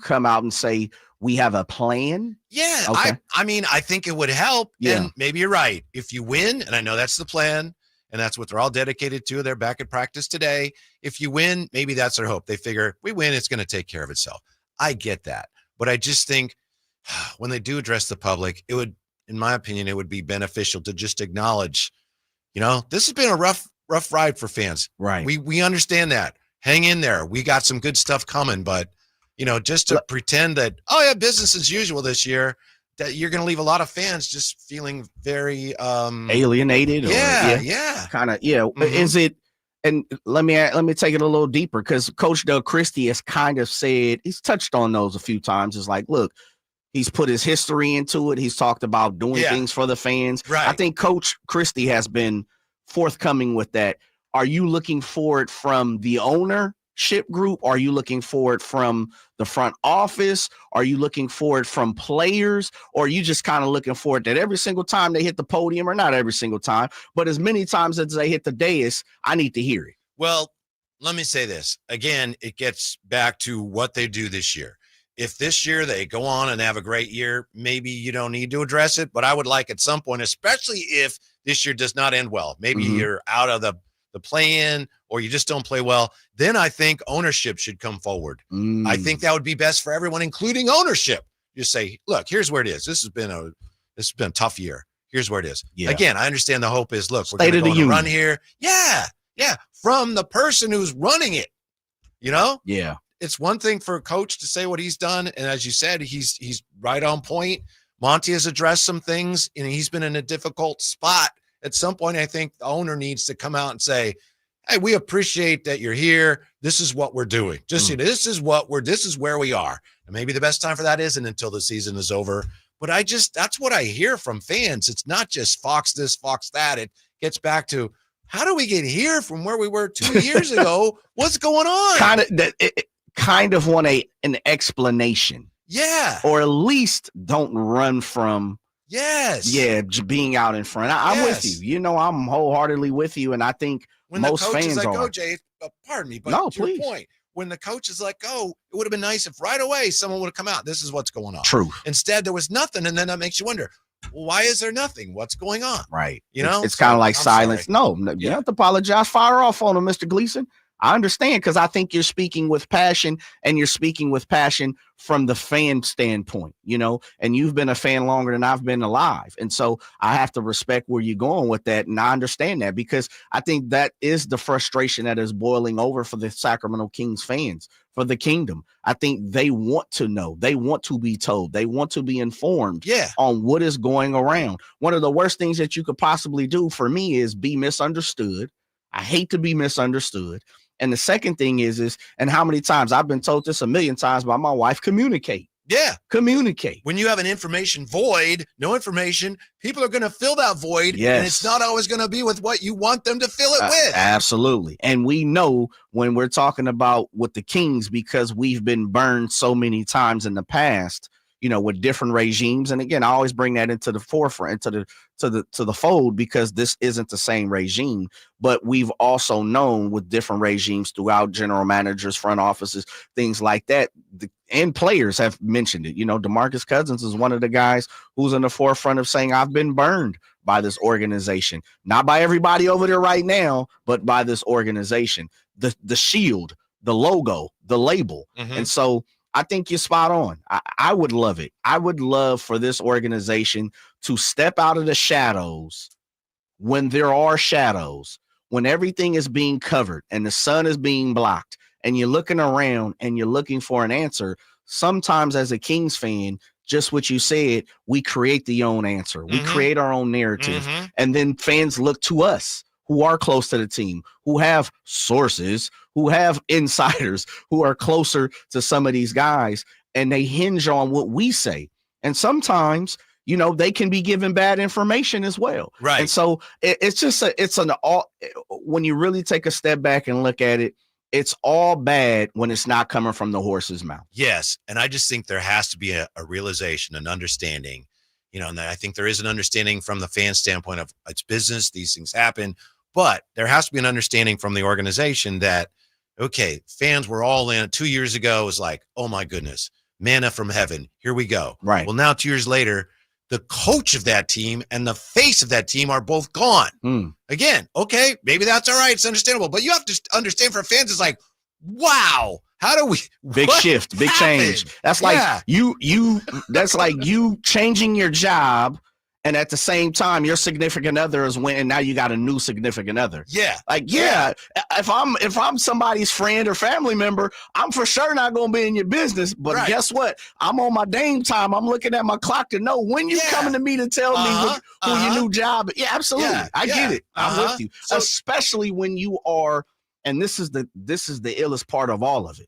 Speaker 8: come out and say, we have a plan?
Speaker 7: Yeah.
Speaker 8: Okay.
Speaker 7: I think it would help.
Speaker 8: Yeah.
Speaker 7: And maybe you're right. If you win, and I know that's the plan, and that's what they're all dedicated to. They're back at practice today. If you win, maybe that's their hope. They figure we win, it's going to take care of itself. I get that. But I just think when they do address the public, it would, in my opinion, it would be beneficial to just acknowledge, this has been a rough ride for fans.
Speaker 8: Right.
Speaker 7: We understand that. Hang in there. We got some good stuff coming, but just to pretend that, business as usual this year, that you're going to leave a lot of fans just feeling very
Speaker 8: alienated. Kind of, Is it? And let me take it a little deeper, because Coach Doug Christie has kind of said, he's touched on those a few times. It's like, look, he's put his history into it. He's talked about doing things for the fans.
Speaker 7: Right.
Speaker 8: I think Coach Christie has been forthcoming with that. Are you looking for it from the ownership group? Are you looking for it from the front office? Are you looking for it from players? Or are you just kind of looking for it that every single time they hit the podium, or not every single time, but as many times as they hit the dais, I need to hear it?
Speaker 7: Well, let me say this. Again, it gets back to what they do this year. If this year they go on and have a great year, maybe you don't need to address it. But I would like at some point, especially if this year does not end well, maybe you're out of the play-in, or you just don't play well, then I think ownership should come forward. I think that would be best for everyone, including ownership. Just say, look, here's where it is. This has been a tough year. Here's where it is.
Speaker 8: Yeah.
Speaker 7: Again, I understand the hope is, look, we're going to go on a run here. Yeah. From the person who's running it,
Speaker 8: Yeah.
Speaker 7: It's one thing for a coach to say what he's done, and as you said, he's right on point. Monty has addressed some things, and he's been in a difficult spot. At some point, I think the owner needs to come out and say, hey, we appreciate that you're here. This is what we're doing. This is where we are. And maybe the best time for that isn't until the season is over. But that's what I hear from fans. It's not just Fox this, Fox that. It gets back to, how do we get here from where we were 2 years ago? What's going on?
Speaker 8: Kind of want an explanation.
Speaker 7: Yeah.
Speaker 8: Or at least don't run from being out in front. I'm with you. I'm wholeheartedly with you, and I think
Speaker 7: when
Speaker 8: most
Speaker 7: the coach
Speaker 8: fans
Speaker 7: is like,
Speaker 8: are.
Speaker 7: oh, Jay, pardon me, but to your point, when the coach is like, oh, it would have been nice if right away someone would have come out. This is what's going on.
Speaker 8: True.
Speaker 7: Instead, there was nothing, and then that makes you wonder, well, why is there nothing? What's going on?
Speaker 8: Right.
Speaker 7: It's
Speaker 8: kind of like silence.
Speaker 7: Sorry.
Speaker 8: No, you don't have to apologize. Fire off on him, Mr. Gleason. I understand, because I think you're speaking with passion, and you're speaking with passion from the fan standpoint, and you've been a fan longer than I've been alive. And so I have to respect where you're going with that. And I understand that, because I think that is the frustration that is boiling over for the Sacramento Kings fans, for the kingdom. I think they want to know, they want to be told, they want to be informed on what is going around. One of the worst things that you could possibly do for me is be misunderstood. I hate to be misunderstood. And the second thing is, and how many times I've been told this a million times by my wife, communicate.
Speaker 7: Yeah.
Speaker 8: Communicate.
Speaker 7: When you have an information void, no information, people are going to fill that void.
Speaker 8: Yes.
Speaker 7: And it's not always going to be with what you want them to fill it with.
Speaker 8: Absolutely. And we know when we're talking about with the Kings, because we've been burned so many times in the past, with different regimes. And again, I always bring that into the forefront, to the fold, because this isn't the same regime, but we've also known with different regimes throughout, general managers, front offices, things like that. And players have mentioned it. DeMarcus Cousins is one of the guys who's in the forefront of saying, I've been burned by this organization, not by everybody over there right now, but by this organization, the shield, the logo, the label. And so I think you're spot on. I would love it. I would love for this organization to step out of the shadows when there are shadows, when everything is being covered and the sun is being blocked and you're looking around and you're looking for an answer. Sometimes as a Kings fan, just what you said, we create the own answer. We create our own narrative. And then fans look to us who are close to the team, who have sources, who have insiders, who are closer to some of these guys, and they hinge on what we say. And sometimes, they can be given bad information as well.
Speaker 7: Right.
Speaker 8: And so when you really take a step back and look at it, it's all bad when it's not coming from the horse's mouth.
Speaker 7: Yes. And I just think there has to be a realization, an understanding, and I think there is an understanding from the fan standpoint of it's business, these things happen, but there has to be an understanding from the organization that, okay, fans were all in 2 years ago. It was like, oh my goodness, manna from heaven. Here we go.
Speaker 8: Right.
Speaker 7: Well, now 2 years later, the coach of that team and the face of that team are both gone. Again, okay, maybe that's all right. It's understandable. But you have to understand, for fans, it's like, wow, how do we
Speaker 8: big shift, big change? That's like you that's like you changing your job, and at the same time your significant other is and now you got a new significant other.
Speaker 7: Yeah.
Speaker 8: If I'm somebody's friend or family member, I'm for sure not gonna be in your business. But guess what? I'm on my Dame time. I'm looking at my clock to know when you coming to me to tell me who your new job is. Yeah, absolutely. I get it. I'm with you. So, especially when you are, and this is the illest part of all of it,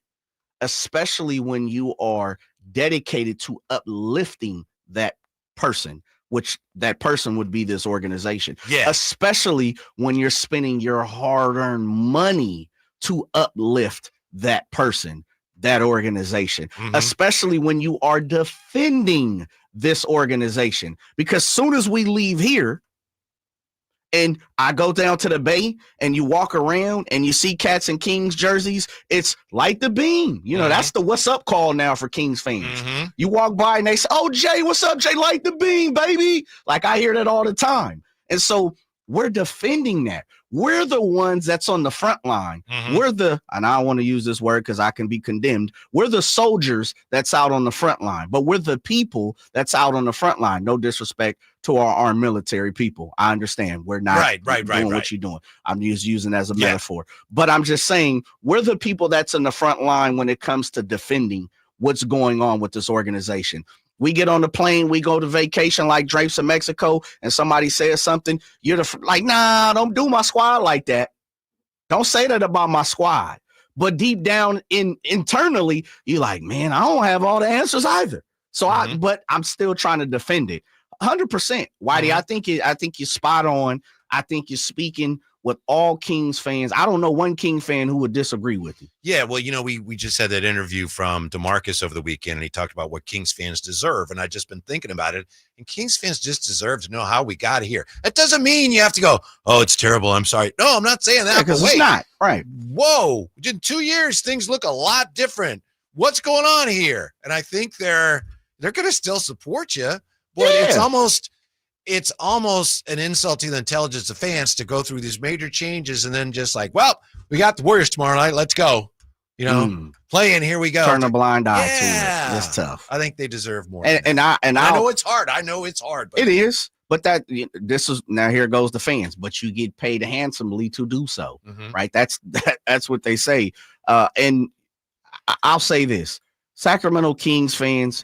Speaker 8: especially when you are dedicated to uplifting that person, which that person would be this organization.
Speaker 7: Yeah.
Speaker 8: Especially when you're spending your hard-earned money to uplift that person, that organization, especially when you are defending this organization. Because soon as we leave here and I go down to the Bay and you walk around and you see Cats and Kings jerseys, it's like the beam. That's the what's up call now for Kings fans. You walk by and they say, oh, Jay, what's up, Jay? Like the beam, baby. Like I hear that all the time. And so we're defending that. We're the ones that's on the front line. We're and I don't want to use this word because I can be condemned. We're the soldiers that's out on the front line, but we're the people that's out on the front line. No disrespect to our armed military people. I understand. We're not doing what you're doing. I'm just using it as a metaphor, but I'm just saying we're the people that's in the front line when it comes to defending what's going on with this organization. We get on the plane, we go to vacation like Drapes in Mexico, and somebody says something, you're like, nah, don't do my squad like that. Don't say that about my squad. But deep down internally, you're like, man, I don't have all the answers either. So but I'm still trying to defend it. 100%. Whitey, I think you're spot on. I think you're speaking with all Kings fans. I don't know one King fan who would disagree with you.
Speaker 7: Yeah, well, we just had that interview from DeMarcus over the weekend, and he talked about what Kings fans deserve, and I've just been thinking about it, and Kings fans just deserve to know how we got here. That doesn't mean you have to go, oh, it's terrible, I'm sorry. No, I'm not saying that.
Speaker 8: Because it's not. Right.
Speaker 7: Whoa, in 2 years, things look a lot different. What's going on here? And I think they're going to still support you, but it's almost an insult to the intelligence of fans to go through these major changes and then just like, well, we got the Warriors tomorrow night. Let's go. Playing, here we go.
Speaker 8: Turn a blind eye to it. It's tough.
Speaker 7: I think they deserve more.
Speaker 8: And I
Speaker 7: know it's hard. But
Speaker 8: it is. But now here goes the fans, but you get paid handsomely to do so, right? That's what they say. And I'll say this, Sacramento Kings fans,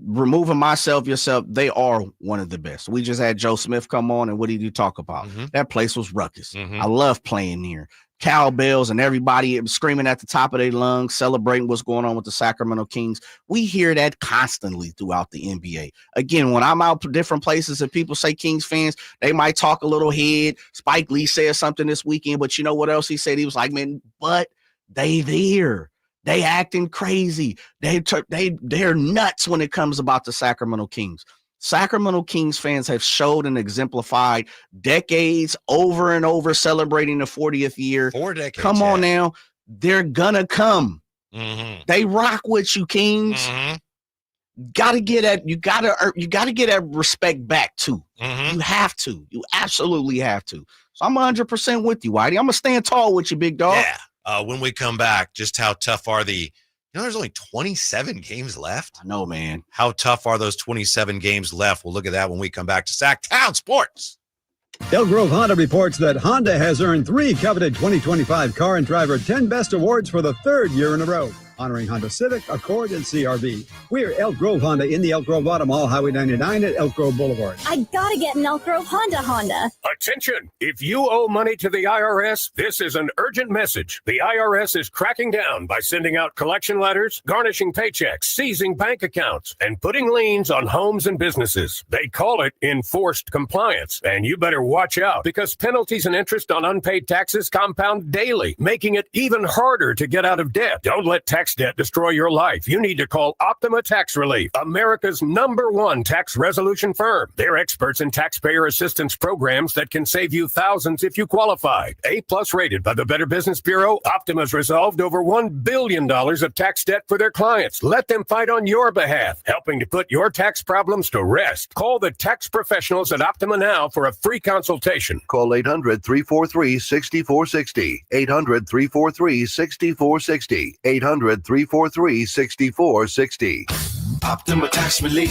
Speaker 8: removing yourself, they are one of the best. We just had Joe Smith come on, and what did you talk about? That place was ruckus. I love playing there. Cowbells and everybody screaming at the top of their lungs, celebrating what's going on with the Sacramento Kings. We hear that constantly throughout the NBA. Again, when I'm out to different places and people say Kings fans, they might talk a little head. Spike Lee said something this weekend, but you know what else he said? He was like, man, but they there. They acting crazy. They're nuts when it comes about the Sacramento Kings. Sacramento Kings fans have showed and exemplified decades over and over celebrating the 40th year.
Speaker 7: 4 decades.
Speaker 8: Come on now. They're gonna come. They rock with you, Kings. Gotta get that. You gotta get that respect back too. You have to. You absolutely have to. So I'm 100% with you, Whitey. I'm gonna stand tall with you, big dog.
Speaker 7: Yeah. When we come back, just how tough are the? There's only 27 games left.
Speaker 8: I know, man.
Speaker 7: How tough are those 27 games left? We'll look at that when we come back to Sacktown Sports.
Speaker 21: Elk Grove Honda reports that Honda has earned 3 coveted 2025 Car and Driver 10 Best Awards for the 3rd year in a row, honoring Honda Civic, Accord, and CRV. We're Elk Grove Honda in the Elk Grove Auto Mall, Highway 99 at Elk Grove Boulevard.
Speaker 22: I gotta get an Elk Grove Honda.
Speaker 4: Attention! If you owe money to the IRS, this is an urgent message. The IRS is cracking down by sending out collection letters, garnishing paychecks, seizing bank accounts, and putting liens on homes and businesses. They call it enforced compliance, and you better watch out because penalties and interest on unpaid taxes compound daily, making it even harder to get out of debt. Don't let tax debt destroy your life. You need to call Optima Tax Relief, America's #1 tax resolution firm. They're experts in taxpayer assistance programs that can save you thousands if you qualify. A+ rated by the Better Business Bureau, Optima's resolved over $1 billion of tax debt for their clients. Let them fight on your behalf, helping to put your tax problems to rest. Call the tax professionals at Optima now for a free consultation.
Speaker 6: Call 800-343-6460. 800-343-6460. 800-343-6460. Optima Tax Relief.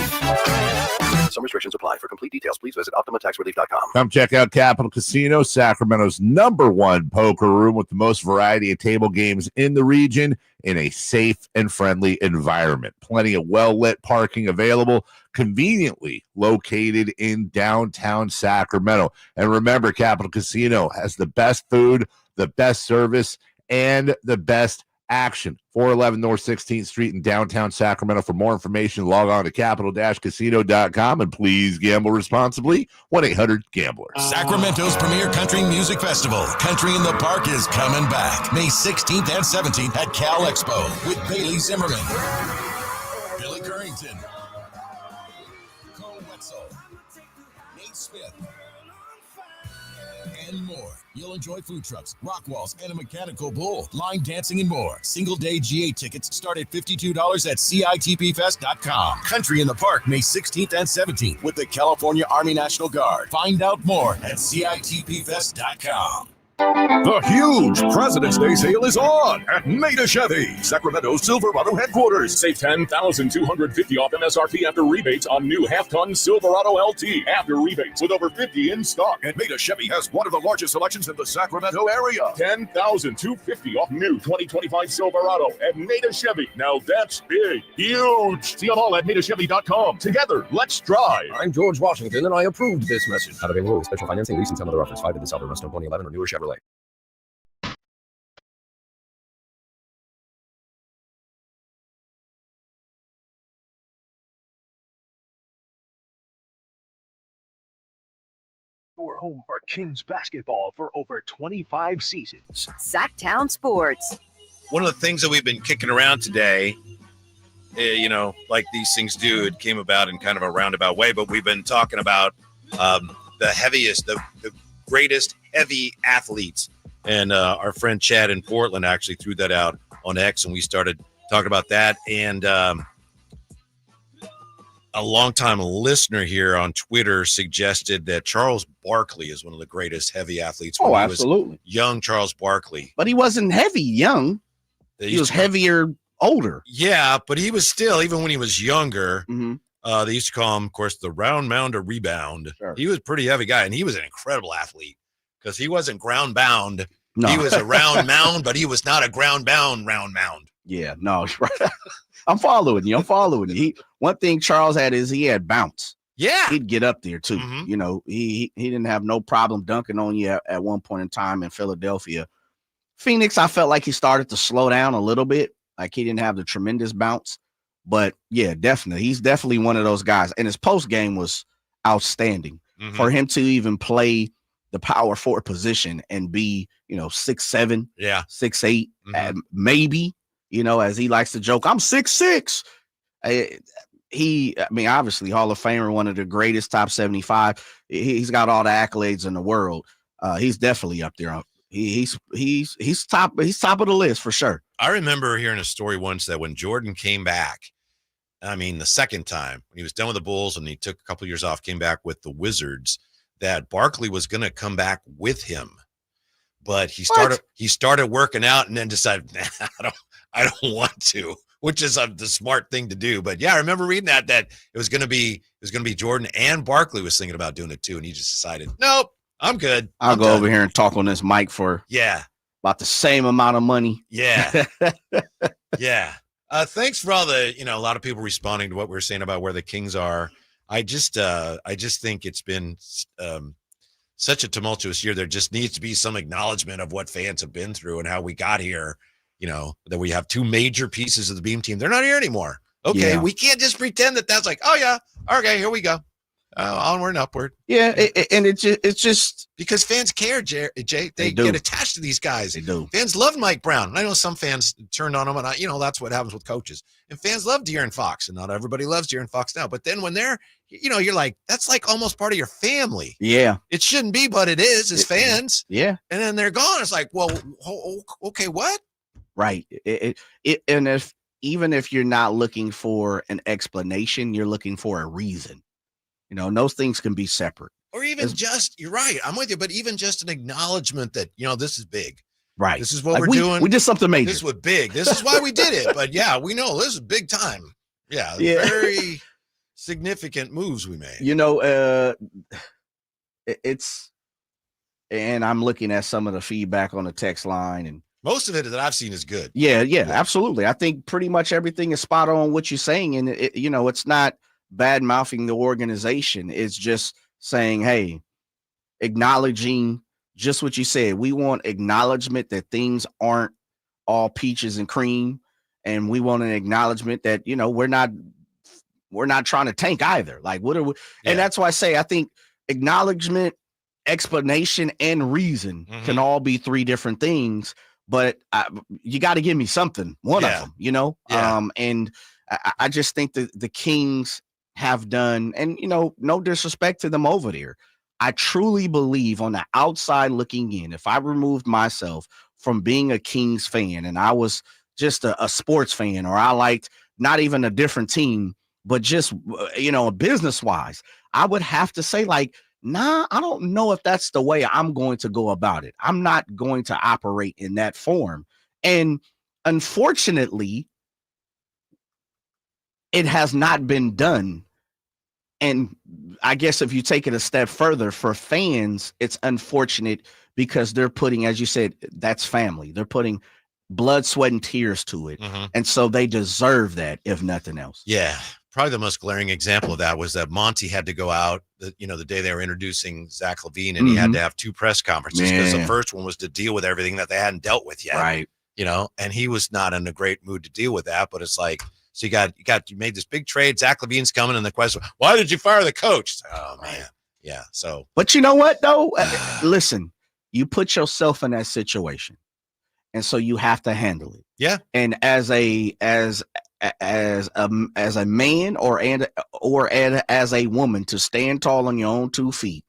Speaker 6: Some restrictions apply. For complete details, please visit OptimaTaxRelief.com.
Speaker 15: Come check out Capital Casino, Sacramento's #1 poker room with the most variety of table games in the region in a safe and friendly environment. Plenty of well-lit parking available, conveniently located in downtown Sacramento. And remember, Capital Casino has the best food, the best service, and the best action. 411 North 16th Street in downtown Sacramento. For more information, log on to capital-casino.com and please gamble responsibly. 1-800-GAMBLER.
Speaker 10: Sacramento's premier country music festival, Country in the Park, is coming back May 16th and 17th at Cal Expo with Bailey Zimmerman, Billy Currington, Cole Wetzel, Nate Smith, and more. You'll enjoy food trucks, rock walls, and a mechanical bull, line dancing, and more. Single-day GA tickets start at $52 at CITPFest.com. Country in the Park, May 16th and 17th with the California Army National Guard. Find out more at CITPFest.com.
Speaker 23: The huge President's Day sale is on at Maida Chevy, Sacramento's Silverado headquarters. Save $10,250 off MSRP after rebates on new half-ton Silverado LT after rebates with over 50 in stock. And Maida Chevy has one of the largest selections in the Sacramento area. $10,250 off new 2025 Silverado at Maida Chevy. Now that's big, huge. See them all at MaidaChevy.com. Together, let's drive.
Speaker 1: I'm George Washington, and I approved this message. Not available with special financing, leasing, some other offers. 5 to the Salvador Resto 2011 or newer Chevrolet.
Speaker 6: Your home for Kings basketball for over 25 seasons.
Speaker 5: Sacktown Sports.
Speaker 7: One of the things that we've been kicking around today, like these things do, it came about in kind of a roundabout way, but we've been talking about the heaviest, the greatest heavy athletes. And our friend Chad in Portland actually threw that out on X, and we started talking about that. And a longtime listener here on Twitter suggested that Charles Barkley is one of the greatest heavy athletes.
Speaker 8: Oh, absolutely.
Speaker 7: Young Charles Barkley.
Speaker 8: But he wasn't heavy young. He was heavier older.
Speaker 7: Yeah, but he was still, even when he was younger, they used to call him, of course, the round mound or rebound. Sure. He was a pretty heavy guy, and he was an incredible athlete because he wasn't ground bound. No. He was a round mound, but he was not a ground bound round mound.
Speaker 8: Yeah, no. I'm following you. One thing Charles had is he had bounce.
Speaker 7: Yeah.
Speaker 8: He'd get up there too. He didn't have no problem dunking on you at one point in time in Philadelphia. Phoenix, I felt like he started to slow down a little bit. Like he didn't have the tremendous bounce. But yeah, definitely. He's definitely one of those guys. And his post game was outstanding. For him to even play the power forward position and be, 6'7", 6'8", maybe, as he likes to joke, I'm 6'6". Obviously Hall of Famer, one of the greatest, top 75. He's got all the accolades in the world. He's definitely up there. He's top of the list for sure.
Speaker 7: I remember hearing a story once that when Jordan came back, the second time when he was done with the Bulls and he took a couple years off, came back with the Wizards, that Barkley was going to come back with him, but he started working out and then decided, I don't want to, which is the smart thing to do. But yeah, I remember reading that it was going to be Jordan, and Barkley was thinking about doing it too, and he just decided, nope, I'm good.
Speaker 8: I'll go over here and talk on this mic for about the same amount of money.
Speaker 7: Yeah. Yeah. Thanks for all the, a lot of people responding to what we were saying about where the Kings are. I just think it's been such a tumultuous year. There just needs to be some acknowledgement of what fans have been through and how we got here. That we have two major pieces of the Beam team. They're not here anymore. Okay, we can't just pretend that's like, oh yeah, okay, here we go. Onward and upward.
Speaker 8: Yeah, and it's just
Speaker 7: because fans care, Jay. They get attached to these guys.
Speaker 8: They do.
Speaker 7: Fans love Mike Brown. I know some fans turned on him, and that's what happens with coaches. And fans love De'Aaron Fox, and not everybody loves De'Aaron Fox now. But then when they're, you're like, that's like almost part of your family.
Speaker 8: Yeah,
Speaker 7: it shouldn't be, but it is as fans.
Speaker 8: Yeah,
Speaker 7: and then they're gone. It's like, well, okay, what?
Speaker 8: Right. And even if you're not looking for an explanation, you're looking for a reason. Those things can be separate.
Speaker 7: Or even you're right. I'm with you. But even just an acknowledgement that, this is big.
Speaker 8: Right.
Speaker 7: This is what we're doing.
Speaker 8: We did something major.
Speaker 7: This was big. This is why we did it. But yeah, we know this is big time. Yeah. Very significant moves we made.
Speaker 8: And I'm looking at some of the feedback on the text line, and
Speaker 7: most of it that I've seen is good.
Speaker 8: Yeah, absolutely. I think pretty much everything is spot on what you're saying. And, it's not bad mouthing the organization. It's just saying, hey, acknowledging just what you said. We want acknowledgement that things aren't all peaches and cream. And we want an acknowledgement that, we're not trying to tank either. Like, what are we? Yeah. And that's why I say, I think acknowledgement, explanation, and reason can all be three different things. But you got to give me something, one of them, Yeah. And I just think that the Kings have done, and, no disrespect to them over there. I truly believe on the outside looking in, if I removed myself from being a Kings fan and I was just a sports fan, or I liked not even a different team, but just, business wise, I would have to say, like, nah, I don't know if that's the way I'm going to go about it. I'm not going to operate in that form. And unfortunately, it has not been done. And I guess if you take it a step further, for fans, it's unfortunate because they're putting, as you said, that's family. They're putting blood, sweat, and tears to it. And so they deserve that, if nothing else.
Speaker 7: Yeah. Probably the most glaring example of that was that Monty had to go out, the day they were introducing Zach LaVine, and he had to have two press conferences because the first one was to deal with everything that they hadn't dealt with yet.
Speaker 8: Right.
Speaker 7: And he was not in a great mood to deal with that. But it's like, so you made this big trade. Zach LaVine's coming, and the question, why did you fire the coach? Oh man. Yeah. So,
Speaker 8: but you know what though? Listen, you put yourself in that situation, and so you have to handle it.
Speaker 7: Yeah.
Speaker 8: And as a man or as a woman, to stand tall on your own 2 feet,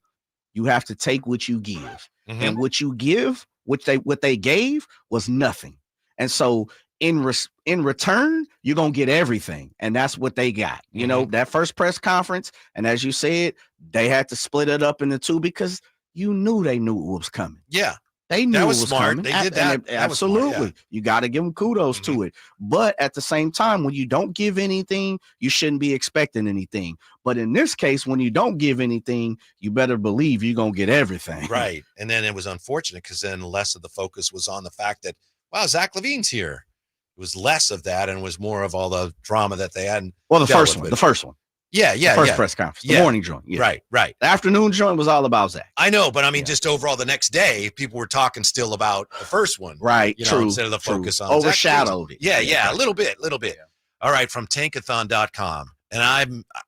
Speaker 8: you have to take what you give. And what you give, what they gave, was nothing. And so in return, you're gonna get everything, and that's what they got. That first press conference, and as you said, they had to split it up into two because they knew it was coming.
Speaker 7: Yeah.
Speaker 8: They knew
Speaker 7: that
Speaker 8: it
Speaker 7: was
Speaker 8: was
Speaker 7: smart.
Speaker 8: coming.
Speaker 7: They did that.
Speaker 8: Absolutely.
Speaker 7: Smart, yeah.
Speaker 8: You got to give them kudos to it. But at the same time, when you don't give anything, you shouldn't be expecting anything. But in this case, when you don't give anything, you better believe you're going to get everything.
Speaker 7: Right. And then it was unfortunate because then less of the focus was on the fact that, wow, Zach LaVine's here. It was less of that and was more of all the drama that they hadn't.
Speaker 8: Well, the first one.
Speaker 7: Yeah.
Speaker 8: The first press conference, the morning joint. Yeah.
Speaker 7: Right.
Speaker 8: The afternoon joint was all about Zach.
Speaker 7: I know, but I mean, just overall, the next day, people were talking still about the first one.
Speaker 8: Right. True.
Speaker 7: Instead of the focus on
Speaker 8: overshadowed it.
Speaker 7: Yeah. A little bit. Yeah. All right. From tankathon.com. And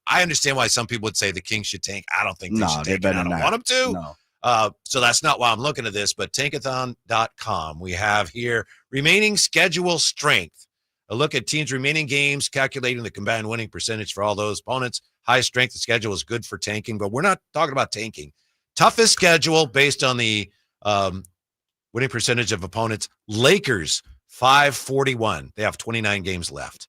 Speaker 7: I understand why some people would say the Kings should tank. I don't think they should tank. I don't want them to.
Speaker 8: No.
Speaker 7: So that's not why I'm looking at this, but tankathon.com. We have here remaining schedule strength. A look at teams' remaining games, calculating the combined winning percentage for all those opponents. High strength of schedule is good for tanking, but we're not talking about tanking. Toughest schedule based on the winning percentage of opponents. Lakers, 541. They have 29 games left.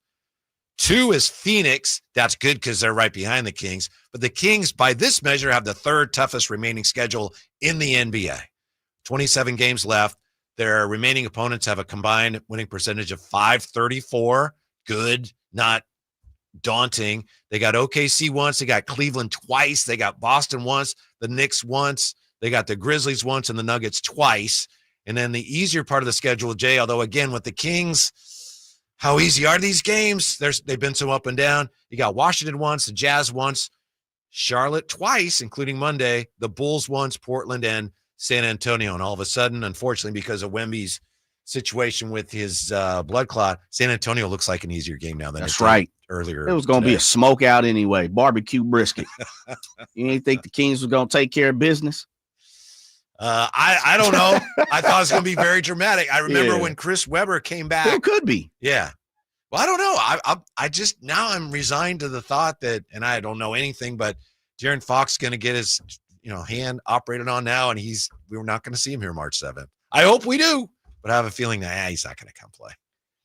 Speaker 7: 2 is Phoenix. That's good because they're right behind the Kings. But the Kings, by this measure, have the 3rd toughest remaining schedule in the NBA. 27 games left. Their remaining opponents have a combined winning percentage of 534. Good, not daunting. They got OKC once. They got Cleveland twice. They got Boston once. The Knicks once. They got the Grizzlies once and the Nuggets twice. And then the easier part of the schedule, Jay, although, again, with the Kings, how easy are these games? They've been so up and down. You got Washington once, the Jazz once, Charlotte twice, including Monday, the Bulls once, Portland, and San Antonio. And all of a sudden, unfortunately, because of Wemby's situation with his blood clot, San Antonio looks like an easier game now than
Speaker 8: that's right.
Speaker 7: Earlier.
Speaker 8: It was going to be a smoke out anyway, barbecue brisket. You didn't think the Kings was going to take care of business?
Speaker 7: I don't know. I thought it was going to be very dramatic. I remember when Chris Webber came back.
Speaker 8: It could be.
Speaker 7: Yeah. Well, I don't know. I just now I'm resigned to the thought that, and I don't know anything, but De'Aaron Fox is going to get his hand operated on now, and we're not going to see him here March 7th. I hope we do, but I have a feeling that he's not going to come play.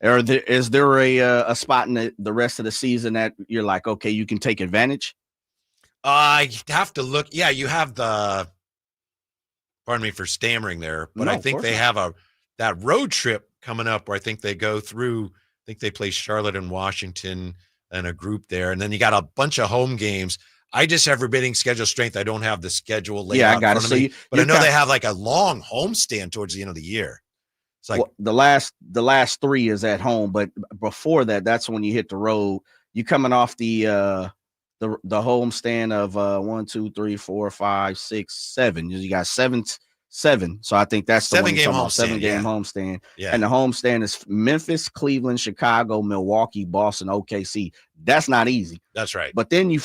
Speaker 8: Is there a spot in the rest of the season that you're like, okay, you can take advantage?
Speaker 7: I have to look. Yeah, you have the. Pardon me for stammering there, but I think they have that road trip coming up where I think they go through. I think they play Charlotte and Washington and a group there, and then you got a bunch of home games. I just have remaining schedule strength. I don't have the schedule laid out in front of me, but I know they have like a long homestand towards the end of the year. It's like
Speaker 8: the last 3 is at home, but before that, that's when you hit the road. You coming off the homestand of 1, 2, 3, 4, 5, 6, 7. You got 7. So I think that's the
Speaker 7: 7-game homestand.
Speaker 8: 7-game homestand.
Speaker 7: Yeah.
Speaker 8: And the homestand is Memphis, Cleveland, Chicago, Milwaukee, Boston, OKC. That's not easy.
Speaker 7: That's right.
Speaker 8: But then you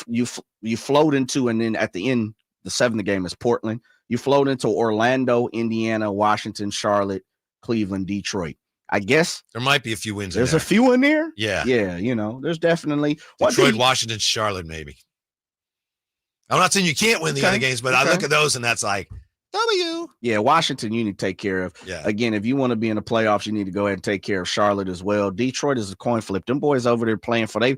Speaker 8: float into, and then at the end, the 7th game is Portland. You float into Orlando, Indiana, Washington, Charlotte, Cleveland, Detroit. I guess
Speaker 7: there might be a few wins.
Speaker 8: There's a few in there.
Speaker 7: Yeah.
Speaker 8: Yeah. There's definitely
Speaker 7: Detroit, Washington, Charlotte, maybe. I'm not saying you can't win the other games, but I look at those and that's like W.
Speaker 8: Yeah, Washington, you need to take care of.
Speaker 7: Yeah.
Speaker 8: Again, if you want to be in the playoffs, you need to go ahead and take care of Charlotte as well. Detroit is a coin flip. Them boys over there playing for their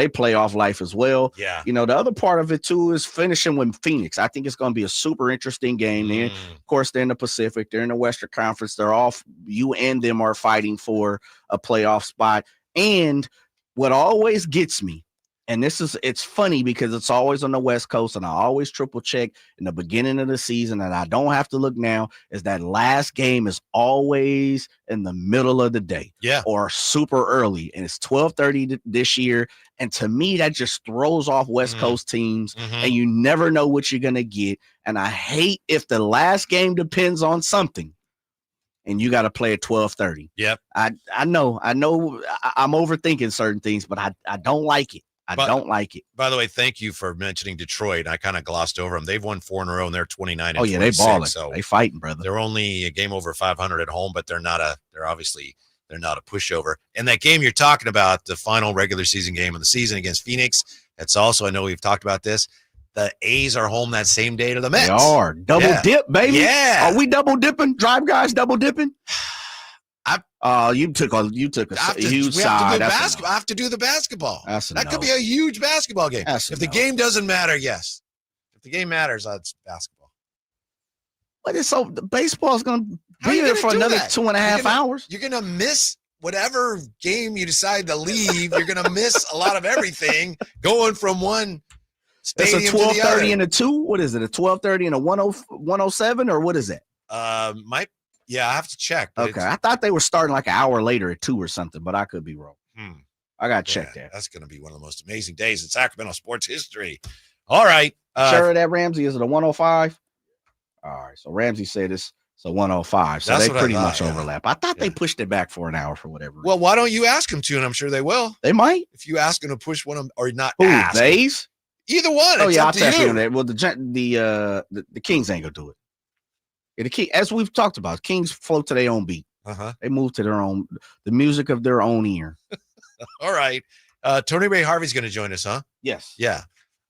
Speaker 8: playoff life as well.
Speaker 7: Yeah.
Speaker 8: The other part of it too is finishing with Phoenix. I think it's going to be a super interesting game there. Of course, they're in the Pacific. They're in the Western Conference. They're all, you and them are fighting for a playoff spot. And what always gets me, and it's funny because it's always on the West Coast, and I always triple check in the beginning of the season, and I don't have to look now, is that last game is always in the middle of the day.
Speaker 7: Yeah.
Speaker 8: Or super early, and it's 12:30 this year. And to me, that just throws off West Coast teams, and you never know what you're going to get. And I hate if the last game depends on something, and you got to play at 12:30.
Speaker 7: Yep.
Speaker 8: I know I'm overthinking certain things, but I don't like it. I don't like it.
Speaker 7: By the way, thank you for mentioning Detroit. I kind of glossed over them. They've won 4 in a row, and they're 29 and 26.
Speaker 8: They balling.
Speaker 7: So
Speaker 8: they fighting, brother.
Speaker 7: They're only a game over 500 at home, but they're not a pushover. And that game you're talking about, the final regular season game of the season against Phoenix, that's also, I know we've talked about this, the A's are home that same day to the Mets.
Speaker 8: They are. Double dip, baby.
Speaker 7: Yeah.
Speaker 8: Are we double dipping? Drive guys double dipping? You took a huge side.
Speaker 7: I have to do the basketball. That could be a huge basketball game. If the game doesn't matter, yes. If the game matters, it's basketball.
Speaker 8: But the baseball's going to be there for another 2.5 hours.
Speaker 7: You're going to miss whatever game you decide to leave. You're going to miss a lot of everything going from one stadium
Speaker 8: it's a
Speaker 7: to the other.
Speaker 8: 12:30 and a 2. What is it? A 12:30 and a 107, or what is it?
Speaker 7: Yeah, I have to check.
Speaker 8: Okay, I thought they were starting like an hour later at 2 or something, but I could be wrong. I got to check that.
Speaker 7: That's going to be one of the most amazing days in Sacramento sports history. All right.
Speaker 8: Sure that, Ramsey? Is it a 105? All right, so Ramsey said it's a 105, so they pretty much overlap. I thought they pushed it back for an hour for whatever reason.
Speaker 7: Well, why don't you ask them to, and I'm sure they will.
Speaker 8: They might.
Speaker 7: If you ask them to push one of them, or not
Speaker 8: ask. Days?
Speaker 7: Either one.
Speaker 8: Oh,
Speaker 7: it's
Speaker 8: yeah, I'll
Speaker 7: up to
Speaker 8: tap
Speaker 7: you.
Speaker 8: you on that. Well, the Kings ain't going to do it. As we've talked about, Kings float to their own beat. They move to their own, the music of their own ear.
Speaker 7: All right. Tony Ray Harvey's going to join us, huh?
Speaker 8: Yes.
Speaker 7: Yeah.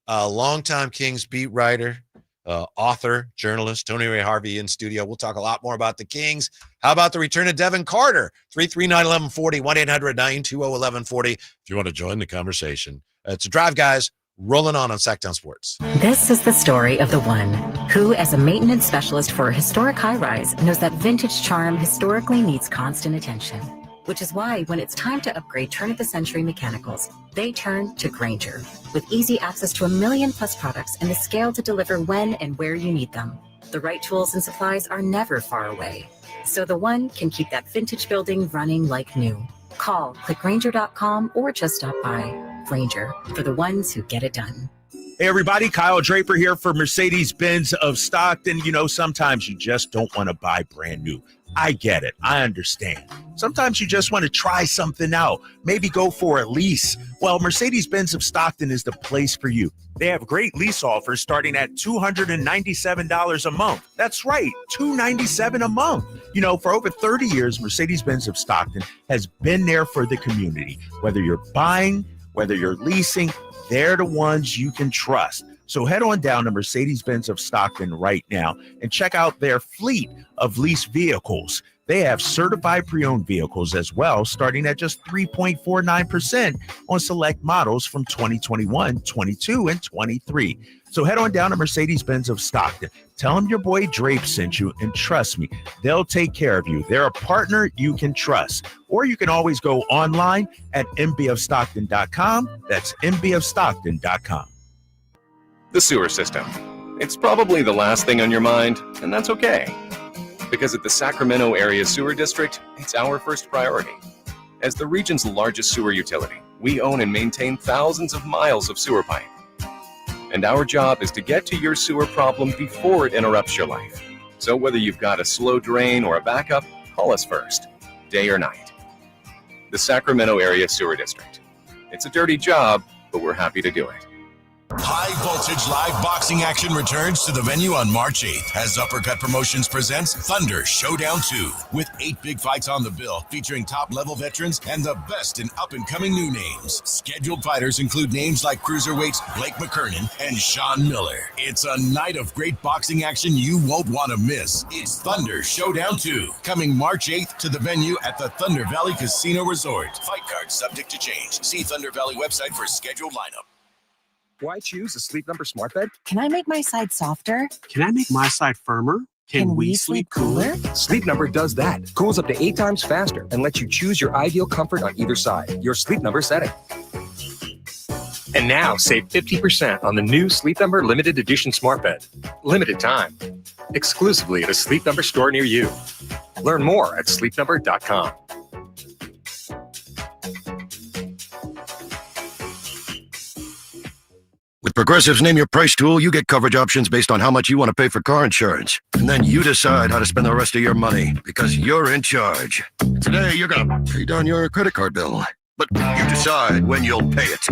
Speaker 7: Longtime Kings beat writer, author, journalist, Tony Ray Harvey in studio. We'll talk a lot more about the Kings. How about the return of Devin Carter? 339-1140, 1-800-920-1140 if you want to join the conversation. It's a drive, guys. Rolling on Sacktown Sports.
Speaker 11: This is the story of the one who, as a maintenance specialist for a historic high-rise, knows that vintage charm historically needs constant attention. Which is why when it's time to upgrade turn-of-the-century mechanicals, they turn to Grainger. With easy access to 1 million+ products and the scale to deliver when and where you need them. The right tools and supplies are never far away. So the one can keep that vintage building running like new. Call, click Grainger.com, or just stop by. Grainger, for the ones who get it done.
Speaker 12: Hey, everybody. Kyle Draper here for Mercedes-Benz of Stockton. You know, sometimes you just don't want to buy brand new. I get it. I understand. Sometimes you just want to try something out, maybe go for a lease. Well, Mercedes-Benz of Stockton is the place for you. They have great lease offers starting at $297 a month. That's right, $297 a month. You know, for over 30 years, Mercedes-Benz of Stockton has been there for the community. Whether you're buying, whether you're leasing, they're the ones you can trust. So head on down to Mercedes-Benz of Stockton right now and check out their fleet of leased vehicles. They have certified pre-owned vehicles as well, starting at just 3.49% on select models from 2021, 22, and 23. So head on down to Mercedes-Benz of Stockton. Tell them your boy Drape sent you, and trust me, they'll take care of you. They're a partner you can trust. Or you can always go online at mbofstockton.com. That's mbofstockton.com.
Speaker 1: The sewer system. It's probably the last thing on your mind, and that's okay. Because at the Sacramento Area Sewer District, it's our first priority. As the region's largest sewer utility, we own and maintain thousands of miles of sewer pipe. And our job is to get to your sewer problem before it interrupts your life. So whether you've got a slow drain or a backup, call us first, day or night. The Sacramento Area Sewer District. It's a dirty job, but we're happy to do it.
Speaker 10: High voltage live boxing action returns to the venue on March 8th as Uppercut Promotions presents Thunder Showdown 2 with 8 big fights on the bill featuring top level veterans and the best in up and coming new names. Scheduled fighters include names like cruiserweights Blake McKernan and Sean Miller. It's a night of great boxing action you won't want to miss. It's Thunder Showdown 2 coming March 8th to the venue at the Thunder Valley Casino Resort. Fight cards subject to change. See Thunder Valley website for scheduled lineup.
Speaker 1: Why choose a Sleep Number smart bed?
Speaker 2: Can I make my side softer?
Speaker 13: Can I make my side firmer?
Speaker 2: Can we sleep cooler?
Speaker 1: Sleep Number does that. Cools up to 8 times faster and lets you choose your ideal comfort on either side. Your Sleep Number setting. And now save 50% on the new Sleep Number limited edition smart bed. Limited time. Exclusively at a Sleep Number store near you. Learn more at sleepnumber.com.
Speaker 14: With Progressive's Name Your Price tool, you get coverage options based on how much you want to pay for car insurance. And then you decide how to spend the rest of your money because you're in charge. Today, you're going to pay down your credit card bill. But you decide when you'll pay it.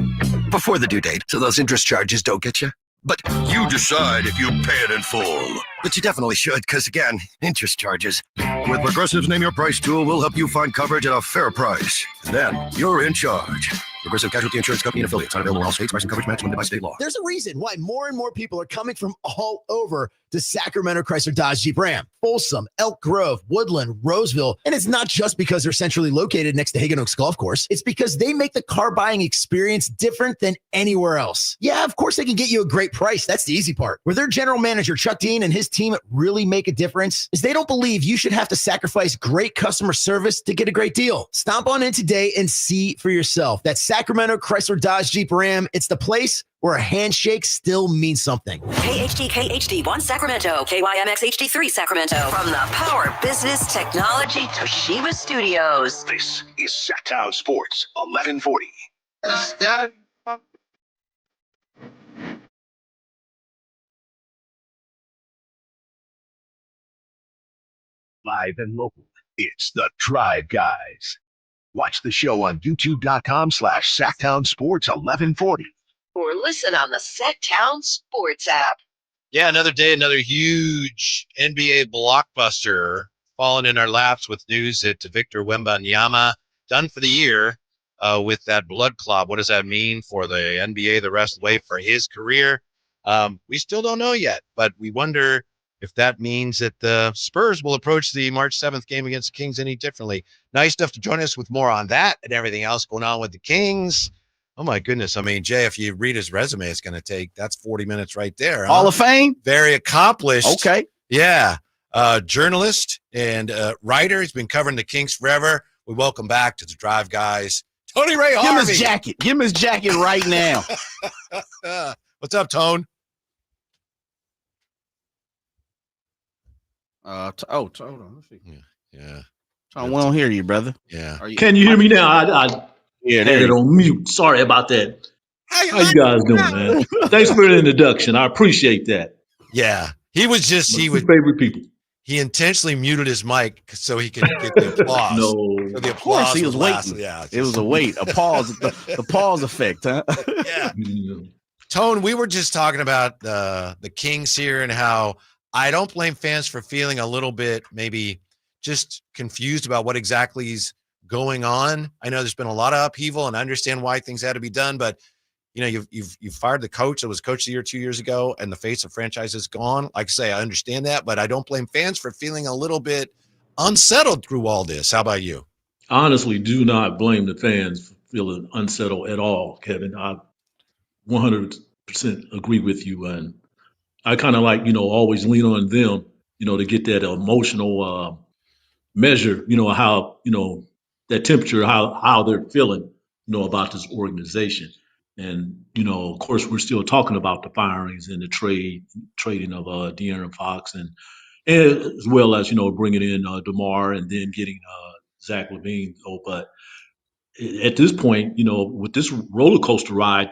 Speaker 14: Before the due date, so those interest charges don't get you. But you decide if you pay it in full. But you definitely should, because again, interest charges. With Progressive's Name Your Price tool, we'll help you find coverage at a fair price. And then you're in charge. Progressive Casualty Insurance Company and affiliates. Not available in all states. Price and coverage match limited by state law.
Speaker 24: There's a reason why more and more people are coming from all over to Sacramento Chrysler Dodge Jeep Ram, Folsom, Elk Grove, Woodland, Roseville. And it's not just because they're centrally located next to Hagan Oaks Golf Course. It's because they make the car buying experience different than anywhere else. Yeah, of course they can get you a great price. That's the easy part. Where their general manager, Chuck Dean, and his team really make a difference is they don't believe you should have to sacrifice great customer service to get a great deal. Stomp on in today and see for yourself. That's Sacramento Chrysler Dodge Jeep Ram. It's the place where a handshake still means something.
Speaker 5: KHD1 Sacramento, KYMX HD3 Sacramento. From the Power Business Technology Toshiba Studios.
Speaker 6: This is Sacktown Sports 1140. Live and local. It's the Drive Guys. Watch the show on youtube.com/Sacktown Sports 1140.
Speaker 5: Or listen on the Sacktown Sports app.
Speaker 7: Yeah, another day, another huge NBA blockbuster falling in our laps with news that Victor Wembanyama done for the year. with that blood clot. What does that mean for the NBA the rest of the way, for his career? We still don't know yet, but we wonder if that means that the Spurs will approach the March 7th game against the Kings any differently. Nice enough to join us with more on that and everything else going on with the Kings. Oh, my goodness. I mean, Jay, if you read his resume, it's going to take, that's 40 minutes right there.
Speaker 8: Hall of Fame?
Speaker 7: Very accomplished.
Speaker 8: Okay.
Speaker 7: Yeah. Journalist and writer. He's been covering the Kings forever. We welcome back to the Drive Guys, Tony Ray Harvey.
Speaker 8: Give him his jacket. Give him his jacket right now.
Speaker 7: What's up, Tone?
Speaker 8: Hold on. Let's see.
Speaker 7: Yeah.
Speaker 8: Tone, we don't hear you, brother.
Speaker 7: Yeah.
Speaker 3: Can you hear me now? I had it on mute. Sorry about that. How you guys doing, man? Thanks for the introduction. I appreciate that.
Speaker 7: Yeah. He was just, he was
Speaker 3: favorite people.
Speaker 7: He intentionally muted his mic so he could get the applause.
Speaker 3: No.
Speaker 7: So the
Speaker 8: Of course,
Speaker 7: applause
Speaker 8: he was
Speaker 7: last.
Speaker 8: waiting.
Speaker 7: Yeah.
Speaker 8: It was a wait, a pause, the pause effect, huh?
Speaker 7: Yeah. Tone, we were just talking about the Kings here and how I don't blame fans for feeling a little bit maybe just confused about what exactly is going on. I know there's been a lot of upheaval, and I understand why things had to be done, but you know, you've fired the coach that was coach of the year 2 years ago, and the face of franchise is gone. Like I say, I understand that, but I don't blame fans for feeling a little bit unsettled through all this. How about you?
Speaker 3: Honestly, do not blame the fans for feeling unsettled at all, Kevin. I 100% agree with you, and I kind of like, always lean on them, to get that emotional measure, how, that temperature, how they're feeling, about this organization. And, of course, we're still talking about the firings and the trading of De'Aaron Fox and as well as, bringing in DeMar and then getting Zach LaVine. But at this point, with this roller coaster ride,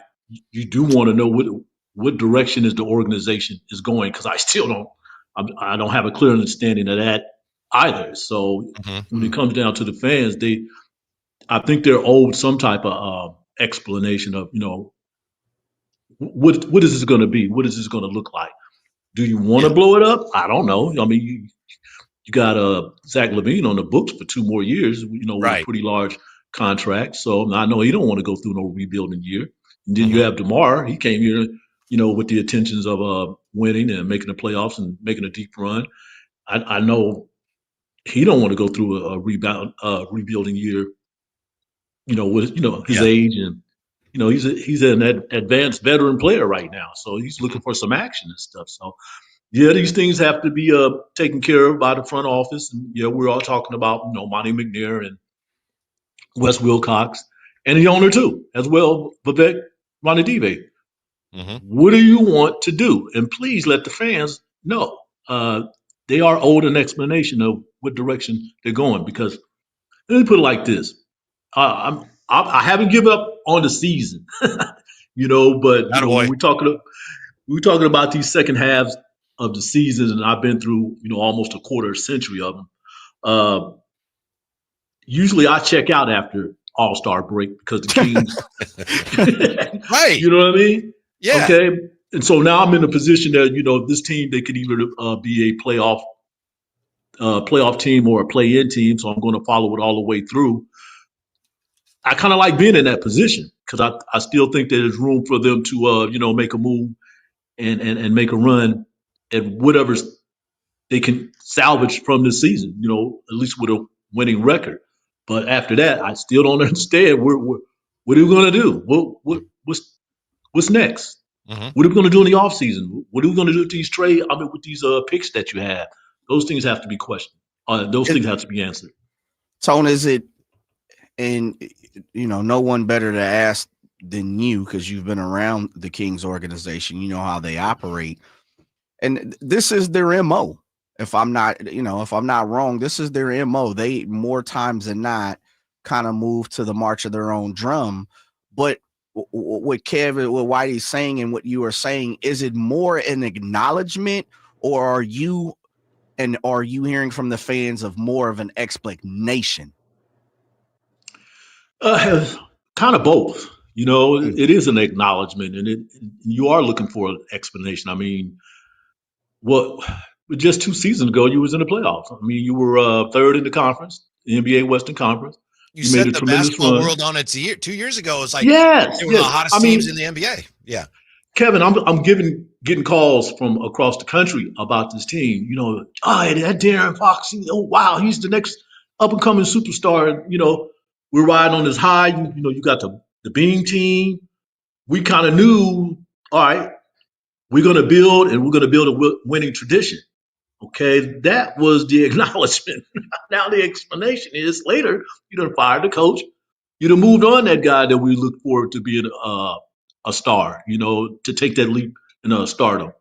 Speaker 3: you do want to know what direction is the organization is going, because I still I don't have a clear understanding of that either. So when it comes down to the fans, I think they're owed some type of explanation of, what is this going to be? What is this going to look like? Do you want to blow it up? I don't know. I mean, you got Zach LaVine on the books for 2 more years, with a pretty large contract. So I know he don't want to go through no rebuilding year. And then you have DeMar. He came here, with the intentions of winning and making the playoffs and making a deep run. I know he don't want to go through a rebuilding year, with his age, and he's an advanced veteran player right now, so he's looking for some action and stuff. So these things have to be taken care of by the front office. And we're all talking about Monty McNair and Wes Wilcox and the owner too, as well, Vivek Ranadive. What do you want to do? And please let the fans know. They are owed an explanation of what direction they're going, because let me put it like this. I haven't given up on the season, but we're talking about these second halves of the season, and I've been through, almost a quarter century of them. Usually I check out after All-Star break because the Kings,
Speaker 7: right?
Speaker 3: You know what I mean?
Speaker 7: Yeah.
Speaker 3: Okay. And so now I'm in a position that, this team, they could either be a playoff team or a play-in team. So I'm going to follow it all the way through. I kind of like being in that position because I still think there's room for them to, make a move and make a run at whatever they can salvage from this season, at least with a winning record. But after that, I still don't understand what are we going to do? What's next? What are we going to do in the offseason? What are we going to do with these with these picks that you have? Those things have to be questioned. Those things have to be answered.
Speaker 8: Tone, is it, and no one better to ask than you, because you've been around the Kings organization, you know how they operate. And this is their MO. If I'm not wrong, this is their MO. They more times than not kind of move to the march of their own drum. But what Whitey's saying and what you are saying, is it more an acknowledgement, or are you hearing from the fans of more of an explanation?
Speaker 3: Kind of both. It is an acknowledgement, and you are looking for an explanation. I mean, just 2 seasons ago, you was in the playoffs. I mean, you were third in the conference, the NBA Western Conference.
Speaker 7: You set the basketball world on its ear. 2 years ago, it was like
Speaker 3: yes,
Speaker 7: they were the hottest teams in the NBA. Yeah.
Speaker 3: Kevin, I'm getting calls from across the country about this team. That De'Aaron Fox, wow, he's the next up-and-coming superstar. We're riding on this high. You got the Bean team. We kind of knew, all right, we're going to build, and we're going to build a winning tradition. Okay, that was the acknowledgement. Now the explanation is later, you done fired the coach. You done moved on that guy that we look forward to being a star, to take that leap in stardom.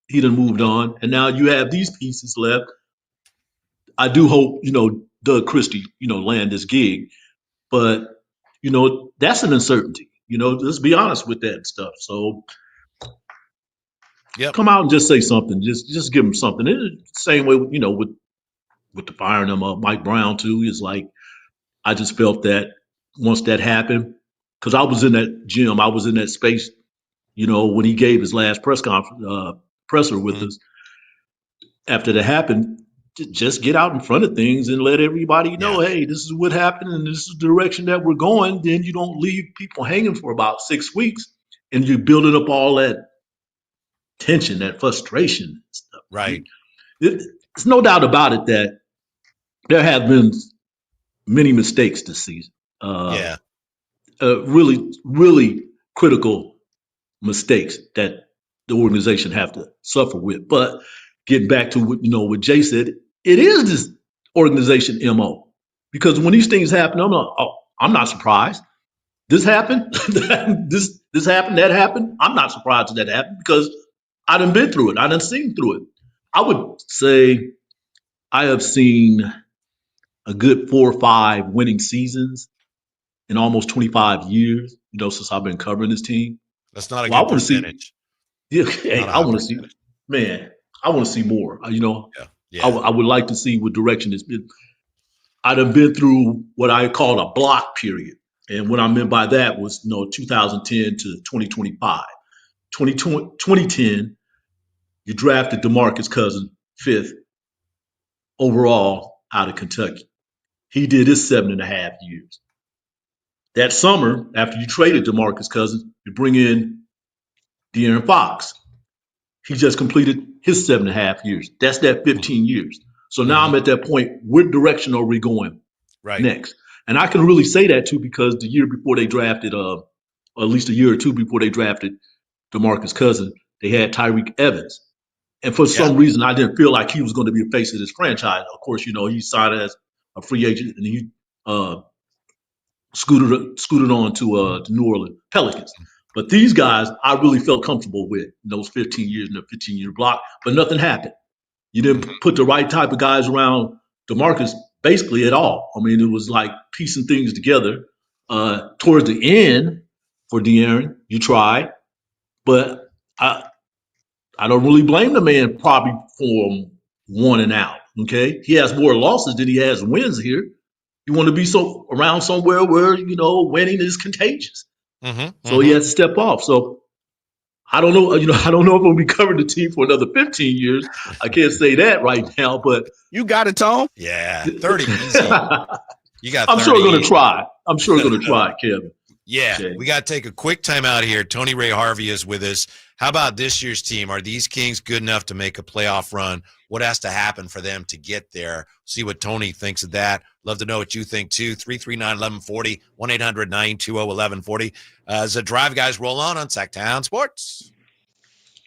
Speaker 3: He done moved on, and now you have these pieces left. I do hope, Doug Christie, land this gig, but, that's an uncertainty. Let's be honest with that stuff. So come out and just say something. Just give them something. It's the same way, with the firing of Mike Brown too. Is like, I just felt that once that happened, because I was in that gym, I was in that space, when he gave his last presser with us. After that happened, just get out in front of things and let everybody know, hey, this is what happened and this is the direction that we're going. Then you don't leave people hanging for about 6 weeks and you're building up all that tension, that frustration and stuff.
Speaker 7: Right.
Speaker 3: There's no doubt about it that there have been many mistakes this season. Really, really critical mistakes that the organization have to suffer with. But getting back to what Jay said, it is this organization MO. Because when these things happen, I'm not surprised. This happened, this happened, that happened. I'm not surprised that happened because I done been through it. I done seen through it. I would say I have seen a good 4 or 5 winning seasons in almost 25 years, since I've been covering this team.
Speaker 7: That's not a good percentage.
Speaker 3: I want to see, I want to see more. I would like to see what direction it's been. I'd have been through what I call a block period. And what I meant by that was, 2010 to 2025. 2010, you drafted DeMarcus Cousins 5th overall out of Kentucky. He did his 7.5 years. That summer, after you traded DeMarcus Cousins, you bring in De'Aaron Fox. He just completed his 7.5 years. That's that 15 years. So now I'm at that point. What direction are we going next? And I can really say that too because the year before they drafted, or at least a year or two before they drafted DeMarcus Cousins, they had Tyreek Evans. And for some reason, I didn't feel like he was going to be the face of this franchise. Of course, he signed as a free agent and he scooted on to the New Orleans Pelicans. But these guys, I really felt comfortable with in those 15 years in the 15-year block, but nothing happened. You didn't put the right type of guys around DeMarcus basically at all. I mean, it was like piecing things together. Towards the end for De'Aaron, you tried, but I don't really blame the man probably for one and out, okay? He has more losses than he has wins here. You want to be around somewhere where, winning is contagious. So he has to step off. So I don't know, I don't know if we'll be covering the team for another 15 years. I can't say that right now, but
Speaker 8: you got it, Tom.
Speaker 7: Yeah, 30 easy. You got 30.
Speaker 3: I'm sure going to try. I'm sure going to try, Kevin.
Speaker 7: Yeah, okay. We got to take a quick time out here. Tony Ray Harvey is with us. How about this year's team? Are these Kings good enough to make a playoff run? What has to happen for them to get there? See what Tony thinks of that. Love to know what you think, too. 339-1140, 1-800-920-1140. As the Drive Guys roll on Sacktown Sports.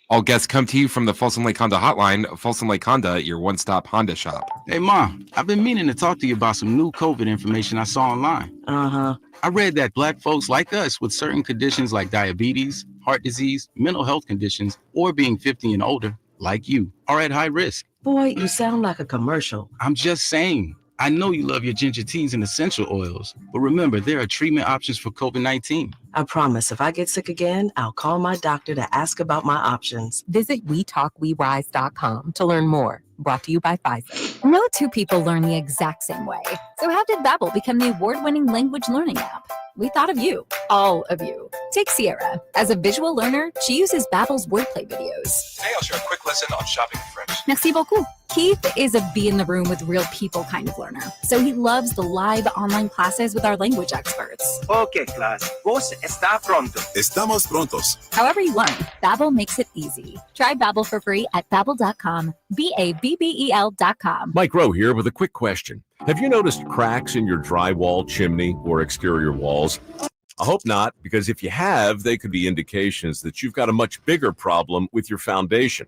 Speaker 9: All guests come to you from the Folsom Lake Honda hotline. Folsom Lake Honda, your one-stop Honda shop.
Speaker 16: Hey, Mom, I've been meaning to talk to you about some new COVID information I saw online. I read that Black folks like us with certain conditions like diabetes, heart disease, mental health conditions, or being 50 and older, like you, are at high risk.
Speaker 26: Boy, you sound like a commercial.
Speaker 16: I'm just saying. I know you love your ginger teas and essential oils, but remember, there are treatment options for COVID-19.
Speaker 26: I promise if I get sick again, I'll call my doctor to ask about my options.
Speaker 17: Visit WeTalkWeRise.com to learn more. Brought to you by Pfizer. No two people learn the exact same way. So how did Babbel become the award-winning language learning app?
Speaker 18: we thought of you, all of you. Take Sierra. As a visual learner, she uses Babbel's wordplay videos.
Speaker 19: Today I'll share a quick lesson on shopping in French.
Speaker 18: Merci beaucoup. Keith is a be in the room with real people kind of learner, so he loves the live online classes with our language experts.
Speaker 20: Okay, class. Vos está pronto.
Speaker 10: Estamos prontos.
Speaker 18: However you learn, Babbel makes it easy. Try Babbel for free at Babbel.com. Babbel.com.
Speaker 21: Mike Rowe here with a quick question. Have you noticed cracks in your drywall, chimney, or exterior walls? I hope not, because if you have, they could be indications that you've got a much bigger problem with your foundation.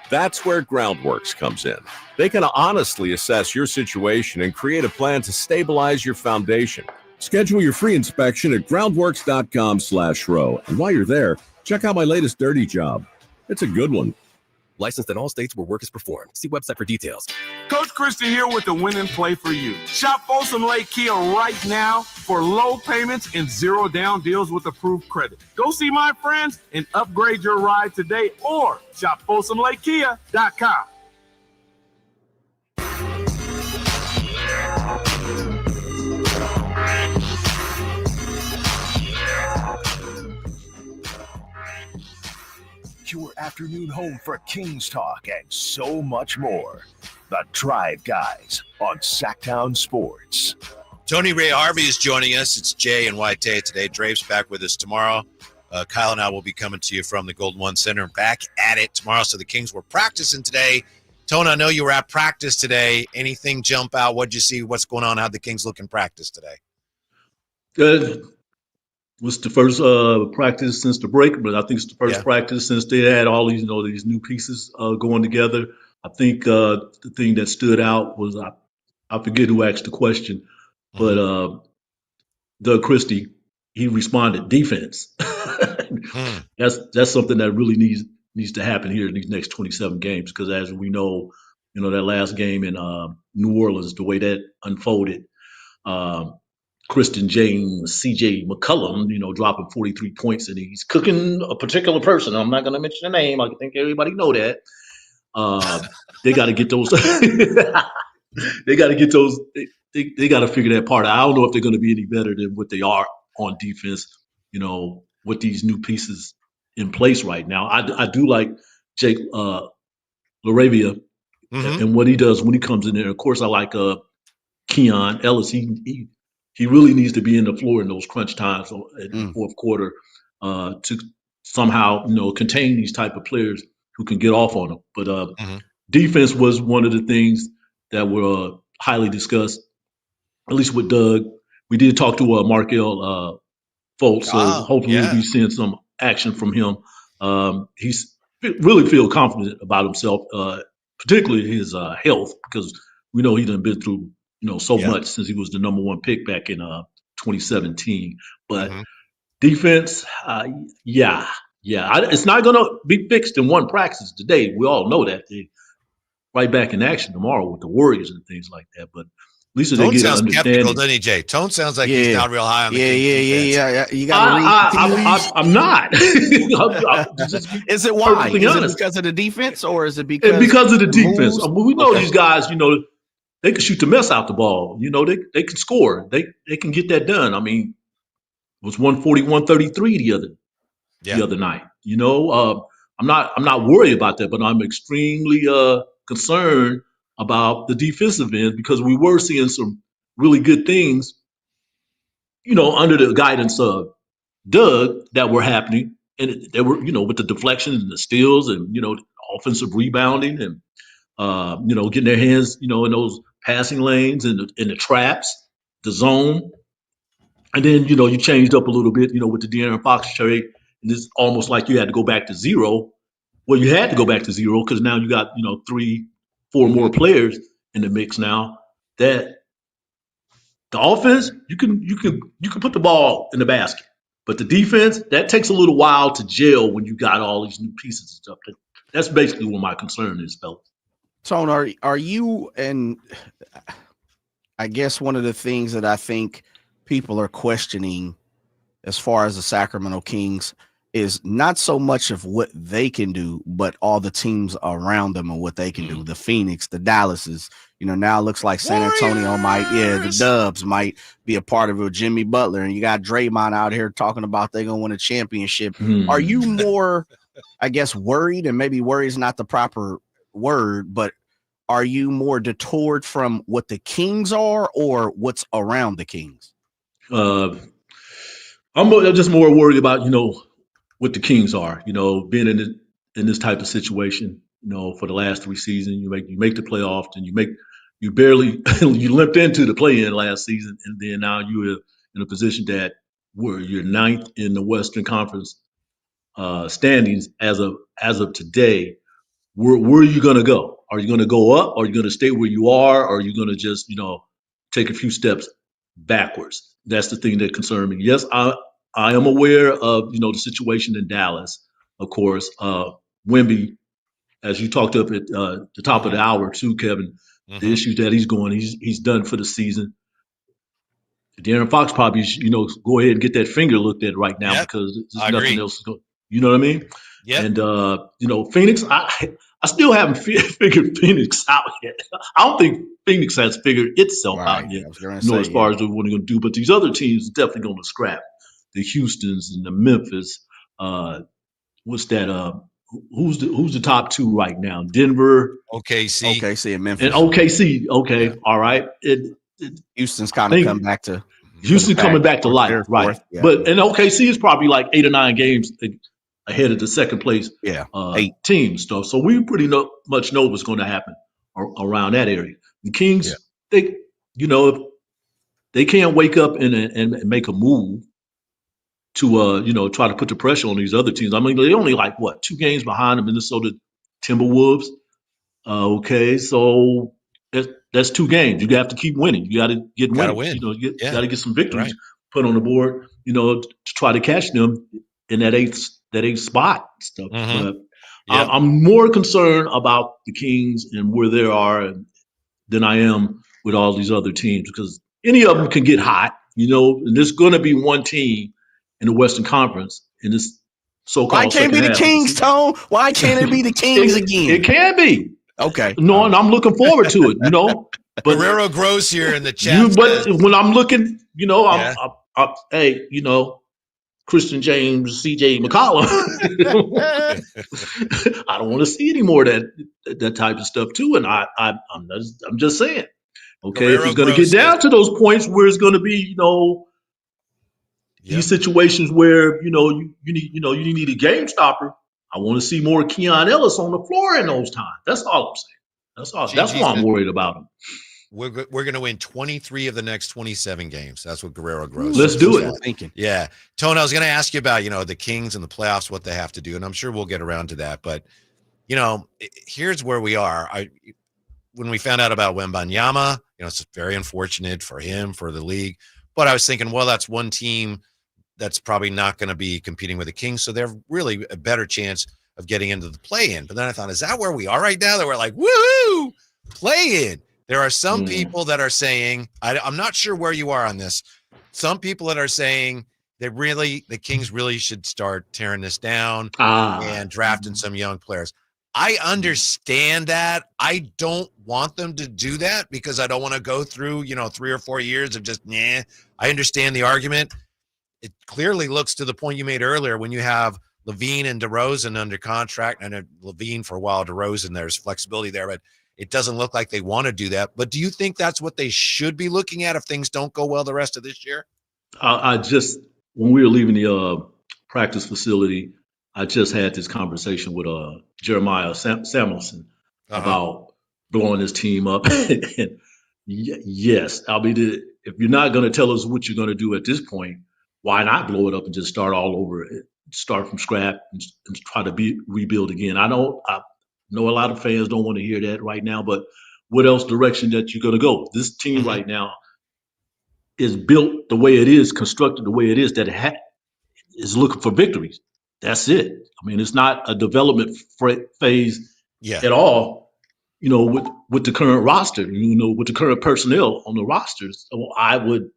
Speaker 21: That's where Groundworks comes in. They can honestly assess your situation and create a plan to stabilize your foundation. Schedule your free inspection at groundworks.com/row. And while you're there, check out my latest dirty job. It's a good one.
Speaker 22: Licensed in all states where work is performed. See website for details.
Speaker 25: Coach Christian here with the winning play for you. Shop Folsom Lake Kia right now for low payments and zero down deals with approved credit. Go see my friends and upgrade your ride today or shop FolsomLakeKia.com.
Speaker 6: Your afternoon home for Kings talk and so much more. The Drive Guys on Sacktown Sports.
Speaker 7: Tony Ray Harvey is joining us. It's Jay and YT today. Drave's back with us tomorrow. Kyle and I will be coming to you from the Golden One Center. Back at it tomorrow. So the Kings were practicing today. Tony, I know you were at practice today. Anything jump out? What'd you see? What's going on? How'd the Kings look in practice today?
Speaker 3: Good. Was the first practice since the break, but I think it's the first practice since they had all these, these new pieces going together. I think the thing that stood out was I forget who asked the question, but Doug Christie, he responded defense. That's something that really needs to happen here in these next 27 games because as we know, that last game in New Orleans, the way that unfolded. Kristen James, C.J. McCollum, dropping 43 points, and he's cooking a particular person. I'm not going to mention the name. I think everybody know that. They got to get those. They got to get those. They got to figure that part out. I don't know if they're going to be any better than what they are on defense. With these new pieces in place right now. I do like Jake Laravia and what he does when he comes in there. Of course, I like Keon Ellis. He really needs to be in the floor in those crunch times in the fourth quarter to somehow, contain these type of players who can get off on them. But defense was one of the things that were highly discussed, at least with Doug. We did talk to Marquel Fultz, so hopefully we'll be seeing some action from him. He's really feel confident about himself, particularly his health, because we know he done been through so much since he was the number one pick back in 2017. But defense, it's not going to be fixed in one practice today. We all know that. They're right back in action tomorrow with the Warriors and things like that. But at least they get an understanding.
Speaker 7: Skeptical, doesn't he, Jay? Tone sounds like he's not real high on the Kings defense.
Speaker 8: You got
Speaker 3: I'm not.
Speaker 8: Is it why? Is it because of the defense, or is it because
Speaker 3: of the defense? We know these guys. They can shoot the mess out the ball. They can score. They can get that done. I mean, it was 140-133 the other night. I'm not worried about that, but I'm extremely concerned about the defensive end because we were seeing some really good things, under the guidance of Doug that were happening, and they were, with the deflections and the steals and offensive rebounding and getting their hands, in those passing lanes and in the traps, the zone. And then, you changed up a little bit, with the De'Aaron Fox trade. And it's almost like you had to go back to zero. Well, you had to go back to zero because now you got, 3-4 more players in the mix now that the offense, you can put the ball in the basket. But the defense, that takes a little while to gel when you got all these new pieces and stuff. That's basically what my concern is, fellas.
Speaker 8: Tone, are you, and I guess one of the things that I think people are questioning as far as the Sacramento Kings is not so much of what they can do, but all the teams around them and what they can do. The Phoenix, the Dallases, now it looks like San Antonio the Dubs might be a part of it with Jimmy Butler. And you got Draymond out here talking about they're going to win a championship. Are you more, I guess, worried, and maybe worry is not the proper word, but are you more detoured from what the Kings are or what's around the Kings?
Speaker 3: I'm just more worried about, what the Kings are, being in this type of situation, for the last 3 seasons. You make the playoffs, and you barely you limped into the play-in last season, and then now you're in a position that you're 9th in the Western Conference standings as of today. Where are you going to go? Are you going to go up? Or are you going to stay where you are? Or are you going to just take a few steps backwards? That's the thing that concerns me. Yes, I am aware of the situation in Dallas, of course. Wemby, as you talked up at the top of the hour too, Kevin, the issue that he's done for the season. De'Aaron Fox probably go ahead and get that finger looked at right now because there's nothing else. You know what I mean? Yeah. And Phoenix, I still haven't figured Phoenix out yet. I don't think Phoenix has figured itself out yet. As far as what they're going to do, but these other teams are definitely going to scrap. The Houstons and the Memphis. What's that? Who's the top 2 right now? Denver,
Speaker 7: OKC,
Speaker 8: and Memphis.
Speaker 3: And OKC. Okay, yeah. All right.
Speaker 8: Houston's kind of come back to.
Speaker 3: Houston coming back to life, right? Yeah. But and OKC is probably like 8 or 9 games ahead of the second place. Team stuff. So we pretty much know what's going to happen around that area. The Kings, if they can't wake up and make a move to try to put the pressure on these other teams. I mean, they're only 2 games behind the Minnesota Timberwolves. Okay, so that's 2 games. You have to keep winning. You got to get winning. You got to get some victories put on the board. To try to catch them in that eighth spot stuff. But I'm more concerned about the Kings and where they are than I am with all these other teams, because any of them can get hot. And there's going to be one team in the Western Conference in this so-called.
Speaker 8: Why can't it be the Kings, Tone? Why can't it be the Kings again?
Speaker 3: It can be.
Speaker 8: Okay.
Speaker 3: No, and I'm looking forward to it. But
Speaker 7: Guerrero Gross here in the chat.
Speaker 3: But when I'm looking, hey, Christian James, CJ McCollum. I don't want to see any more of that type of stuff too. And I'm just saying. Okay, Guerrero, if it's going to get down to those points where it's going to be, these situations where you need a game stopper. I want to see more Keon Ellis on the floor in those times. That's all I'm saying. That's all. That's why I'm worried about him.
Speaker 7: We're going to win 23 of the next 27 games. That's what Guerrero Gross.
Speaker 3: Let's do it.
Speaker 8: Thinking.
Speaker 7: Yeah, Tony, I was going to ask you about the Kings and the playoffs, what they have to do, and I'm sure we'll get around to that. But here's where we are. When we found out about Wembanyama, it's very unfortunate for him, for the league. But I was thinking, well, that's one team that's probably not going to be competing with the Kings, so they're really a better chance of getting into the play-in. But then I thought, is that where we are right now? That we're like, woohoo, play-in. There are some people that are saying, I'm not sure where you are on this. Some people that are saying the Kings really should start tearing this down and drafting some young players. I understand that. I don't want them to do that because I don't want to go through, 3 or 4 years of just, I understand the argument. It clearly looks to the point you made earlier when you have Levine and DeRozan under contract, and Levine for a while, DeRozan, there's flexibility there, but it doesn't look like they want to do that. But do you think that's what they should be looking at if things don't go well the rest of this year?
Speaker 3: When we were leaving the practice facility, I just had this conversation with Jeremiah Samuelson about blowing his team up. And yes, if you're not going to tell us what you're going to do at this point, why not blow it up and just start all over, start from scratch and try to rebuild again? I know a lot of fans don't want to hear that right now, but what else direction that you're going to go? This team right now is built the way it is, constructed the way it is, that it is looking for victories. That's it. I mean, it's not a development phase at all, with the current roster, with the current personnel on the rosters. So I would,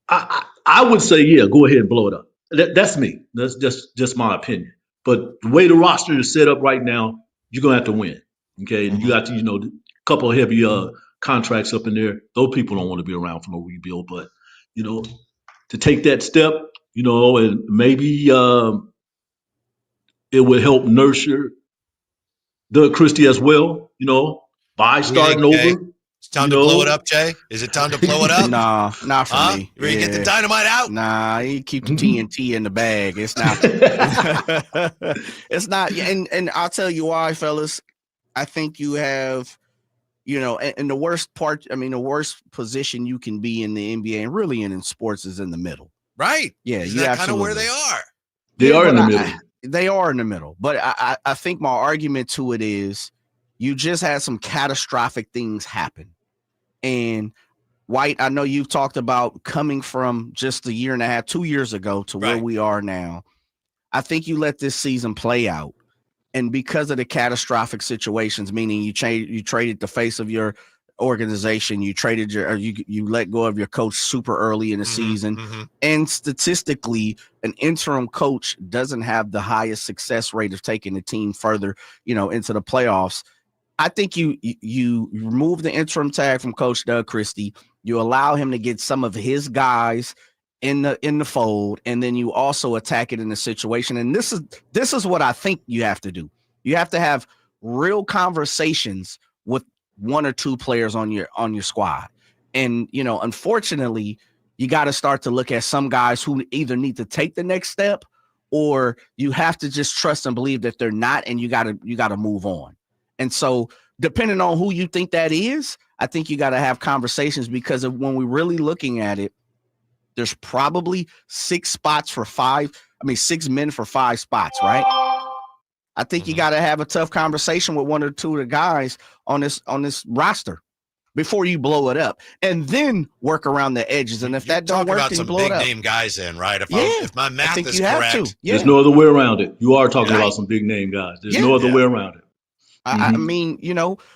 Speaker 3: I would say, go ahead and blow it up. That's me. That's just my opinion. But the way the roster is set up right now, you're gonna have to win. Okay, and you got to, a couple of heavy contracts up in there. Those people don't want to be around for no rebuild. But to take that step, and maybe it would help nurture Doug Christie as well. By starting over.
Speaker 7: It's time to blow it up, Jay. Is it time to blow it up?
Speaker 8: Nah, not for me.
Speaker 7: You ready to get the dynamite out?
Speaker 8: Nah, you keep the TNT in the bag. It's not. It's not. And I'll tell you why, fellas. I think you have, and the worst part. I mean, the worst position you can be in the NBA and really in sports is in the middle.
Speaker 7: Right.
Speaker 8: Yeah,
Speaker 7: Isn't that kind of where they are?
Speaker 3: They are in the middle.
Speaker 8: They are in the middle. But I think my argument to it is, you just had some catastrophic things happen. And White, I know you've talked about coming from just a year and a half, 2 years ago to where we are now. I think you let this season play out. And because of the catastrophic situations, meaning you traded the face of your organization, you let go of your coach super early in the season. And statistically, an interim coach doesn't have the highest success rate of taking the team further, into the playoffs. I think you remove the interim tag from Coach Doug Christie. You allow him to get some of his guys in the fold, and then you also attack it in the situation. And this is what I think you have to do. You have to have real conversations with one or two players on your squad. And unfortunately, you got to start to look at some guys who either need to take the next step, or you have to just trust and believe that they're not, and you got to move on. And so, depending on who you think that is, I think you got to have conversations, because when we're really looking at it, there's probably 6 men for 5 spots, right? I think you got to have a tough conversation with one or two of the guys on this roster before you blow it up, and then work around the edges. And if that don't work, then you blow it up.
Speaker 7: Some big name guys in, right? If my math is correct,
Speaker 3: there's no other way around it. You are talking about some big name guys. There's no other way around it.
Speaker 8: I mean,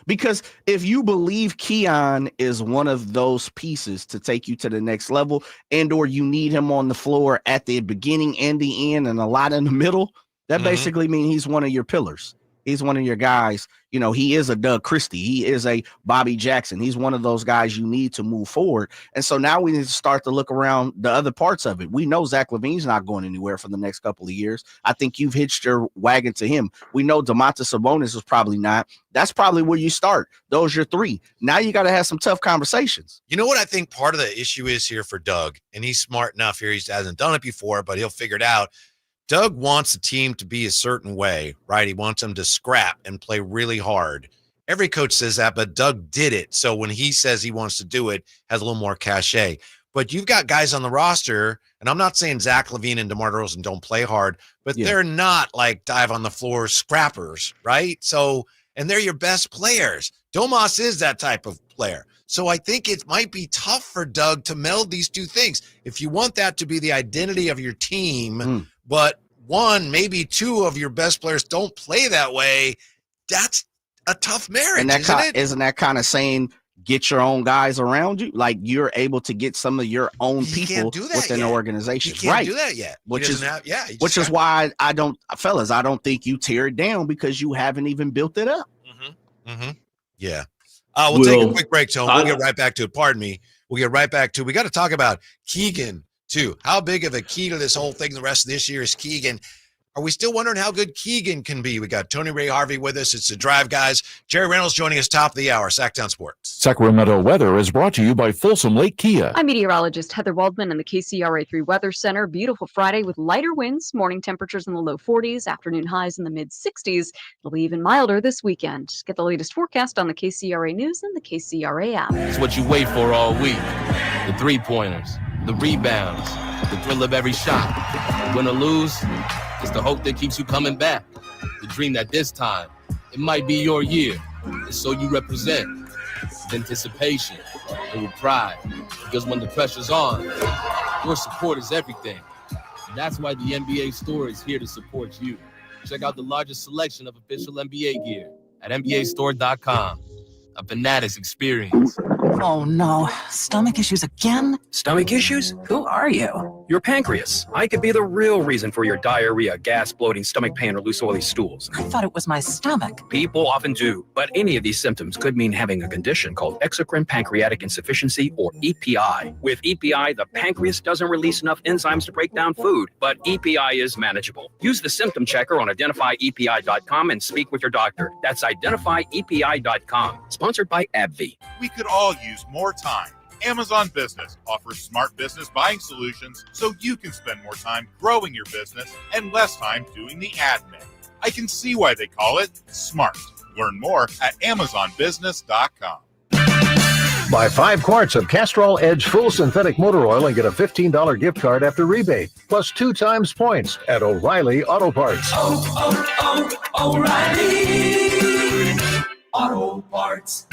Speaker 8: because if you believe Keon is one of those pieces to take you to the next level, and or you need him on the floor at the beginning and the end and a lot in the middle, that basically means he's one of your pillars. He's one of your guys. He is a Doug Christie. He is a Bobby Jackson. He's one of those guys you need to move forward. And so now we need to start to look around the other parts of it. We know Zach LaVine's not going anywhere for the next couple of years. I think you've hitched your wagon to him. We know Domantas Sabonis is probably not. That's probably where you start. Those are 3. Now you got to have some tough conversations.
Speaker 7: You know what I think part of the issue is here for Doug, and he's smart enough here. He hasn't done it before, but he'll figure it out. Doug wants the team to be a certain way, right? He wants them to scrap and play really hard. Every coach says that, but Doug did it. So when he says he wants to do it, has a little more cachet. But you've got guys on the roster, and I'm not saying Zach LaVine and DeMar DeRozan don't play hard, but they're not like dive on the floor scrappers, right? So, and they're your best players. Domas is that type of player. So I think it might be tough for Doug to meld these two things. If you want that to be the identity of your team, but 1, maybe 2 of your best players don't play that way, that's a tough marriage,
Speaker 8: isn't that kind of saying get your own guys around you? Like you're able to get some of your own people within the organization.
Speaker 7: He can't do that yet.
Speaker 8: Which is why I don't think you tear it down, because you haven't even built it up.
Speaker 7: Yeah. We'll take a quick break, Tone. We'll get right back to it. Pardon me. We'll get right back to it. We got to talk about Keegan, too. How big of a key to this whole thing the rest of this year is Keegan? Are we still wondering how good Keegan can be? We got Tony Ray Harvey with us. It's the Drive Guys. Jerry Reynolds joining us top of the hour. Sacktown Sports.
Speaker 4: Sacramento weather is brought to you by Folsom Lake Kia.
Speaker 11: I'm meteorologist Heather Waldman in the KCRA3 Weather Center. Beautiful Friday with lighter winds, morning temperatures in the low 40s, afternoon highs in the mid 60s. It'll be even milder this weekend. Get the latest forecast on the KCRA News and the KCRA app.
Speaker 12: It's what you wait for all week. The 3-pointers, the rebounds, the thrill of every shot. Win or lose, it's the hope that keeps you coming back. The dream that this time, it might be your year. And so you represent with anticipation and with pride. Because when the pressure's on, your support is everything. And that's why the NBA Store is here to support you. Check out the largest selection of official NBA gear at NBAstore.com. A Fanatics experience.
Speaker 2: Oh no, stomach issues again?
Speaker 13: Stomach issues? Who are you?
Speaker 1: Your pancreas. I could be the real reason for your diarrhea, gas, bloating, stomach pain, or loose, oily stools.
Speaker 2: I thought it was my stomach.
Speaker 1: People often do, but any of these symptoms could mean having a condition called exocrine pancreatic insufficiency, or EPI. With EPI, the pancreas doesn't release enough enzymes to break down food, but EPI is manageable. Use the symptom checker on identifyepi.com and speak with your doctor. That's identifyepi.com. Sponsored by AbbVie.
Speaker 13: We could all use more time. Amazon Business offers smart business buying solutions so you can spend more time growing your business and less time doing the admin. I can see why they call it smart. Learn more at amazonbusiness.com.
Speaker 6: Buy 5 quarts of Castrol Edge Full Synthetic Motor Oil and get a $15 gift card after rebate, plus 2 times points at O'Reilly Auto Parts.
Speaker 10: O'Reilly Auto Parts.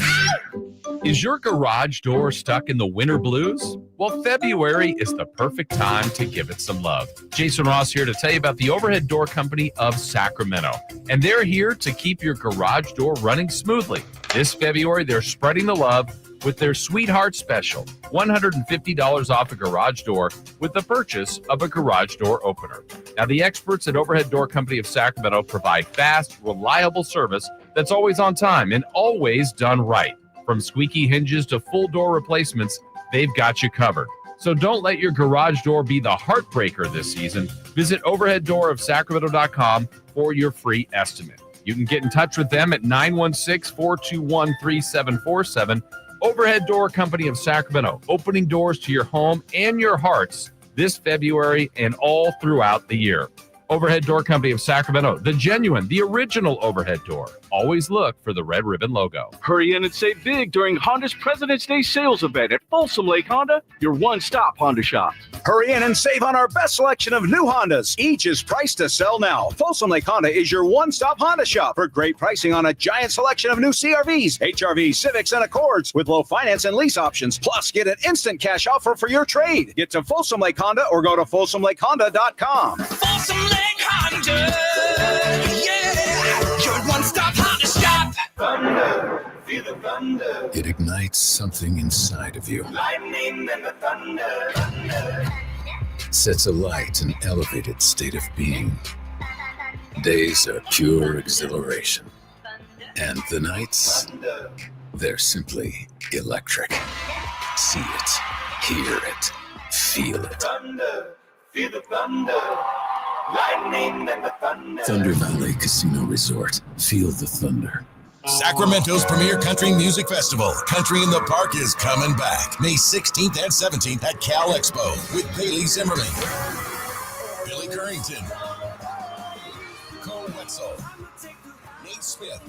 Speaker 14: Is your garage door stuck in the winter blues? Well, February is the perfect time to give it some love. Jason Ross here to tell you about the Overhead Door Company of Sacramento. And they're here to keep your garage door running smoothly. This February, they're spreading the love with their Sweetheart Special, $150 off a garage door with the purchase of a garage door opener. Now, the experts at Overhead Door Company of Sacramento provide fast, reliable service that's always on time and always done right. From squeaky hinges to full door replacements, they've got you covered. So don't let your garage door be the heartbreaker this season. Visit overheaddoorofsacramento.com for your free estimate. You can get in touch with them at 916-421-3747. Overhead Door Company of Sacramento, opening doors to your home and your hearts this February and all throughout the year. Overhead Door Company of Sacramento, the genuine, the original overhead door. Always look for the red ribbon logo.
Speaker 15: Hurry in and save big during Honda's President's Day sales event at Folsom Lake Honda, your one-stop Honda shop.
Speaker 23: Hurry in and save on our best selection of new Hondas. Each is priced to sell now. Folsom Lake Honda is your one-stop Honda shop for great pricing on a giant selection of new CRVs, HRVs, Civics, and Accords with low finance and lease options. Plus, get an instant cash offer for your trade. Get to Folsom Lake Honda or go to folsomlakehonda.com.
Speaker 10: Folsom Lake Honda, yeah, your one-stop Honda shop. Thunder, feel the thunder.
Speaker 24: It ignites something inside of you.
Speaker 10: Lightning and the thunder.
Speaker 24: Sets alight an elevated state of being. Days are pure exhilaration. And the nights, they're simply electric. See it, hear it, feel it.
Speaker 10: Thunder, feel the thunder. Lightning and the thunder.
Speaker 24: Thunder Valley Casino Resort. Feel the thunder.
Speaker 10: Sacramento's premier country music festival, Country in the Park, is coming back May 16th and 17th at Cal Expo with Bailey Zimmerman, Billy Currington, Cole Wetzel, Nate Smith,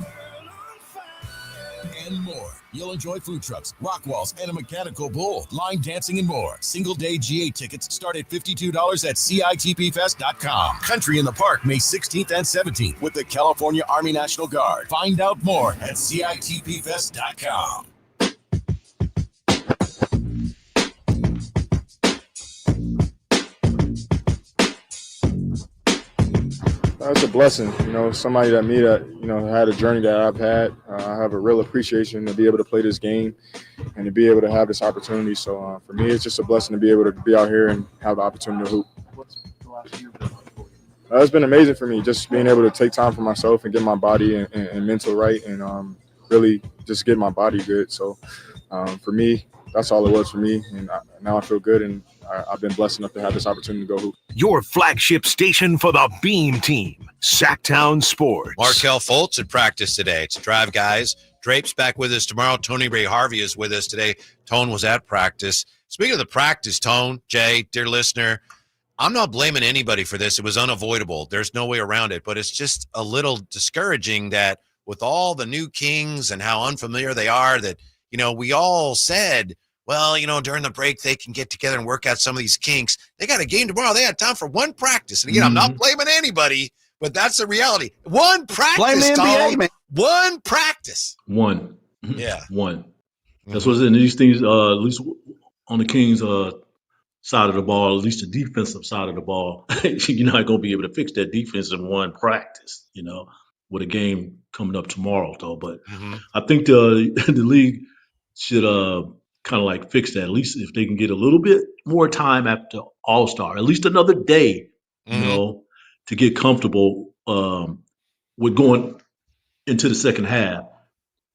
Speaker 10: and more. You'll enjoy food trucks, rock walls, and a mechanical bull, line dancing, and more. Single-day GA tickets start at $52 at CITPFest.com. Country in the Park, May 16th and 17th with the California Army National Guard. Find out more at CITPFest.com.
Speaker 27: It's a blessing, somebody that me that, had a journey that I've had. I have a real appreciation to be able to play this game and to be able to have this opportunity. So for me, it's just a blessing to be able to be out here and have the opportunity to hoop. It's been amazing for me, just being able to take time for myself and get my body and mental right and really just get my body good. So for me, that's all it was for me. And now I feel good, and I've been blessed enough to have this opportunity to go hoop.
Speaker 6: Your flagship station for the Beam Team, Sacktown Sports.
Speaker 7: Marquel Fultz at practice today. It's Drive Guys. Drape's back with us tomorrow. Tony Ray Harvey is with us today. Tone was at practice. Speaking of the practice, Tone, Jay, dear listener, I'm not blaming anybody for this. It was unavoidable. There's no way around it. But it's just a little discouraging that with all the new Kings and how unfamiliar they are, that, we all said, well, during the break, they can get together and work out some of these kinks. They got a game tomorrow. They had time for one practice. And again, I'm not blaming anybody, but that's the reality. One practice,
Speaker 8: Blame the NBA, man.
Speaker 7: One practice.
Speaker 3: One.
Speaker 7: Yeah.
Speaker 3: One. That's what's in these things, at least on the Kings side of the ball, at least the defensive side of the ball, you're not going to be able to fix that defense in one practice, with a game coming up tomorrow, though. But I think the league should kind of like fix that, at least if they can get a little bit more time after All-Star, at least another day, you know, to get comfortable with going into the second half.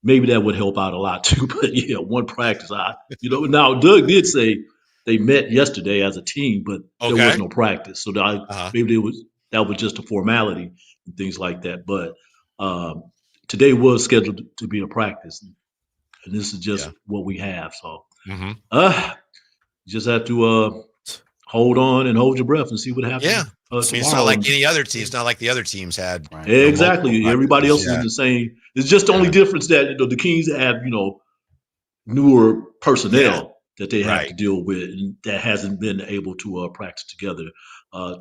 Speaker 3: Maybe that would help out a lot too. But yeah, one practice. Now Doug did say they met yesterday as a team, but there was no practice. So maybe that was just a formality and things like that. But today was scheduled to be a practice, and this is just what we have. So you just have to hold on and hold your breath and see what happens.
Speaker 7: Yeah, it's not like any other teams. Not like the other teams had.
Speaker 3: Right. Exactly. Everybody else is in the same. It's just the only difference that the Kings have, newer personnel that they have to deal with, and that hasn't been able to practice together.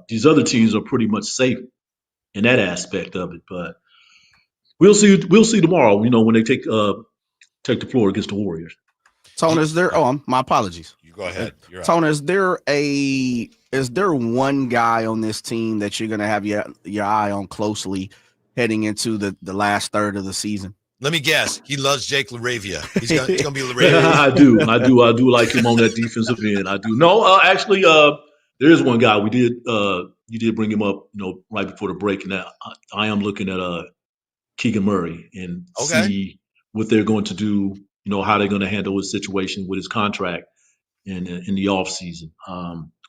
Speaker 3: These other teams are pretty much safe in that aspect of it, but we'll see. We'll see tomorrow. When they take the floor against the Warriors.
Speaker 8: Tony, is there? Oh, my apologies.
Speaker 7: You go ahead.
Speaker 8: Tony, is there one guy on this team that you're gonna have your eye on closely heading into the last third of the season?
Speaker 7: Let me guess. He loves Jake LaRavia. He's gonna be LaRavia.
Speaker 3: I do like him on that defensive end. I do. No, actually, there is one guy. You did bring him up, right before the break, and I am looking at Keegan Murray and see what they're going to do. How they're going to handle his situation with his contract in the offseason.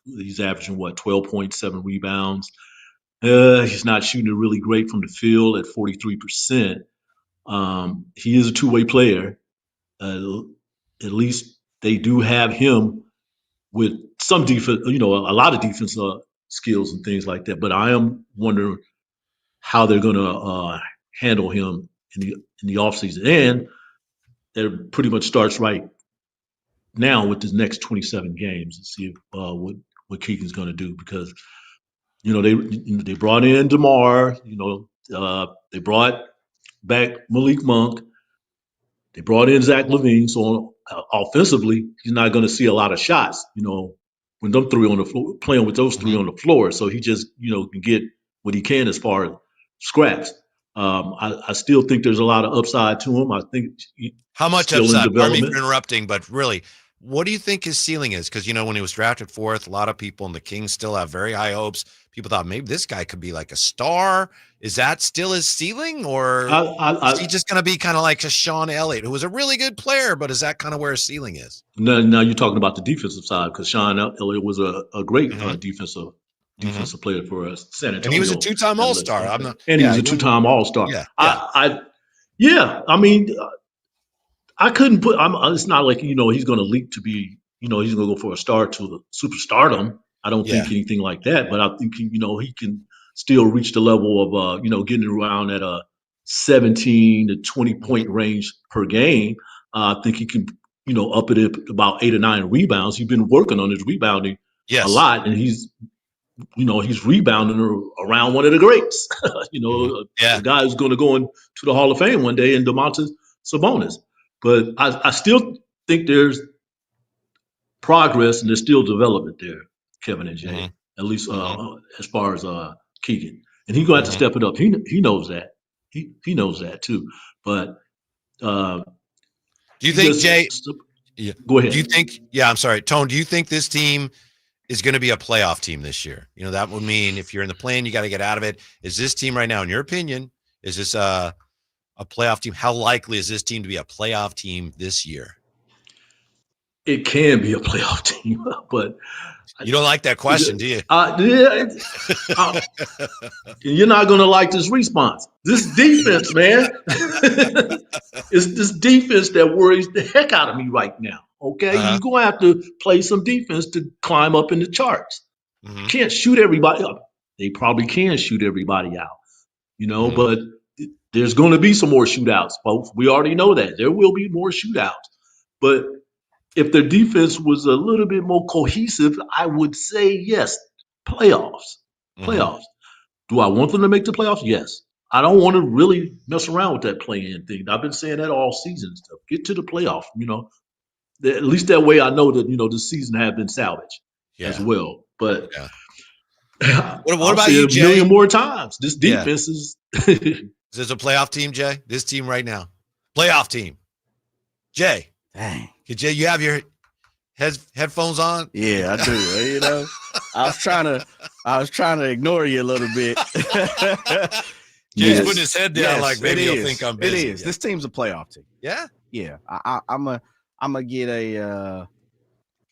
Speaker 3: He's averaging 12.7 rebounds. He's not shooting it really great from the field at 43%. He is a two-way player. At least they do have him with some defense, a lot of defense skills and things like that. But I am wondering how they're going to handle him in the offseason. And that pretty much starts right now with the next 27 games and see what Keegan's going to do, because they brought in DeMar, they brought back Malik Monk, they brought in Zach LaVine. So offensively, he's not going to see a lot of shots. When them three on the floor, playing with those three on the floor, so he just can get what he can as far as scraps. I still think there's a lot of upside to him. I think
Speaker 7: how much upside? Pardon me for interrupting, but really, what do you think his ceiling is? Because when he was drafted fourth, a lot of people in the Kings still have very high hopes. People thought maybe this guy could be like a star. Is that still his ceiling, or is he just going to be kind of like a Sean Elliott, who was a really good player, but is that kind of where his ceiling is?
Speaker 3: Now you're talking about the defensive side, because Sean Elliott was a great defensive player for us, San Antonio.
Speaker 7: And he was a two-time All-Star.
Speaker 3: He was a two-time All-Star. Yeah. I mean, I couldn't put. It's not like he's going to leap to be. He's going to go for a star to superstardom. I don't think anything like that. But I think he can still reach the level of getting around at a 17 to 20 point range per game. I think he can up it at about 8 or 9 rebounds. He's been working on his rebounding a lot, and he's rebounding around one of the greats. The guy who's going to go into the Hall of Fame one day, and Domantas Sabonis. But I still think there's progress and there's still development there, Kevin and Jay, at least as far as Keegan. And he's going to have to step it up. He knows that. He knows that too. But
Speaker 7: do you think, Jay?
Speaker 3: Go ahead.
Speaker 7: Do you think? Yeah, I'm sorry, Tone. Do you think this team is going to be a playoff team this year? That would mean if you're in the play-in, you got to get out of it. Is this team right now, in your opinion, is this a playoff team? How likely is this team to be a playoff team this year?
Speaker 3: It can be a playoff team, but
Speaker 7: you don't like that question, do you?
Speaker 3: You're not going to like this response. This defense, man. It's this defense that worries the heck out of me right now. Okay, you're going to have to play some defense to climb up in the charts. You can't shoot everybody up. They probably can shoot everybody out, but there's going to be some more shootouts, folks. We already know that. There will be more shootouts. But if their defense was a little bit more cohesive, I would say yes, playoffs. Playoffs. Do I want them to make the playoffs? Yes. I don't want to really mess around with that play-in thing. I've been saying that all season and stuff. Get to the playoffs, At least that way I know that, the season has been salvaged as well. But
Speaker 7: what about you, Jay?
Speaker 3: A million more times. This defense is
Speaker 7: Is this a playoff team, Jay? This team right now. Playoff team. Jay.
Speaker 8: Dang.
Speaker 7: Jay, you have your headphones on?
Speaker 8: Yeah, I do. You know, I was trying to ignore you a little bit.
Speaker 7: Jay's putting his head down like maybe he'll think I'm busy.
Speaker 8: It is. Yeah. This team's a playoff team.
Speaker 7: Yeah.
Speaker 8: Yeah. I'm gonna get a.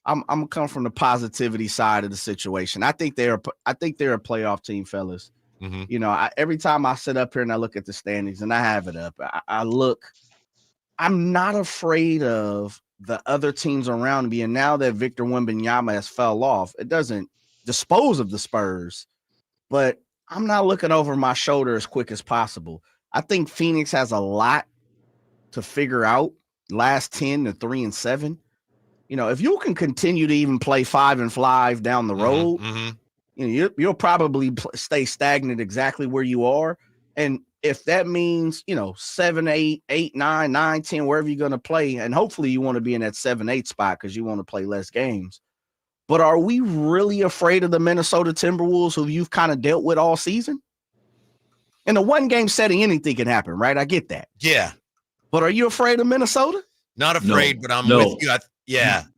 Speaker 8: I'm gonna come from the positivity side of the situation. I think they're a playoff team, fellas.
Speaker 7: Mm-hmm.
Speaker 8: You know, every time I sit up here and I look at the standings and I have it up, I look. I'm not afraid of the other teams around me. And now that Victor Wembanyama has fell off, it doesn't dispose of the Spurs, but I'm not looking over my shoulder as quick as possible. I think Phoenix has a lot to figure out. Last 10 to 3-7. You know, if you can continue to even play 5-5 down the road, you know, you'll probably stay stagnant exactly where you are. And if that means, you know, 7, 8, 8, 9, 9, 10, wherever you're going to play, and hopefully you want to be in that 7-8 spot because you want to play less games. But are we really afraid of the Minnesota Timberwolves, who you've kind of dealt with all season? In a one-game setting, anything can happen, right? I get that.
Speaker 7: Yeah.
Speaker 8: But are you afraid of Minnesota?
Speaker 7: Not afraid, but I'm with you. I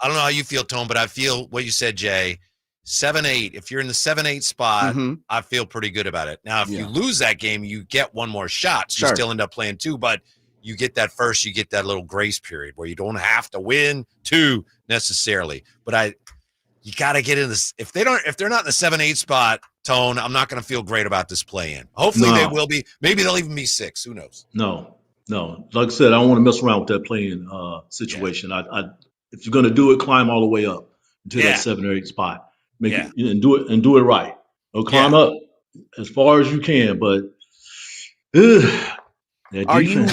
Speaker 7: don't know how you feel, Tone, but I feel what you said, Jay. 7-8. If you're in the 7-8 spot, I feel pretty good about it. Now, if you lose that game, you get one more shot. So you still end up playing 2, but you get that first, you get that little grace period where you don't have to win 2 necessarily. But you got to get in this. If they're not in the 7-8 spot, Tone, I'm not going to feel great about this play-in. Hopefully they will be. Maybe they'll even be 6. Who knows?
Speaker 3: No. Like I said, I don't want to mess around with that play-in situation. If you're going to do it, climb all the way up to that 7 or 8 spot. Make it, and do it right. Or climb up as far as you can. But
Speaker 8: are you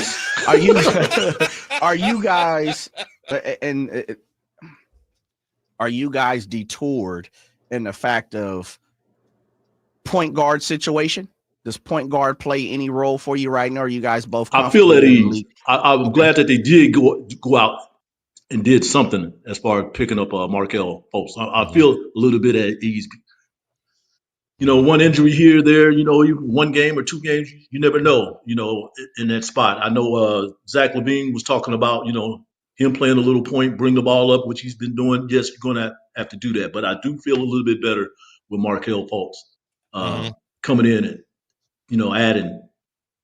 Speaker 8: guys are you guys detoured in the fact of point guard situation? Does point guard play any role for you right now? Are you guys both?
Speaker 3: I feel at ease. I'm glad that they did go out and did something as far as picking up Marquel Fultz. I feel a little bit at ease. You know, one injury here, there, you know, one game or 2 games, you never know, you know, in that spot. I know Zach LaVine was talking about, you know, him playing a little point, bring the ball up, which he's been doing. Yes, you're going to have to do that. But I do feel a little bit better with Marquel Fultz coming in and, you know, adding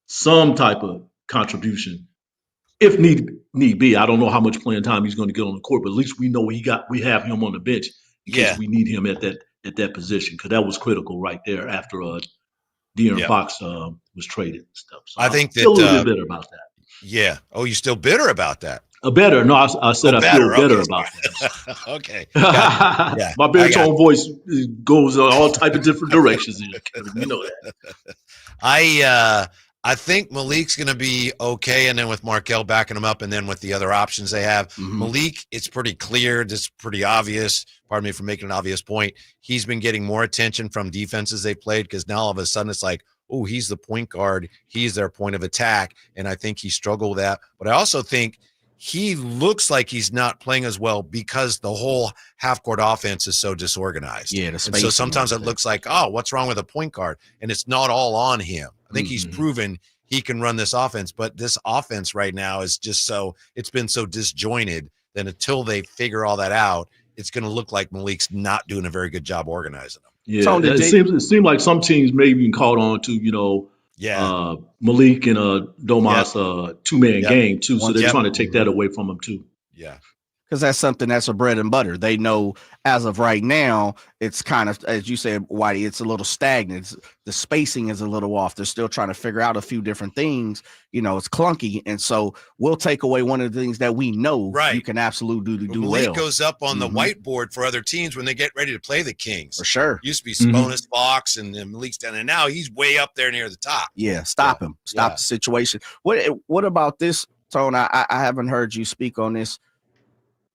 Speaker 3: some type of contribution. If need be, I don't know how much playing time he's going to get on the court, but at least we know we have him on the bench in case we need him at that position, because that was critical right there after De'Aaron Fox was traded and stuff. So
Speaker 7: I think
Speaker 3: feel a little bit bitter about that.
Speaker 7: Yeah. Oh, you still bitter about that?
Speaker 3: Better. No, I said I feel better about that.
Speaker 7: Okay.
Speaker 3: My baritone voice goes all type of different directions. You know that.
Speaker 7: I think Malik's going to be okay, and then with Marquel backing him up, and then with the other options they have, Malik, it's pretty clear, it's pretty obvious. Pardon me for making an obvious point. He's been getting more attention from defenses they played, because now all of a sudden it's like, oh, he's the point guard, he's their point of attack, and I think he struggled with that. But I also think he looks like he's not playing as well because the whole half-court offense is so disorganized.
Speaker 8: Yeah,
Speaker 7: and so sometimes it looks like, oh, what's wrong with a point guard? And it's not all on him. I think he's proven he can run this offense, but this offense right now is just it's been so disjointed that until they figure all that out, it's going to look like Malik's not doing a very good job organizing them.
Speaker 3: Yeah, it seemed like some teams maybe even caught on to, you know, Malik and Domas 2-man game too, so they're trying to take that away from him too.
Speaker 7: Yeah.
Speaker 8: Because that's something that's a bread and butter. They know as of right now, it's kind of, as you said, Whitey, it's a little stagnant. The spacing is a little off. They're still trying to figure out a few different things. You know, it's clunky. And so we'll take away one of the things that we know you can absolutely do
Speaker 7: Malik
Speaker 8: well.
Speaker 7: Goes up on the whiteboard for other teams when they get ready to play the Kings.
Speaker 8: For sure.
Speaker 7: Used to be Sabonis, Fox, and then Malik's down. And now he's way up there near the top.
Speaker 8: Yeah, stop him. Stop the situation. What about this, Tone? I haven't heard you speak on this.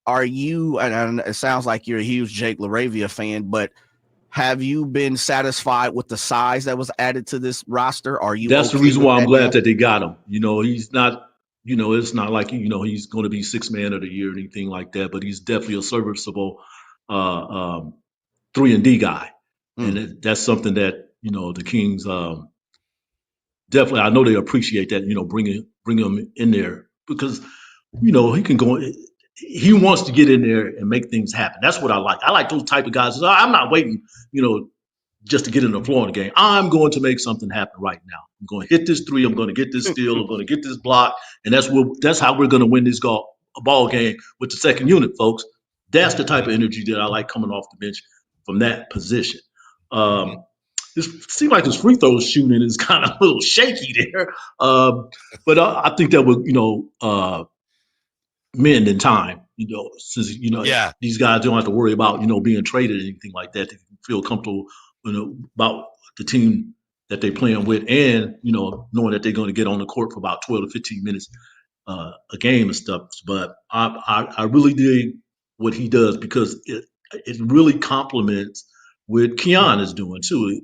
Speaker 8: Are you, and it sounds like you're a huge Jake LaRavia fan, but have you been satisfied with the size that was added to this roster? Are you?
Speaker 3: That's the reason why I'm glad that they got him. You know, he's not, you know, it's not like, you know, he's going to be 6th man of the year or anything like that, but he's definitely a serviceable 3-and-D guy. And that's something that, you know, the Kings definitely, I know they appreciate that, you know, bring him in there because, you know, he can go he wants to get in there and make things happen. That's what I like. I like those type of guys. I'm not waiting, just to get in the floor in the game. I'm going to make something happen right now. I'm going to hit this three. I'm going to get this steal. I'm going to get this block. And that's how we're going to win this ball game with the second unit, folks. That's the type of energy that I like coming off the bench from that position. It seems like his free throw shooting is kind of a little shaky there. But I think that would, mend in time, since, these guys don't have to worry about, being traded or anything like that. They feel comfortable, about the team that they're playing with and, knowing that they're going to get on the court for about 12 to 15 minutes a game and stuff. But I really dig what he does because it really complements what Keon is doing too.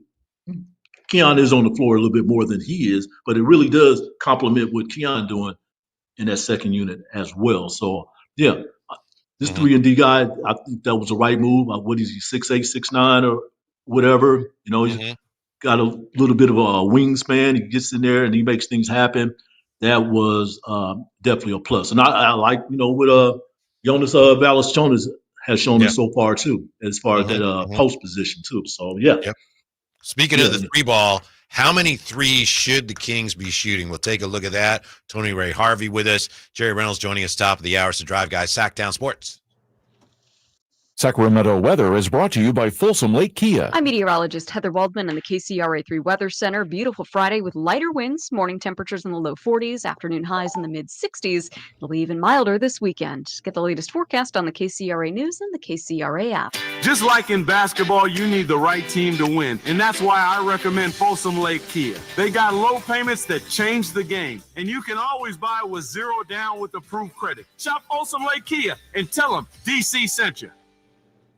Speaker 3: Keon is on the floor a little bit more than he is, but it really does complement what Keon doing in that second unit as well. So yeah, this 3-and-D guy, I think that was the right move. What is he, 6'8", 6'9", or whatever? He's got a little bit of a wingspan. He gets in there and he makes things happen. That was definitely a plus. And I like, what Jonas Valanciunas has shown us so far too, as far as that post position too. So yeah.
Speaker 7: Yep. Speaking of the three ball, how many threes should the Kings be shooting? We'll take a look at that. Tony Ray Harvey with us. Jerry Reynolds joining us top of the hour. So Drive Guys, Sacktown Sports.
Speaker 4: Sacramento weather is brought to you by Folsom Lake Kia.
Speaker 11: I'm meteorologist Heather Waldman in the KCRA3 Weather Center. Beautiful Friday with lighter winds, morning temperatures in the low 40s, afternoon highs in the mid 60s. It'll be even milder this weekend. Get the latest forecast on the KCRA News and the KCRA app.
Speaker 25: Just like in basketball, you need the right team to win. And that's why I recommend Folsom Lake Kia. They got low payments that change the game. And you can always buy with zero down with approved credit. Shop Folsom Lake Kia and tell them DC sent you.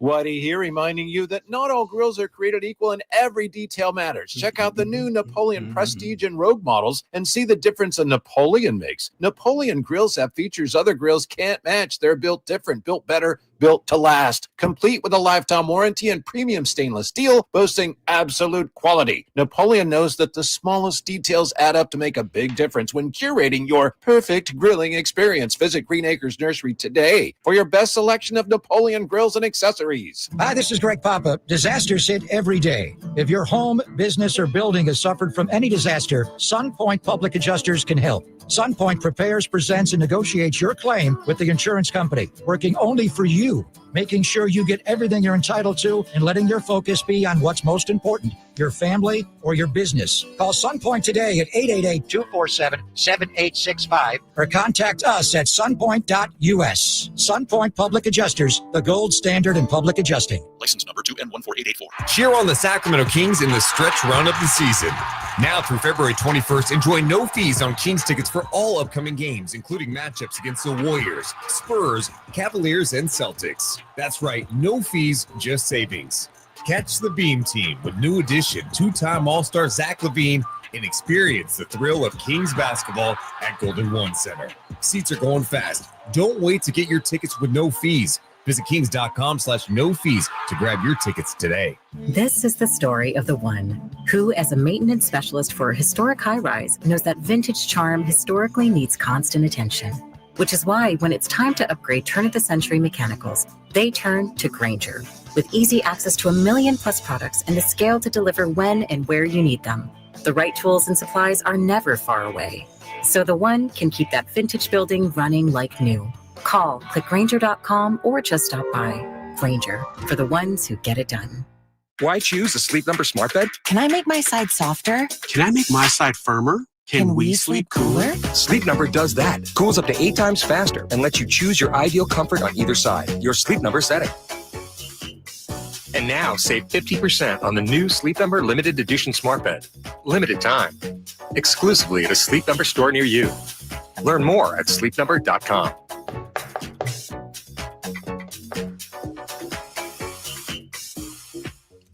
Speaker 5: Whitey here, reminding you that not all grills are created equal and every detail matters. Check out the new Napoleon Prestige and Rogue models and see the difference a Napoleon makes. Napoleon grills have features other grills can't match. They're built different, built better, built to last, complete with a lifetime warranty and premium stainless steel, boasting absolute quality. Napoleon knows that the smallest details add up to make a big difference when curating your perfect grilling experience. Visit Green Acres Nursery today for your best selection of Napoleon grills and accessories.
Speaker 9: Hi, this is Greg Papa. Disasters hit every day. If your home, business, or building has suffered from any disaster, SunPoint Public Adjusters can help. SunPoint prepares, presents, and negotiates your claim with the insurance company, working only for you, making sure you get everything you're entitled to and letting your focus be on what's most important, your family or your business. Call SunPoint today at 888-247-7865 or contact us at sunpoint.us. SunPoint Public Adjusters, the gold standard in public adjusting.
Speaker 16: License number 2N14884.
Speaker 17: Cheer on the Sacramento Kings in the stretch run of the season. Now through February 21st, enjoy no fees on Kings tickets for all upcoming games, including matchups against the Warriors, Spurs, Cavaliers, and Celtics. That's right, no fees, just savings. Catch the Beam Team with new addition, two-time All-Star Zach LaVine, and experience the thrill of Kings basketball at Golden One Center. Seats are going fast. Don't wait to get your tickets with no fees. Visit kings.com/no fees to grab your tickets today.
Speaker 19: This is the story of the one who, as a maintenance specialist for a historic high-rise, knows that vintage charm historically needs constant attention. Which is why when it's time to upgrade turn-of-the-century mechanicals, they turn to Grainger. With easy access to 1 million+ products and the scale to deliver when and where you need them. The right tools and supplies are never far away. So the one can keep that vintage building running like new. Call, click Grainger.com, or just stop by. Grainger, for the ones who get it done.
Speaker 22: Why choose a Sleep Number smart bed?
Speaker 2: Can I make my side softer?
Speaker 22: Can I make my side firmer?
Speaker 2: Can we sleep cooler?
Speaker 22: Sleep Number does that. Cools up to 8 times faster and lets you choose your ideal comfort on either side. Your Sleep Number setting. And now save 50% on the new Sleep Number limited edition smart bed. Limited time. Exclusively at a Sleep Number store near you. Learn more at sleepnumber.com.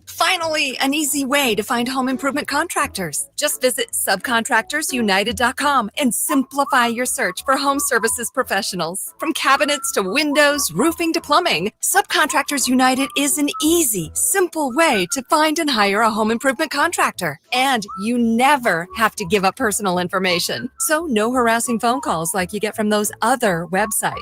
Speaker 20: Finally, an easy way to find home improvement contractors. Just visit subcontractorsunited.com and simplify your search for home services professionals. From cabinets to windows, roofing to plumbing, Subcontractors United is an easy, simple way to find and hire a home improvement contractor. And you never have to give up personal information. So no harassing phone calls like you get from those other websites.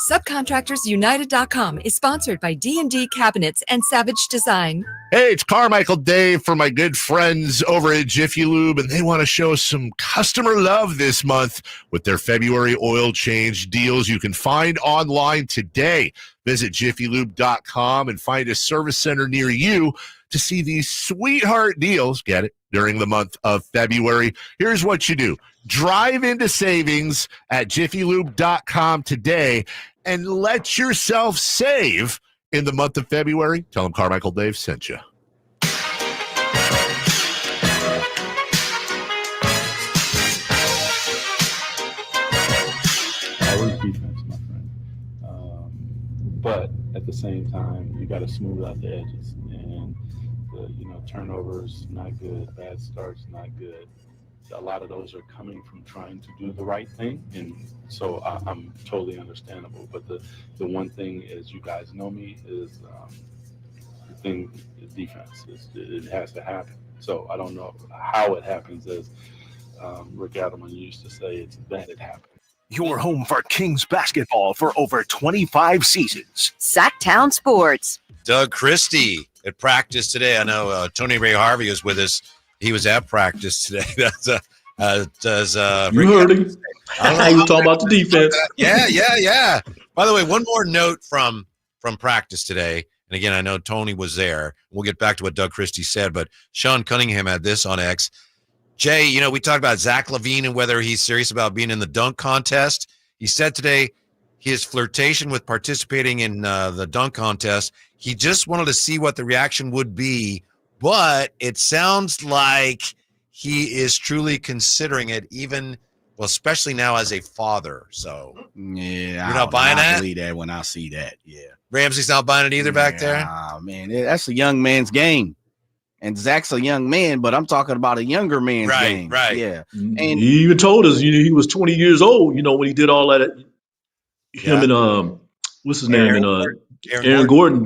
Speaker 20: SubcontractorsUnited.com is sponsored by D&D Cabinets and Savage Design.
Speaker 1: Hey, it's Carmichael Dave for my good friends over at Jiffy Lube, and they want to show some customer love this month with their February oil change deals you can find online today. Visit jiffylube.com and find a service center near you to see these sweetheart deals, get it, during the month of February. Here's what you do. Drive into savings at jiffylube.com today and let yourself save in the month of February. Tell them Carmichael Dave sent you.
Speaker 12: Always defense, my friend. But at the same time, you got to smooth out the edges. And turnovers not good, bad starts not good. A lot of those are coming from trying to do the right thing, and so I'm totally understandable. But the one thing, as you guys know me, is the thing is defense. It has to happen. So I don't know how it happens, as Rick Adelman used to say, it's that it happens.
Speaker 6: Your home for Kings basketball for over 25 seasons.
Speaker 13: Sacktown Sports.
Speaker 7: Doug Christie at practice today. I know Tony Ray Harvey was with us. He was at practice today. That's
Speaker 3: you heard him. He was talking about the defense.
Speaker 7: Yeah. By the way, one more note from practice today. And again, I know Tony was there. We'll get back to what Doug Christie said, but Sean Cunningham had this on X. Jay, we talked about Zach LaVine and whether he's serious about being in the dunk contest. He said today his flirtation with participating in the dunk contest, he just wanted to see what the reaction would be, but it sounds like he is truly considering it, especially now as a father. So,
Speaker 8: yeah,
Speaker 7: you're not buying that?
Speaker 8: I believe that when I see that, yeah.
Speaker 7: Ramsey's not buying it either back there?
Speaker 8: Ah, man, that's a young man's game. And Zach's a young man, but I'm talking about a younger man's game.
Speaker 7: Right.
Speaker 8: Yeah.
Speaker 3: And he even told us, he was 20 years old, when he did all that. Him and what's his name? And Aaron Gordon.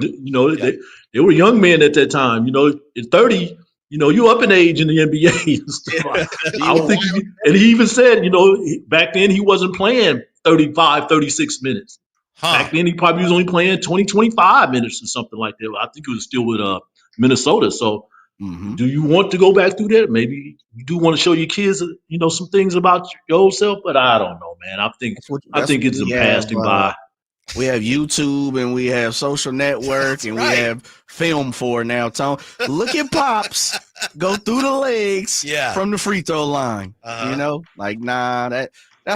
Speaker 3: They were young men at that time. At 30, you up in age in the NBA and stuff. I don't think and he even said, back then he wasn't playing 35, 36 minutes. Back then he probably was only playing 20, 25 minutes or something like that. I think he was still with Minnesota. So do you want to go back through that? Maybe you do want to show your kids, some things about your old self, but I don't know, man. I think it's a passing by.
Speaker 8: We have YouTube and we have social network and we have film for now. Tone, look at Pops go through the legs from the free throw line. That's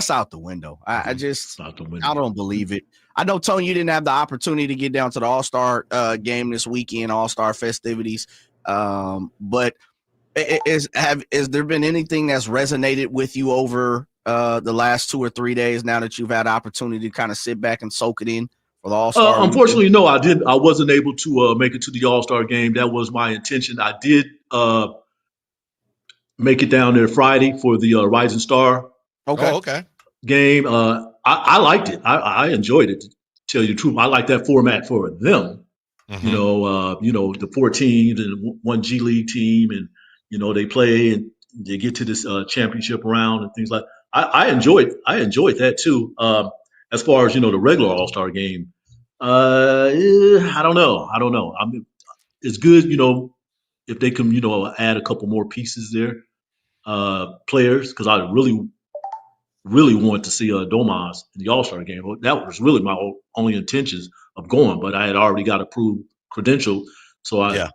Speaker 8: out the window. I don't believe it. I know, Tony, you didn't have the opportunity to get down to the All-Star game this weekend, All-Star festivities. But has there been anything that's resonated with you over the last 2 or 3 days now that you've had the opportunity to kind of sit back and soak it in for the All-Star?
Speaker 3: Unfortunately, no, I didn't. I wasn't able to make it to the All-Star game. That was my intention. I did make it down there Friday for the Rising Star game. I liked it. I enjoyed it, to tell you the truth. I like that format for them. The 4 teams and one G League team, and they play and they get to this championship round and things like. I enjoyed that too. As far as the regular All-Star game, I don't know. I mean, it's good, if they can add a couple more pieces there, players, because I really want to see Domas in the All-Star game. That was really my only intentions of going, but I had already got approved credential, so I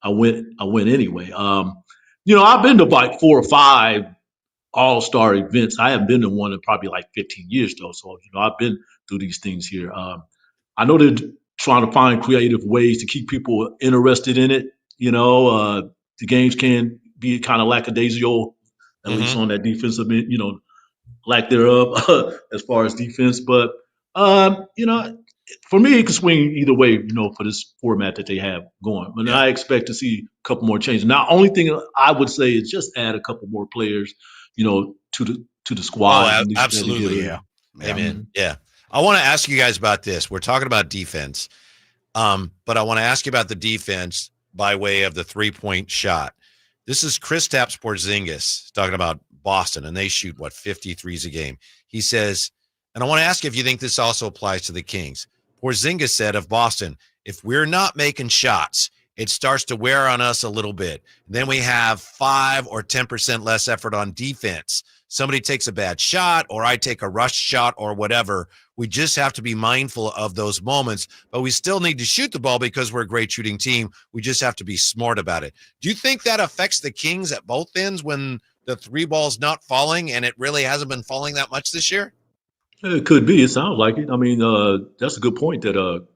Speaker 3: went anyway. I've been to like 4 or 5 All-Star events. I haven't been to one in probably like 15 years though. So I've been through these things here. I know they're trying to find creative ways to keep people interested in it. The games can be kind of lackadaisical, at least on that defensive end, lack thereof as far as defense. But for me, it could swing either way, for this format that they have going. But I expect to see a couple more changes. Now, only thing I would say is just add a couple more players, to the squad.
Speaker 7: Oh, absolutely. Amen. Yeah. I want to ask you guys about this. We're talking about defense, but I want to ask you about the defense by way of the 3-point shot. This is Kristaps Porzingis talking about Boston, and they shoot 53s a game. He says And I want to ask you if you think this also applies to the Kings. Porzingis said of Boston, if we're not making shots, it starts to wear on us a little bit. Then we have 5 or 10% less effort on defense. Somebody takes a bad shot, or I take a rush shot, or whatever. We just have to be mindful of those moments, but we still need to shoot the ball because we're a great shooting team. We just have to be smart about it. Do you think that affects the Kings at both ends when the 3 ball's not falling, and it really hasn't been falling that much this year?
Speaker 3: It could be. It sounds like it. I mean, that's a good point that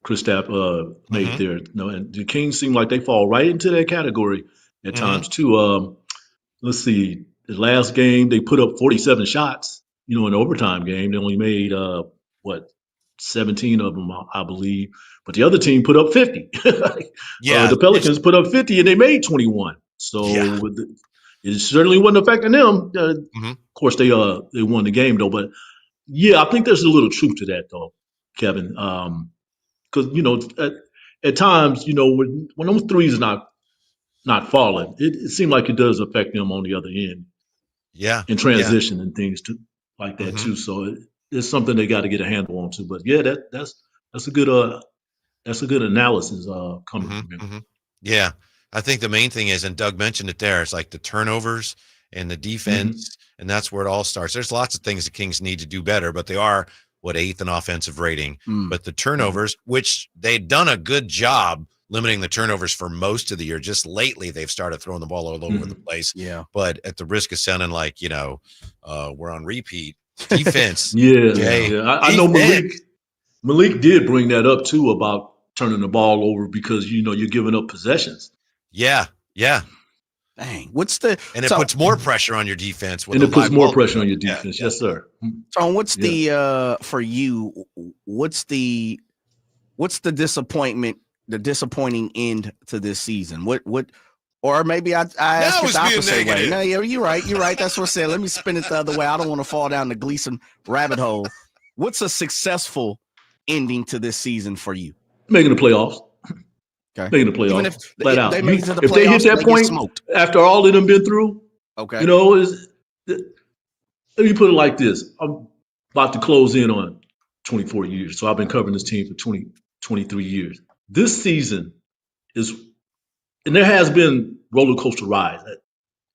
Speaker 3: Kristaps made there. And the Kings seem like they fall right into that category at times too. Let's see. The last game they put up 47 shots. In the overtime game, they only made 17 of them, I believe. But the other team put up 50. The Pelicans put up 50 and they made 21. So it certainly wasn't affecting them. Of course, they won the game though. But yeah, I think there's a little truth to that though, Kevin. Because at times, when those threes are not falling, it seems like it does affect them on the other end.
Speaker 7: Yeah,
Speaker 3: in transition and things too, like that too. So it's something they got to get a handle on too. But yeah, that's a good analysis coming from him.
Speaker 7: Yeah, I think the main thing is, and Doug mentioned it there, it's like the turnovers and the defense, and that's where it all starts. There's lots of things the Kings need to do better, but they are 8th in offensive rating. But the turnovers, which they've done a good job limiting the turnovers for most of the year. Just lately, they've started throwing the ball all over the place. Yeah. But at the risk of sounding like, we're on repeat, defense.
Speaker 3: I know Malik did bring that up too about turning the ball over because, you're giving up possessions.
Speaker 7: Yeah.
Speaker 8: Dang.
Speaker 7: And it puts more pressure on your defense.
Speaker 3: And it puts more pressure on your defense. Yes, sir.
Speaker 8: So what's the, for you, what's the disappointment, the disappointing end to this season? Or maybe I ask it the opposite way. No, you're right. That's what I said. Let me spin it the other way. I don't want to fall down the Gleason rabbit hole. What's a successful ending to this season for you?
Speaker 3: Making the playoffs. Okay. Making the playoffs. If they hit that point after all of them been through,
Speaker 8: okay.
Speaker 3: Let me put it like this. I'm about to close in on 24 years. So I've been covering this team for 23 years. This season is, and there has been roller coaster rides that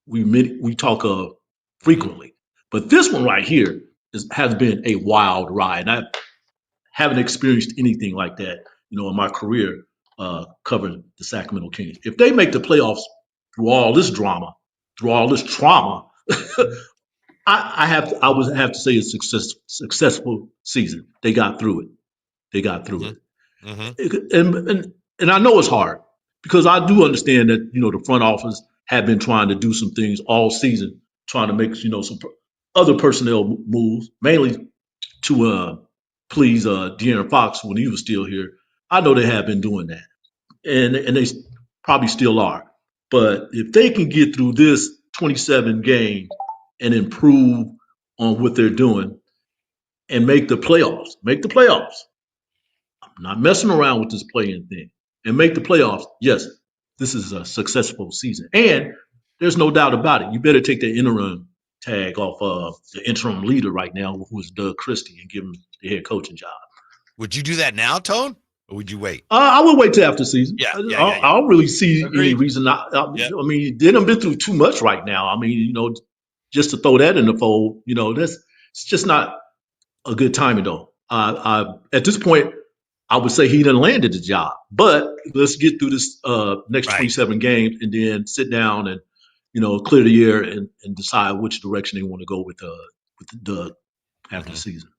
Speaker 3: we talk of frequently, but this one right here has been a wild ride. I haven't experienced anything like that, in my career covering the Sacramento Kings. If they make the playoffs through all this drama, through all this trauma, I would have to say it's a successful season. They got through it. And I know it's hard because I do understand that, the front office have been trying to do some things all season, trying to make, some other personnel moves, mainly to please De'Aaron Fox when he was still here. I know they have been doing that, and they probably still are. But if they can get through this 27 game and improve on what they're doing and make the playoffs. I'm not messing around with this playing thing. And make the playoffs. Yes, this is a successful season. And there's no doubt about it. You better take the interim tag off the interim leader right now, who is Doug Christie, and give him the head coaching job.
Speaker 7: Would you do that now, Tone? Or would you wait?
Speaker 3: I would wait till after the season.
Speaker 7: I
Speaker 3: don't really see any reason. I mean, they done been through too much right now. I mean, just to throw that in the fold, it's just not a good timing though. At this point, I would say he done landed the job. But let's get through this next 27 games and then sit down and clear the air and decide which direction they want to go with Doug after the season.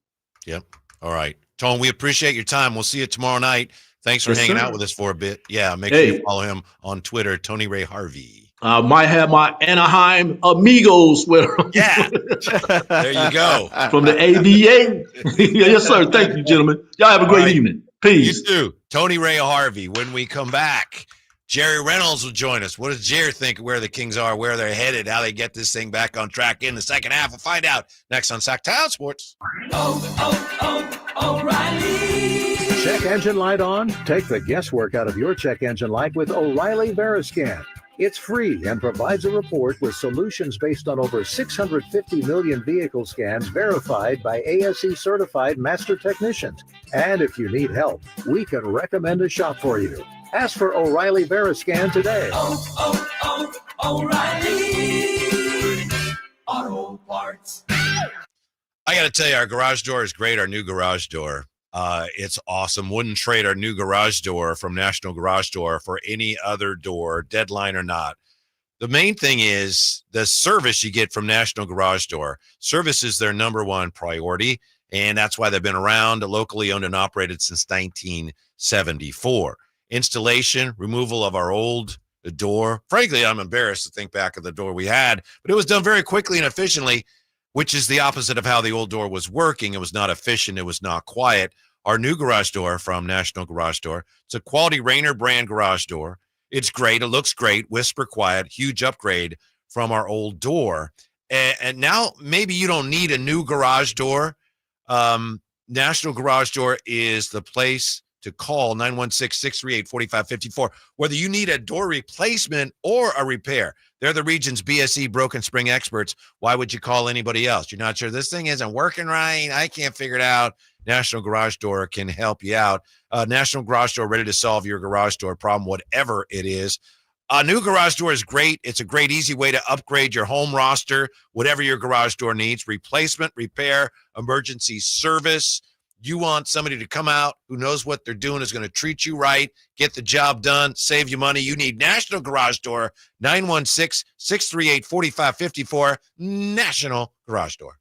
Speaker 7: Yep. All right. Tone, we appreciate your time. We'll see you tomorrow night. Thanks for hanging out with us for a bit. Yeah, make sure you follow him on Twitter, Tony Ray Harvey.
Speaker 3: I might have my Anaheim Amigos sweater on.
Speaker 7: Yeah. There you go.
Speaker 3: From the ABA. Yes, sir. Thank you, gentlemen. Y'all have a great evening. Peace.
Speaker 7: You too. Tony Ray Harvey. When we come back, Jerry Reynolds will join us. What does Jerry think where the Kings are, where they're headed, how they get this thing back on track in the second half? We'll find out next on Sactown Sports.
Speaker 14: O'Reilly. Check engine light on? Take the guesswork out of your check engine light with O'Reilly Veriscan. It's free and provides a report with solutions based on over 650 million vehicle scans verified by ASE certified master technicians. And if you need help, we can recommend a shop for you. Ask for O'Reilly Veriscan today.
Speaker 15: O'Reilly Auto Parts.
Speaker 7: I got to tell you, our garage door is great. Our new garage door. It's awesome. Wouldn't trade our new garage door from National Garage Door for any other door, deadline or not. The main thing is the service you get from National Garage Door. Service is their number one priority, and that's why they've been around, locally owned and operated since 1974. Installation, removal of our old door. Frankly, I'm embarrassed to think back of the door we had, but it was done very quickly and efficiently, which is the opposite of how the old door was working. It was not efficient. It was not quiet. Our new garage door from National Garage Door, it's a quality Rainer brand garage door. It's great. It looks great. Whisper quiet. Huge upgrade from our old door. And now maybe you don't need a new garage door. National Garage Door is the place to call, 916-638-4554, whether you need a door replacement or a repair. They're the region's BSE broken spring experts. Why would you call anybody else? You're not sure this thing isn't working right. I can't figure it out. National Garage Door can help you out. National Garage Door, ready to solve your garage door problem, whatever it is. A new garage door is great. It's a great, easy way to upgrade your home roster, whatever your garage door needs. Replacement, repair, emergency service. You want somebody to come out who knows what they're doing, is going to treat you right, get the job done, save you money. You need National Garage Door, 916-638-4554, National Garage Door.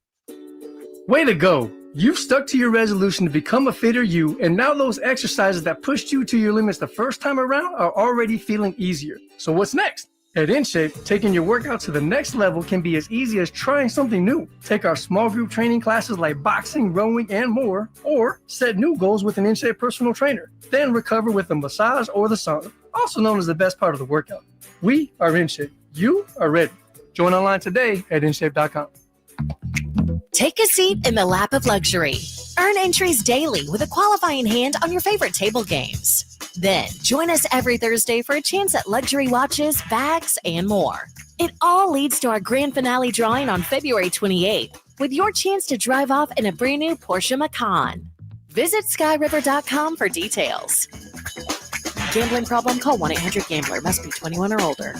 Speaker 18: Way to go. You've stuck to your resolution to become a fitter you, and now those exercises that pushed you to your limits the first time around are already feeling easier. So what's next? At InShape, taking your workout to the next level can be as easy as trying something new. Take our small group training classes like boxing, rowing, and more, or set new goals with an InShape personal trainer. Then recover with a massage or the sauna, also known as the best part of the workout. We are InShape. You are ready. Join online today at InShape.com.
Speaker 21: Take a seat in the lap of luxury. Earn entries daily with a qualifying hand on your favorite table games. Then join us every Thursday for a chance at luxury watches, bags, and more. It all leads to our grand finale drawing on February 28th, with your chance to drive off in a brand new Porsche Macan. Visit skyriver.com for details. Gambling problem? Call 1-800-GAMBLER. Must be 21 or older.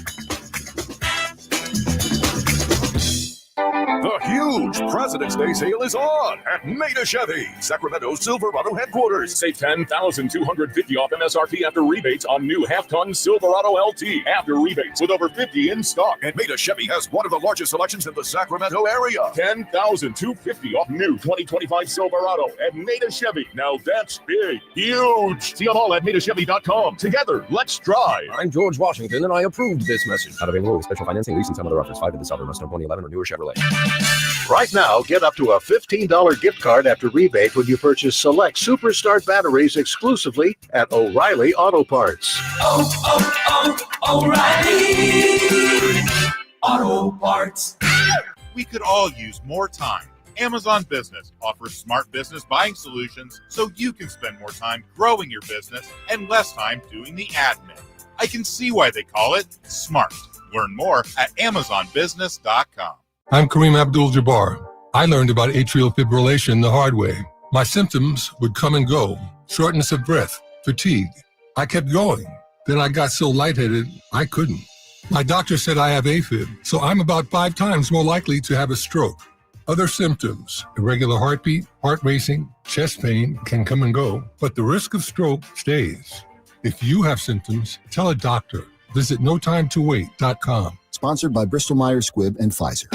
Speaker 6: The huge President's Day sale is on at Maida Chevy, Sacramento Silverado headquarters.
Speaker 23: Save $10,250 off MSRP after rebates on new half-ton Silverado LT after rebates with over 50 in stock.
Speaker 6: And Maida Chevy has one of the largest selections in the Sacramento area.
Speaker 23: $10,250 off new 2025 Silverado at Maida Chevy. Now that's big, huge. See them all at MaidaChevy.com. Together, let's drive.
Speaker 24: I'm George Washington, and I approved this message. Not available with special financing, leasing, some other offers. 5 of the Silver, Mustang 2011 or newer Chevrolet.
Speaker 14: Right now, get up to a $15 gift card after rebate when you purchase select Superstart batteries exclusively at O'Reilly Auto Parts.
Speaker 15: O'Reilly Auto Parts.
Speaker 26: We could all use more time. Amazon Business offers smart business buying solutions so you can spend more time growing your business and less time doing the admin. I can see why they call it smart. Learn more at AmazonBusiness.com.
Speaker 28: I'm Kareem Abdul-Jabbar. I learned about atrial fibrillation the hard way. My symptoms would come and go. Shortness of breath, fatigue. I kept going. Then I got so lightheaded, I couldn't. My doctor said I have AFib, so I'm about 5 times more likely to have a stroke. Other symptoms, irregular heartbeat, heart racing, chest pain can come and go, but the risk of stroke stays. If you have symptoms, tell a doctor. Visit notimetowait.com.
Speaker 29: Sponsored by Bristol-Myers Squibb and Pfizer.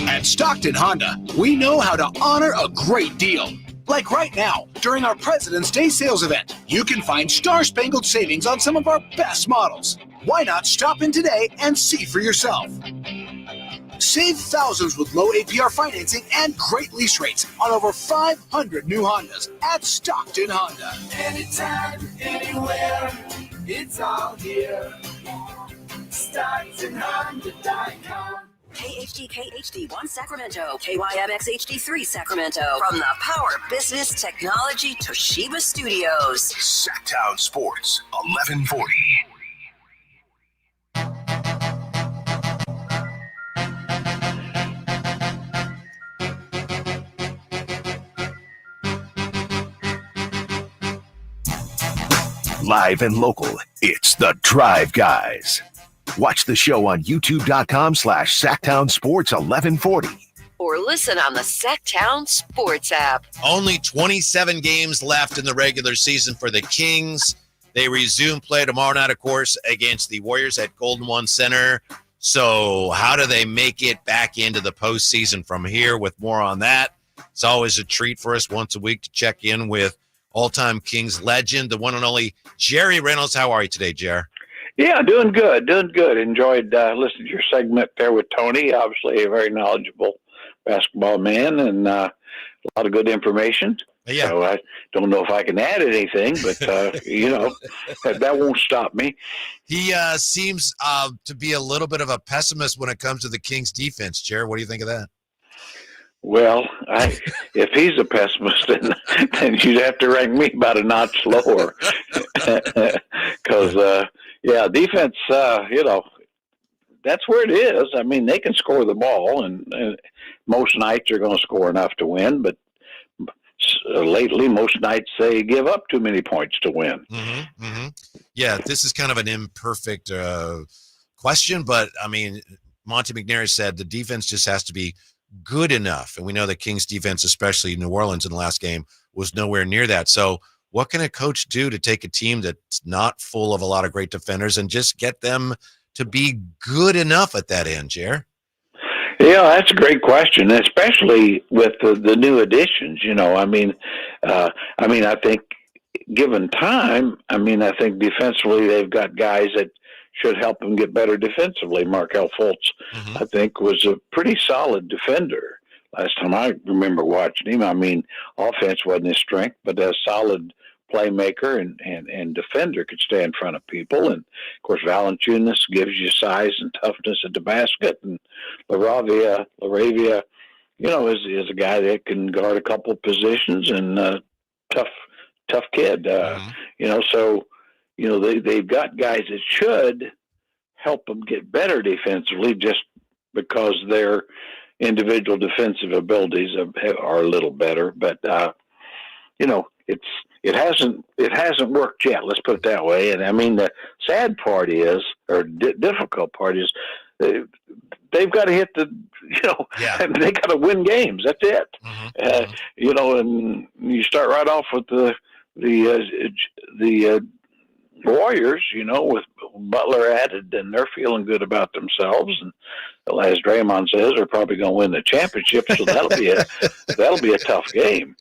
Speaker 30: At Stockton Honda, we know how to honor a great deal. Like right now, during our President's Day sales event, you can find star-spangled savings on some of our best models. Why not stop in today and see for yourself? Save thousands with low APR financing and great lease rates on over 500 new Hondas at Stockton Honda.
Speaker 15: Anytime, anywhere, it's all here. StocktonHonda.com.
Speaker 13: KHD1 Sacramento, KYMX HD3 Sacramento. From the Power Business Technology Toshiba Studios.
Speaker 6: Sacktown Sports, 1140. Live and local, it's the Drive Guys. Watch the show on youtube.com/Sacktown Sports 1140.
Speaker 13: Or listen on the Sacktown Sports app.
Speaker 7: Only 27 games left in the regular season for the Kings. They resume play tomorrow night, of course, against the Warriors at Golden One Center. So how do they make it back into the postseason from here? With more on that, it's always a treat for us once a week to check in with all-time Kings legend, the one and only Jerry Reynolds. How are you today, Jer?
Speaker 4: Yeah, doing good. Enjoyed listening to your segment there with Tony. Obviously a very knowledgeable basketball man and a lot of good information.
Speaker 7: Yeah.
Speaker 4: So I don't know if I can add anything, but, that won't stop me.
Speaker 7: He seems to be a little bit of a pessimist when it comes to the Kings defense. Jer, what do you think of that?
Speaker 4: Well, if he's a pessimist, then you'd have to rank me about a notch lower. Because, defense, that's where it is. I mean, they can score the ball, and most nights are going to score enough to win, but lately most nights they give up too many points to win.
Speaker 7: Mm-hmm, mm-hmm. Yeah, this is kind of an imperfect question, but, I mean, Monty McNair said the defense just has to be good enough, and we know the Kings defense, especially New Orleans in the last game, was nowhere near that. So what can a coach do to take a team that's not full of a lot of great defenders and just get them to be good enough at that end, Jer?
Speaker 4: Yeah, that's a great question, especially with the new additions. I think given time, I think defensively they've got guys that should help them get better defensively. Marquel Fultz, I think, was a pretty solid defender last time I remember watching him. I mean, offense wasn't his strength, but a solid playmaker and defender, could stay in front of people. And, of course, Valanciunas gives you size and toughness at the basket. And Laravia, is a guy that can guard a couple of positions and tough kid. They've got guys that should help them get better defensively just because their individual defensive abilities are a little better. But, it hasn't worked yet. Let's put it that way. And I mean, the sad part is, or difficult part is, they've got to hit they got to win games. That's it. And you start right off with the Warriors, with Butler added, and they're feeling good about themselves. And as Draymond says, they're probably going to win the championship. So that'll be a tough game.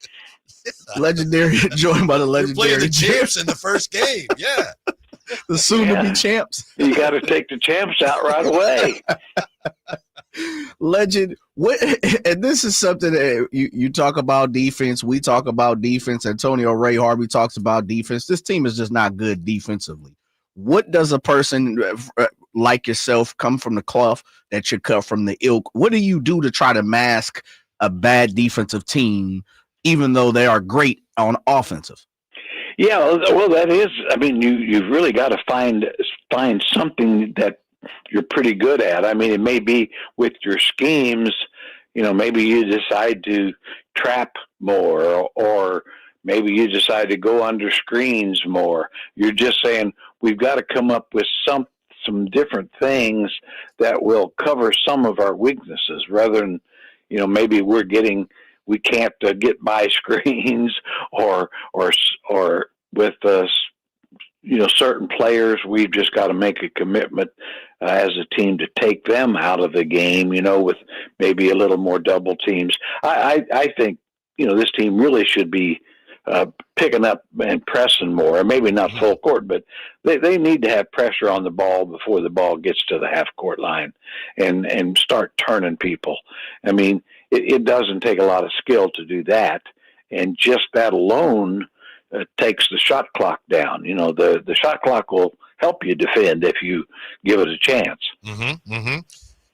Speaker 8: Legendary, joined by the legendary.
Speaker 7: You're playing the champs in the first game. Yeah.
Speaker 8: The soon-to-be champs.
Speaker 4: You got to take the champs out right away.
Speaker 8: Legend, and this is something that you talk about defense. We talk about defense. Antonio Ray Harvey talks about defense. This team is just not good defensively. What does a person like yourself come from the cloth that should cut from the ilk? What do you do to try to mask a bad defensive team, even though they are great on offensive?
Speaker 4: Yeah, well, that is. I mean, you've really got to find something that you're pretty good at. I mean, it may be with your schemes. Maybe you decide to trap more, or maybe you decide to go under screens more. You're just saying we've got to come up with some different things that will cover some of our weaknesses, rather than maybe we can't get by screens or with certain players. We've just got to make a commitment as a team to take them out of the game, with maybe a little more double teams. I think, this team really should be picking up and pressing more, or maybe not full court, but they need to have pressure on the ball before the ball gets to the half court line and start turning people. I mean, it doesn't take a lot of skill to do that. And just that alone takes the shot clock down. The shot clock will help you defend if you give it a chance.
Speaker 7: Mm-hmm, mm-hmm.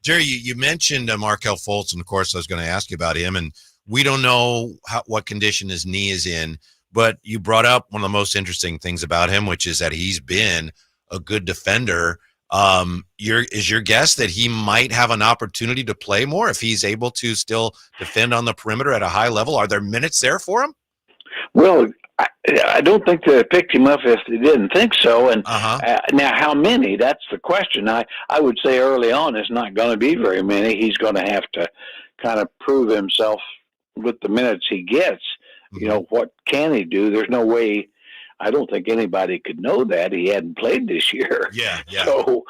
Speaker 7: Jerry, you mentioned Marquel Fultz, and of course I was going to ask you about him, and we don't know what condition his knee is in, but you brought up one of the most interesting things about him, which is that he's been a good defender. Is your guess that he might have an opportunity to play more if he's able to still defend on the perimeter at a high level? Are there minutes there for him?
Speaker 4: Well, I don't think they picked him up if they didn't think so. And now, how many? That's the question. I would say early on, it's not going to be very many. He's going to have to kind of prove himself with the minutes he gets. You know, what can he do? There's no way. I don't think anybody could know that he hadn't played this year.
Speaker 7: Yeah.
Speaker 4: So,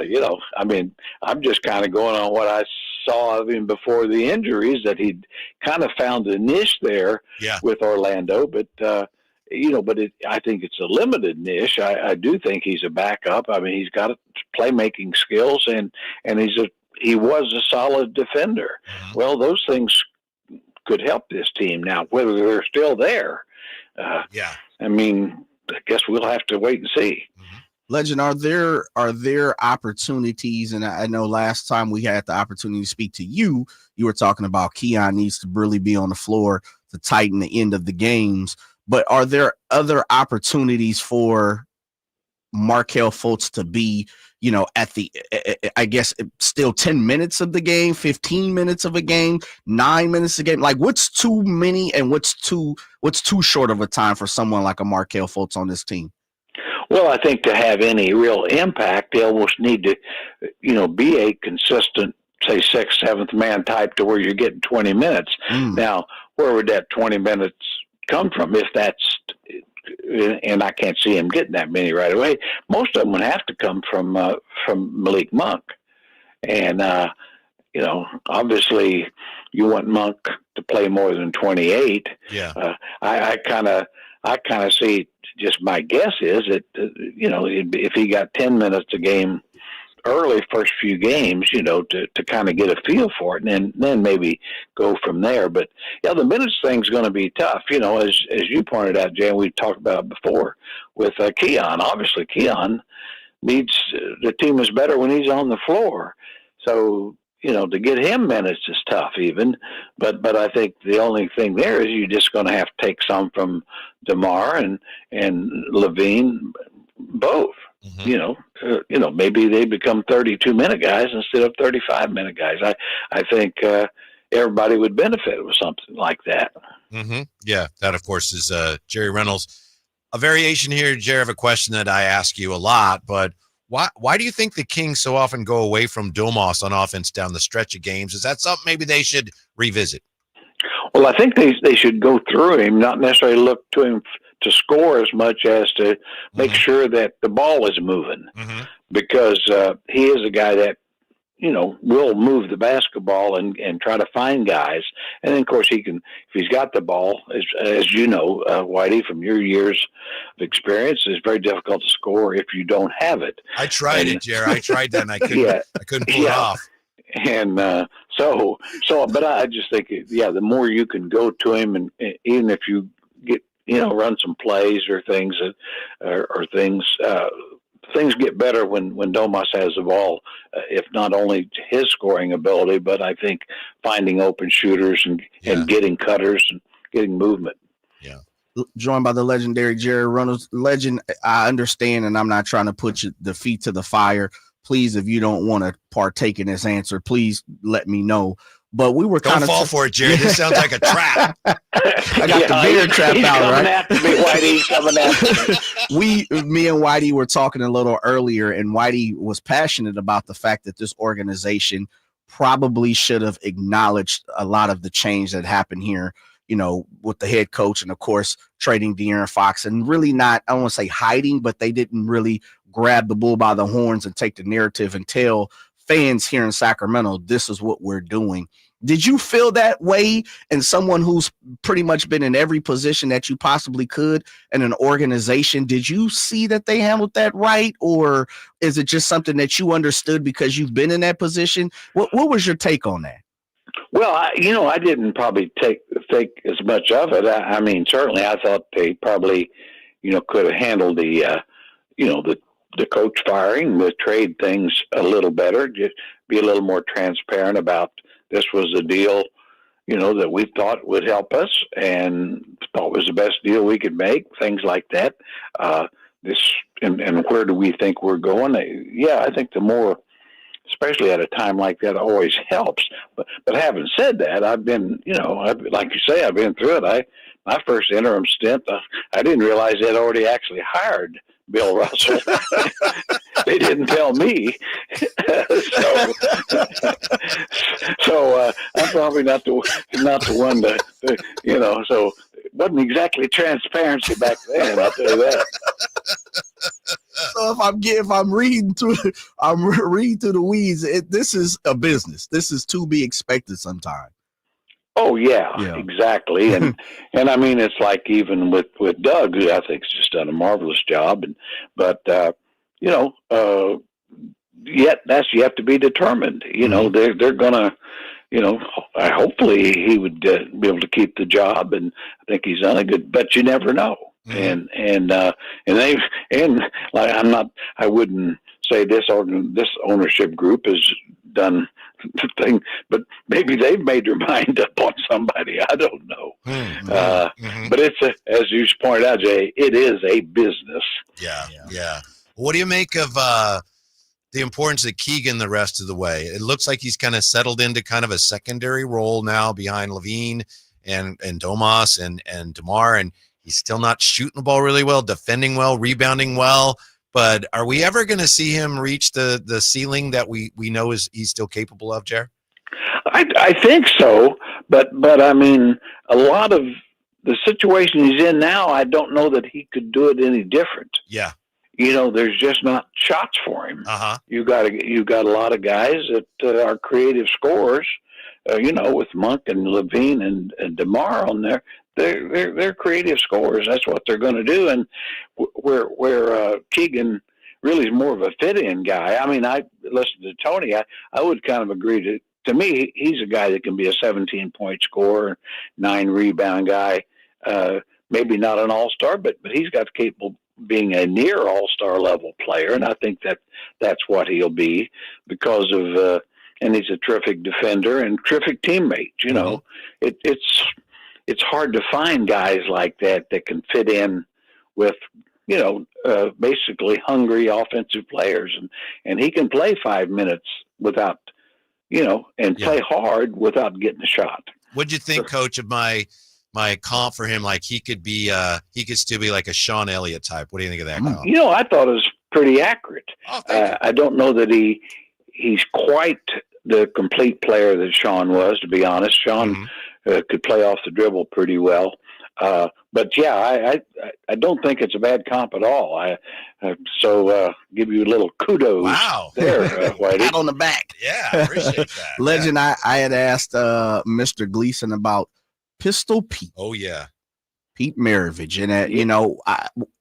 Speaker 4: you know, I mean, I'm just kind of going on what I saw of him before the injuries, that he'd kind of found a niche there with Orlando. But, you know, I think it's a limited niche. I do think he's a backup. I mean, he's got playmaking skills, and he was a solid defender. Well, those things could help this team. Now, whether they're still there, I mean, I guess we'll have to wait and see.
Speaker 8: Legend, are there opportunities? And I know last time we had the opportunity to speak to you, you were talking about Keon needs to really be on the floor to tighten the end of the games. But are there other opportunities for Marquel Fultz to be, you know, at the, I guess, still 10 minutes of the game, 15 minutes of a game, 9 minutes of a game? Like, what's too many and what's too short of a time for someone like a Marquel Fultz on this team?
Speaker 4: Well, I think to have any real impact, they almost need to, you know, be a consistent, say, 6th, 7th man type to where you're getting 20 minutes. Now, where would that 20 minutes come from if that's, and I can't see him getting that many right away. Most of them would have to come from Malik Monk. And, you know, obviously you want Monk to play more than 28. I kind of see, just my guess is that, you know, if he got 10 minutes a game early first few games, you know, to kind of get a feel for it, and then maybe go from there. But yeah, the minutes thing's going to be tough, you know, as you pointed out, Jan, we've talked about before with Keon. Obviously Keon needs, the team is better when he's on the floor. So, you know, to get him minutes is tough even, but I think the only thing there is you're just going to have to take some from DeMar and Levine, both. You know, maybe they become 32-minute guys instead of 35-minute guys. I think everybody would benefit with something like that.
Speaker 7: Yeah, that of course is Jerry Reynolds. A variation here, Jerry, of a question that I ask you a lot, but why do you think the Kings so often go away from Domas on offense down the stretch of games? Is that something maybe they should revisit?
Speaker 4: Well, I think they should go through him, not necessarily look to him to score as much as to make sure that the ball is moving, because he is a guy that, you know, will move the basketball and try to find guys. And then, of course, he can, if he's got the ball, as you know, Whitey, from your years of experience, it's very difficult to score if you don't have it.
Speaker 7: I tried it, Jerry. I tried that, and I couldn't pull it off.
Speaker 4: And but I just think, the more you can go to him, and even if you get, you know, run some plays or things, things get better when Domas has the ball, if not only his scoring ability, but I think finding open shooters and getting cutters and getting movement.
Speaker 8: Joined by the legendary Jerry Reynolds. Legend, I understand, and I'm not trying to put the feet to the fire. Please, if you don't want to partake in this answer, please let me know. But we were kind of
Speaker 7: fall for it, Jerry. This sounds like a trap.
Speaker 8: I got the beer trap out, right?
Speaker 4: After me, Whitey, coming after
Speaker 8: me. Me and Whitey were talking a little earlier, and Whitey was passionate about the fact that this organization probably should have acknowledged a lot of the change that happened here, you know, with the head coach and, of course, trading De'Aaron Fox, and really not, I don't want to say hiding, but they didn't really grab the bull by the horns and take the narrative and tell fans here in Sacramento, this is what we're doing. Did you feel that way? And someone who's pretty much been in every position that you possibly could in an organization, did you see that they handled that right? Or is it just something that you understood because you've been in that position? What was your take on that?
Speaker 4: Well, I didn't probably think as much of it. I mean, certainly I thought they probably, you know, could have handled the coach firing, the trade things a little better, just be a little more transparent about this was a deal, you know, that we thought would help us and thought was the best deal we could make, things like that. And where do we think we're going? I think the more, especially at a time like that, always helps. But having said that, I've been, you know, like you say, I've been through it. I my first interim stint, I didn't realize they'd already actually hired Bill Russell. They didn't tell me. so I'm probably not the one to so it wasn't exactly transparency back then, I'll tell you that.
Speaker 8: So if I'm reading through the weeds, this is a business. This is to be expected sometime.
Speaker 4: Oh yeah, exactly. And I mean, it's like even with Doug, who I think has just done a marvelous job. But yet that's yet to be determined. They're gonna, hopefully he would be able to keep the job, and I think he's done a good. But you never know. And I wouldn't say this ownership group has done the thing, but maybe they've made their mind up on somebody. I don't know. But it's as you pointed out, Jay, it is a business.
Speaker 7: Yeah. What do you make of the importance of Keegan the rest of the way? It looks like he's kind of settled into kind of a secondary role now behind Levine and Domas and DeMar, and he's still not shooting the ball really well, defending well, rebounding well. But are we ever going to see him reach the ceiling that we know he's still capable of, Jer?
Speaker 4: I think so, but I mean, a lot of the situation he's in now, I don't know that he could do it any different.
Speaker 7: Yeah.
Speaker 4: There's just not shots for him. You got a lot of guys that are creative scorers. With Monk and Levine and DeMar on there. They're creative scorers. That's what they're going to do. And where Keegan really is more of a fit-in guy. I mean, I listened to Tony. I would kind of agree to me, he's a guy that can be a 17-point scorer, 9 rebound guy. Maybe not an all-star, but he's got capable being a near all-star level player. And I think that's what he'll be because of, and he's a terrific defender and terrific teammate. It's hard to find guys like that can fit in with, basically hungry offensive players. And he can play 5 minutes without, and play hard without getting a shot.
Speaker 7: What'd you think, Coach, of my comp for him? Like he could still be like a Sean Elliott type. What do you think of that comp?
Speaker 4: I thought it was pretty accurate. I don't know that he's quite the complete player that Sean was, to be honest. Sean could play off the dribble pretty well. But yeah, I don't think it's a bad comp at all. So give you a little kudos.
Speaker 7: Wow.
Speaker 4: There, Whitey.
Speaker 8: Pat on the back.
Speaker 7: Yeah, I appreciate that.
Speaker 8: Legend, I had asked Mr. Gleason about Pistol Pete.
Speaker 7: Oh, yeah.
Speaker 8: Pete Maravich. And,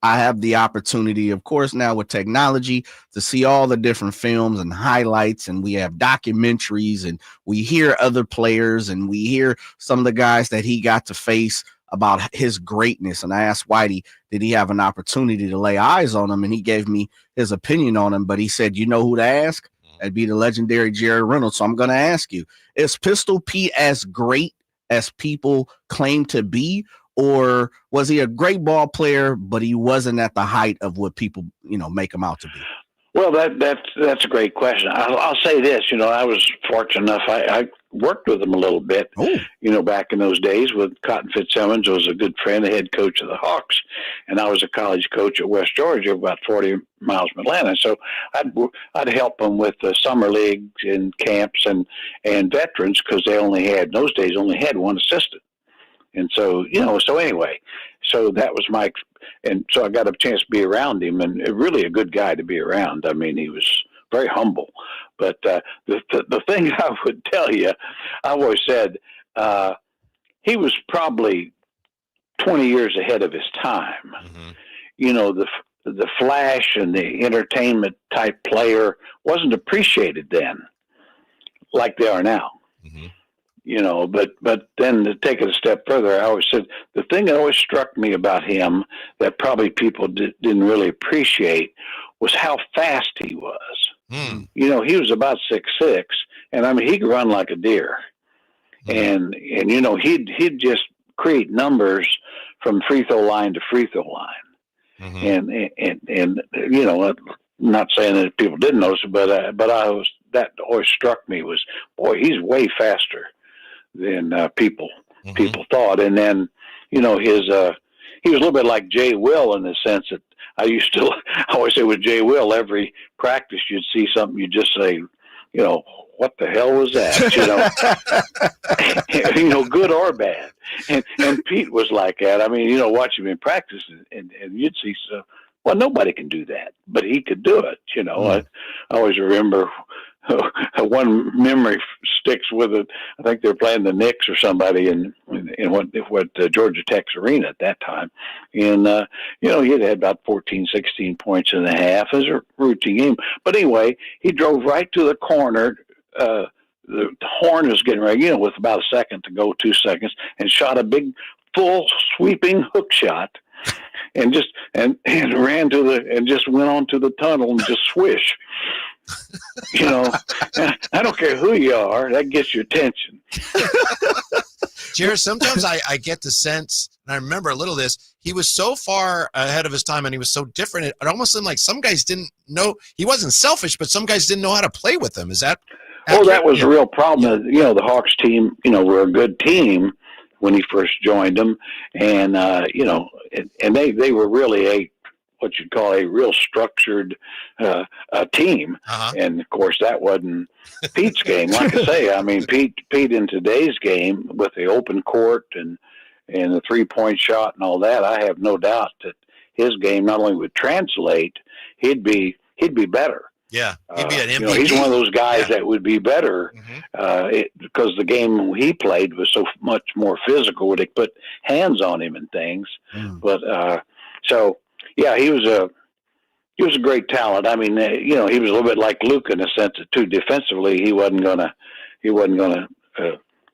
Speaker 8: I have the opportunity, of course, now with technology to see all the different films and highlights, and we have documentaries, and we hear other players, and we hear some of the guys that he got to face about his greatness. And I asked Whitey, did he have an opportunity to lay eyes on him? And he gave me his opinion on him, but he said, you know who to ask? That'd be the legendary Jerry Reynolds. So I'm going to ask you, is Pistol Pete as great as people claim to be? Or was he a great ball player, but he wasn't at the height of what people, make him out to be?
Speaker 4: Well, that's a great question. I'll say this, I was fortunate enough. I worked with him a little bit, back in those days with Cotton Fitzsimmons, was a good friend, the head coach of the Hawks. And I was a college coach at West Georgia, about 40 miles from Atlanta. So I'd help them with the summer leagues and camps and veterans, because they only had one assistant. And so, so anyway, so that was and so I got a chance to be around him, and really a good guy to be around. I mean, he was very humble. But the thing I would tell you, I always said he was probably 20 years ahead of his time. The flash and the entertainment type player wasn't appreciated then like they are now. But then to take it a step further, I always said the thing that always struck me about him that probably people didn't really appreciate was how fast he was. He was about 6'6", and I mean he could run like a deer, and he'd just create numbers from free throw line to free throw line, and not saying that people didn't notice, but that always struck me was, boy, he's way faster than people thought. And then, his he was a little bit like Jay Will in the sense that I always say with Jay Will, every practice you'd see something, you just say, what the hell was that? Good or bad. And Pete was like that. I mean, watch him in practice and you'd see stuff. Well, nobody can do that, but he could do it. I always remember one memory sticks with it. I think they were playing the Knicks or somebody in what Georgia Tech's arena at that time. And, he had about 14, 16 points in the half as a routine game. But anyway, he drove right to the corner. The horn was getting ready, with about a second to go, 2 seconds, and shot a big, full sweeping hook shot. And just and ran and just went on to the tunnel and just swish. I don't care who you are, that gets your attention.
Speaker 7: Jared, sometimes I get the sense, and I remember a little of this, he was so far ahead of his time and he was so different. It almost seemed like some guys didn't know, he wasn't selfish, but some guys didn't know how to play with him. Is that accurate?
Speaker 4: That was a real problem. The Hawks team, were a good team when he first joined them. And, and they were really what you'd call a real structured team. And of course that wasn't Pete's game. Like I say, I mean, Pete in today's game with the open court and the 3-point shot and all that, I have no doubt that his game not only would translate, he'd be better.
Speaker 7: Yeah, he'd be an MVP.
Speaker 4: He's one of those guys that would be better because the game he played was so much more physical. They put hands on him and things. But he was a great talent. I mean, he was a little bit like Luka in the sense that too defensively he wasn't gonna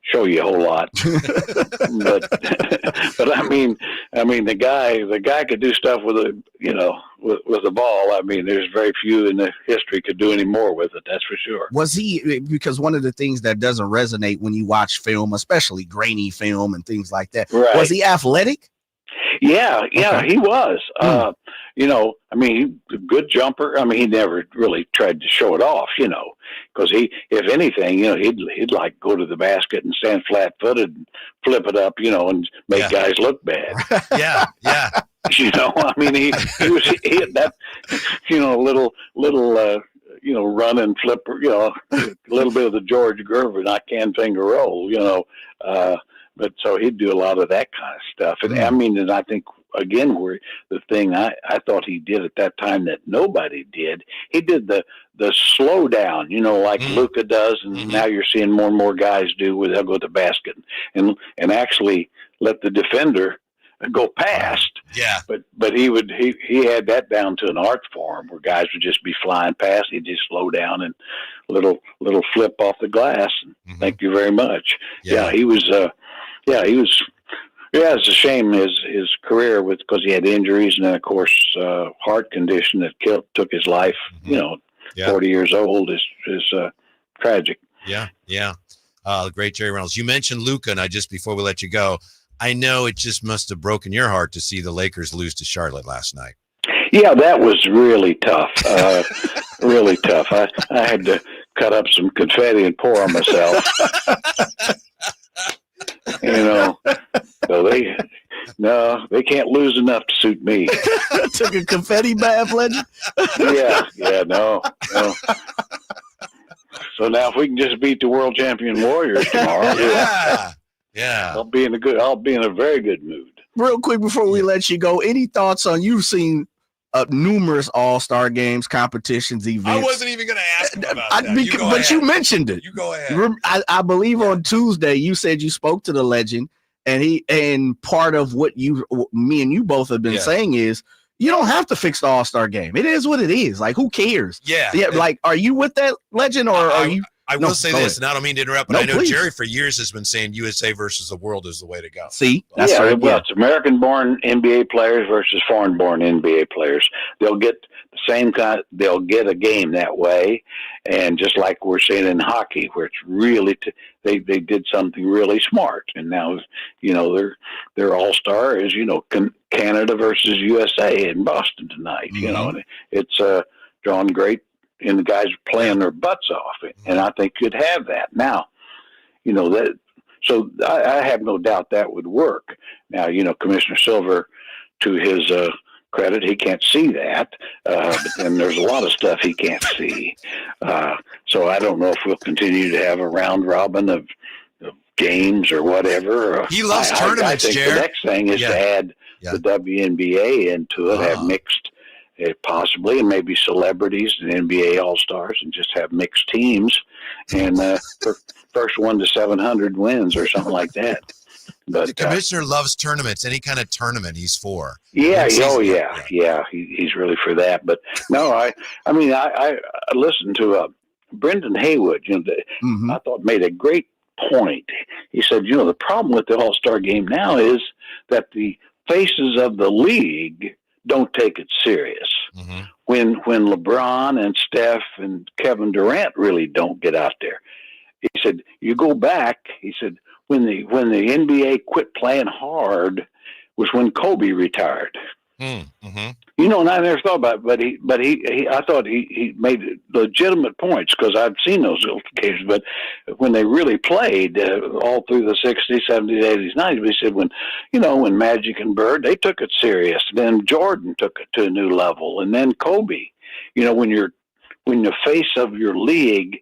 Speaker 4: show you a whole lot. but I mean the guy could do stuff with with the ball. I mean, there's very few in the history could do any more with it. That's for sure.
Speaker 8: Was he, because one of the things that doesn't resonate when you watch film, especially grainy film and things like that, was he athletic?
Speaker 4: Yeah, he was. I mean, a good jumper. I mean, he never really tried to show it off, because if anything, he'd like go to the basket and stand flat-footed, and flip it up, and make guys look bad.
Speaker 7: Yeah.
Speaker 4: I mean, he had that, little run and flip, a little bit of the George Gervin, I can finger roll, but so he'd do a lot of that kind of stuff. And I mean, and I think, again, where the thing I thought he did at that time that nobody did, he did the slow down, like Luka does. And now you're seeing more and more guys do where they'll go to the basket and actually let the defender go past.
Speaker 7: Yeah.
Speaker 4: But he had that down to an art form where guys would just be flying past. He'd just slow down and little flip off the glass. And thank you very much. Yeah, he was. Yeah, it's a shame his career because he had injuries and then of course heart condition that took his life. 40 years old is tragic.
Speaker 7: Yeah. The great Jerry Reynolds. You mentioned Luka, and before we let you go, I know it just must have broken your heart to see the Lakers lose to Charlotte last night. Yeah,
Speaker 4: that was really tough. Really tough. I had to cut up some confetti and pour on myself. So they can't lose enough to suit me.
Speaker 8: Took a confetti bath, Legend?
Speaker 4: No. So now if we can just beat the world champion Warriors tomorrow, I'll be in a very good mood.
Speaker 8: Real quick before we let you go, any thoughts on, you've seen numerous All-Star games, competitions, events.
Speaker 7: I wasn't even going to ask about that.
Speaker 8: But you mentioned it.
Speaker 7: You go ahead.
Speaker 8: I believe on Tuesday you said you spoke to the legend, and part of what me and you both have been saying is you don't have to fix the All-Star game. It is what it is. Like, who cares?
Speaker 7: Yeah.
Speaker 8: Like, are you with that, Legend, or are you?
Speaker 7: I will say this, and I don't mean to interrupt, but I know Jerry for years has been saying USA versus the world is the way to go.
Speaker 8: See,
Speaker 4: that's right. Well, it's American-born NBA players versus foreign-born NBA players. They'll get the same kind. They'll get a game that way, and just like we're seeing in hockey, where it's really they did something really smart, and now their All-Star is Canada versus USA in Boston tonight. And it's drawn great. And the guys are playing their butts off, and I think you'd have that. Now, that So I have no doubt that would work. Now, Commissioner Silver, to his credit, he can't see that, but then there's a lot of stuff he can't see. So I don't know if we'll continue to have a round robin of games or whatever.
Speaker 7: He loves tournaments,
Speaker 4: I think
Speaker 7: Jared.
Speaker 4: the next thing is to add the WNBA into it, have mixed, possibly, and maybe celebrities and NBA All-Stars, and just have mixed teams, and first 1 to 700 wins or something like that. But
Speaker 7: the commissioner loves tournaments. Any kind of tournament, he's for.
Speaker 4: Yeah. He's really for that. But no, I listened to Brendan Haywood. I thought made a great point. He said, the problem with the All-Star game now is that the faces of the league don't take it serious. When LeBron and Steph and Kevin Durant really don't get out there. He said, you go back, he said, when the NBA quit playing hard was when Kobe retired. And I never thought about it, but I thought he made legitimate points, because I've seen those games. But when they really played all through the 60s, 70s, 80s, 90s, he said when Magic and Bird, they took it serious. Then Jordan took it to a new level, and then Kobe. When the face of your league